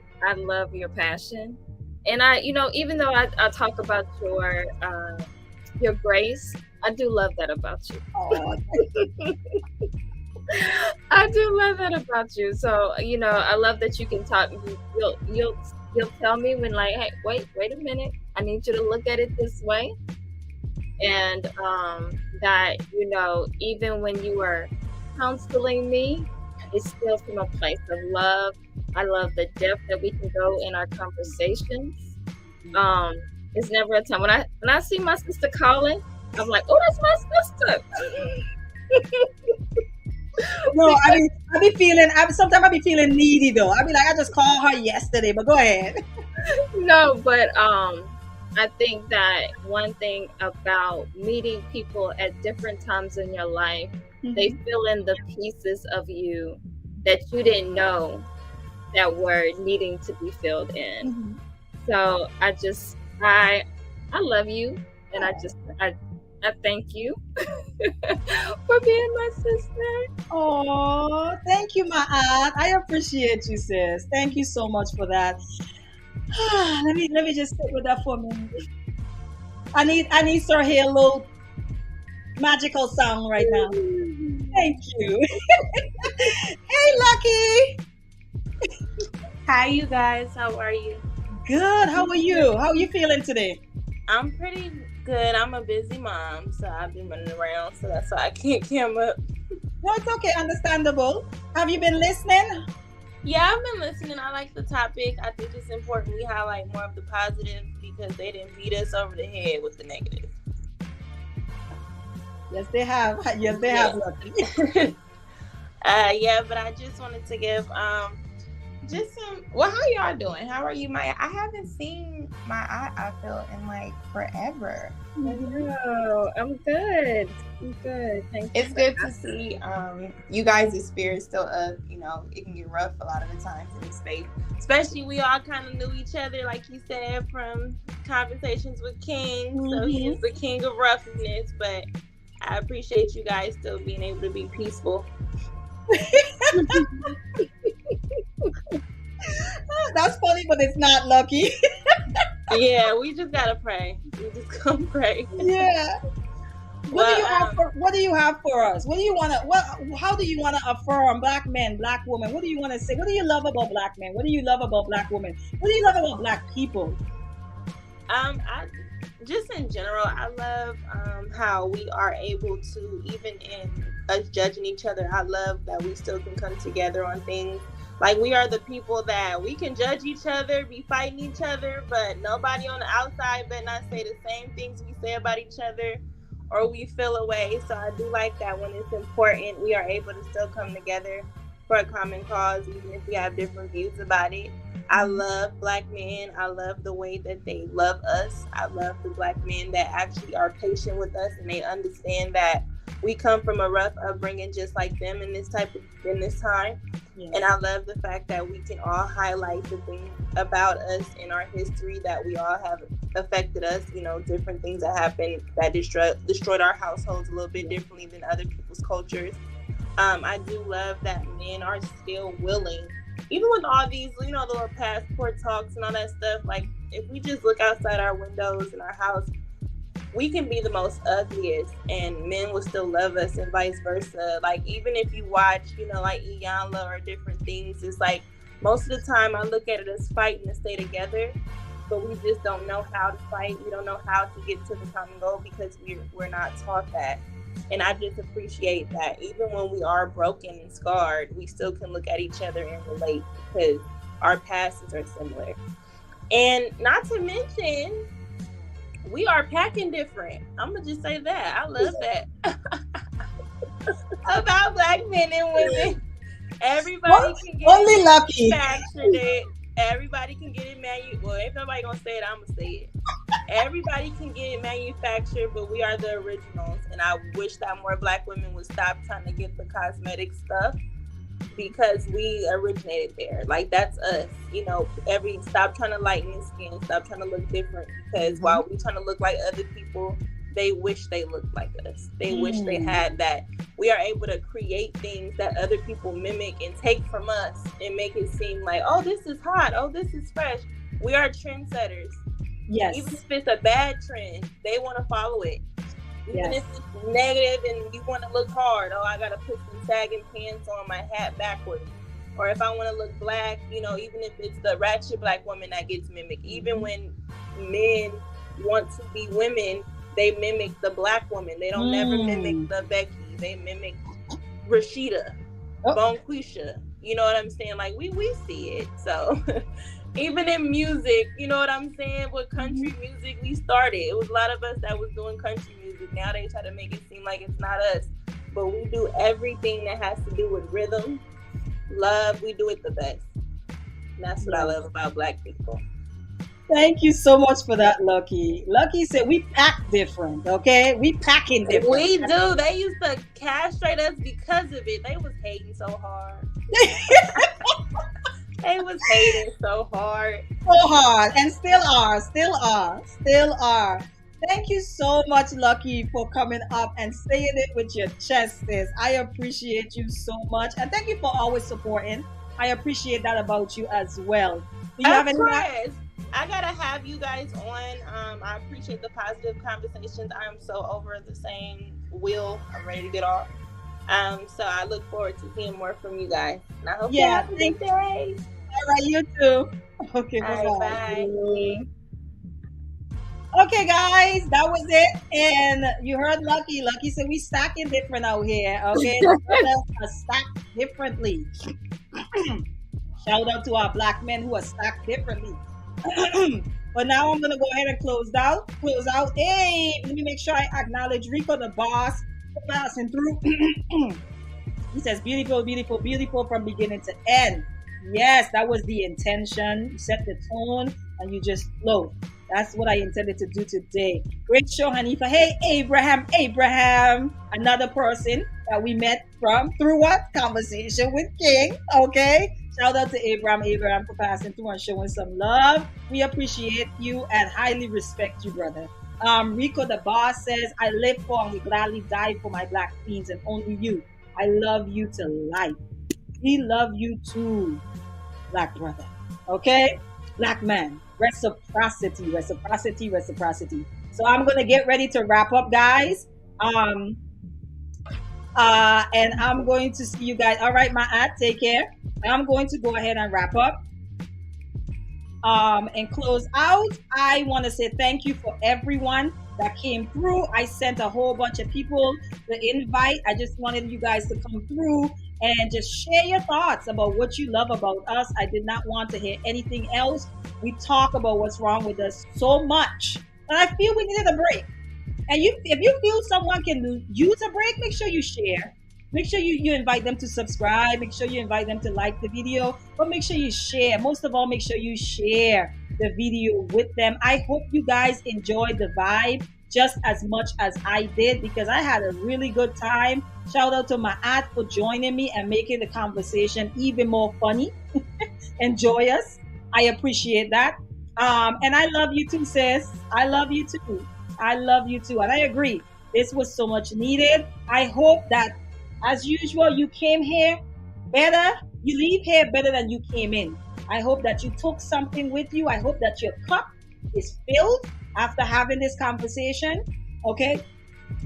your passion. And I, you know, even though I talk about your grace, I do love that about you. Oh, I do love that about you. So, you know, I love that you can talk. You'll tell me when, like, hey, wait a minute. I need you to look at it this way. And that, you know, even when you are counseling me, it's still from a place of love. I love the depth that we can go in our conversations. It's never a time when I see my sister calling, I'm like, oh, that's my sister. No, sometimes I be feeling needy though. I be like, I just called her yesterday, but go ahead. No, but I think that one thing about meeting people at different times in your life, they fill in the pieces of you that you didn't know that were needing to be filled in. So I love you, and I thank you for being my sister. Oh, thank you, my aunt. I appreciate you, sis. Thank you so much for that. let me just sit with that for a minute. I need to hear a little magical song right now. Thank you. Hey, Lucky. Hi, you guys. How are you? Good. How are you? How are you feeling today? I'm pretty good. I'm a busy mom, so I've been running around, so that's why I can't come up. No, it's okay. Understandable. Have you been listening? Yeah, I've been listening. I like the topic. I think it's important we highlight more of the positive because they didn't beat us over the head with the negative. Yes, they have. Yes, they have. Lucky. Yeah, but I just wanted to give just some. Well, how y'all doing? How are you, Maya? I haven't seen my eye. I feel in like forever. No, I'm good. I'm good. Thank you. It's good to see you guys' spirit still up. You know, it can get rough a lot of the times in this space. Especially we all kind of knew each other, like you said, from conversations with King. So he's the king of roughness. But I appreciate you guys still being able to be peaceful. That's funny, but it's not, Lucky. Yeah, we just gotta pray. We just gonna pray. Yeah. What do you have for us? What do you want to? How do you want to affirm Black men, Black women? What do you want to say? What do you love about Black men? What do you love about Black women? What do you love about Black people? I just in general, I love how we are able to, even in us judging each other, I love that we still can come together on things. Like, we are the people that we can judge each other, be fighting each other, but nobody on the outside better not say the same things we say about each other, or we feel away. So I do like that when it's important, we are able to still come together for a common cause, even if we have different views about it. I love Black men. I love the way that they love us. I love the Black men that actually are patient with us, and they understand that we come from a rough upbringing just like them in this time. Yeah. And I love the fact that we can all highlight the things about us in our history that we all have affected us, you know, different things that happened that destroyed our households a little bit differently than other people's cultures. I do love that men are still willing, even with all these, you know, the little passport talks and all that stuff, like, if we just look outside our windows in our house, we can be the most ugliest and men will still love us, and vice versa. Like, even if you watch, you know, like Iyanla or different things, it's like most of the time I look at it as fighting to stay together, but we just don't know how to fight. We don't know how to get to the common goal because we're not taught that. And I just appreciate that even when we are broken and scarred, we still can look at each other and relate because our pasts are similar. And not to mention, we are packing different. I'm gonna just say that. I love that about Black men and women. Everybody can get only Lucky manufactured it. Everybody can get it well, if nobody gonna say it, I'm gonna say it. Everybody can get it manufactured, but we are the originals. And I wish that more Black women would stop trying to get the cosmetic stuff, because we originated there. Like, that's us, you know. Stop trying to lighten your skin, stop trying to look different, because while we trying to look like other people, they wish they looked like us. They wish they had that. We are able to create things that other people mimic and take from us and make it seem like, oh, this is hot, oh, this is fresh. We are trendsetters. Yes. Even if it's a bad trend, they want to follow it. Even if it's negative and you want to look hard, oh, I gotta put some sagging pants on, my hat backwards. Or if I want to look Black, you know, even if it's the ratchet Black woman that gets mimicked. Even when men want to be women, they mimic the Black woman. They don't never mimic the Becky. They mimic Rashida, Bonquisha. You know what I'm saying? Like, we see it. So even in music, you know what I'm saying? With country music, we started. It was a lot of us that was doing country music. Now they try to make it seem like it's not us. But we do everything that has to do with rhythm, love. We do it the best. And that's what I love about Black people. Thank you so much for that, Lucky. Lucky said we pack different, okay? We packing different. We do. They used to castrate us because of it. They was hating so hard. They was hating so hard. So hard. And still are. Thank you so much, Lucky, for coming up and saying it with your chest, sis. I appreciate you so much. And thank you for always supporting. I appreciate that about you as well. Do you have any? I gotta have you guys on. I appreciate the positive conversations. I'm so over the same wheel. I'm ready to get off. So I look forward to seeing more from you guys. And I hope you have a good day. All right, you too. Okay, bye. Okay, guys, that was it. And you heard Lucky. Lucky said we stacking different out here. Okay, are stacked differently. Shout out to our Black men who are stacked differently. But now I'm gonna go ahead and close out. Hey, let me make sure I acknowledge Rico, the boss, for passing through. He says beautiful, beautiful, beautiful from beginning to end. Yes, that was the intention. You set the tone and you just flow. That's what I intended to do today. Great show, Hanifa. Hey, Abraham, another person that we met through what? Conversation with King. Okay. Shout out to Abraham for passing through and showing some love. We appreciate you and highly respect you, brother. Rico the boss says, I live for and will gladly die for my black queens and only you. I love you to life. We love you too, black brother. Okay? Black man. Reciprocity. So I'm gonna get ready to wrap up, guys. And I'm going to see you guys. All right, my aunt, take care. I'm going to go ahead and wrap up. And close out. I want to say thank you for everyone that came through. I sent a whole bunch of people the invite. I just wanted you guys to come through and just share your thoughts about what you love about us. I did not want to hear anything else. We talk about what's wrong with us so much, and I feel we needed a break. And if you feel someone can use a break, make sure you share. Make sure you invite them to subscribe. Make sure you invite them to like the video. But make sure you share. Most of all, make sure you share the video with them. I hope you guys enjoyed the vibe just as much as I did, because I had a really good time. Shout out to my aunt for joining me and making the conversation even more funny and joyous. I appreciate that. And I love you too, sis. I love you too. And I agree. This was so much needed. I hope that, as usual, you came here better. You leave here better than you came in. I hope that you took something with you. I hope that your cup is filled after having this conversation. Okay?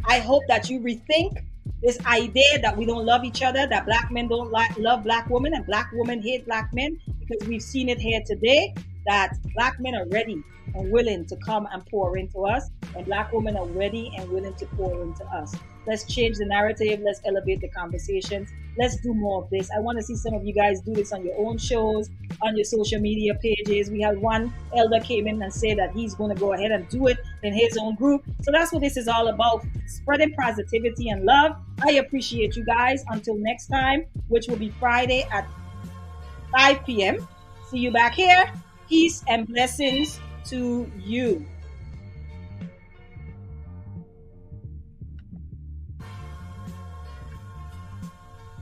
I hope that you rethink this idea that we don't love each other, that black men don't love black women and black women hate black men, because we've seen it here today that black men are ready and willing to come and pour into us, and black women are ready and willing to pour into us. Let's change the narrative. Let's elevate the conversations. Let's do more of this. I want to see some of you guys do this on your own shows, on your social media pages. We had one elder came in and said that he's going to go ahead and do it in his own group. So that's what this is all about, spreading positivity and love. I appreciate you guys. Until next time, which will be Friday at 5 p.m. See you back here. Peace and blessings to you.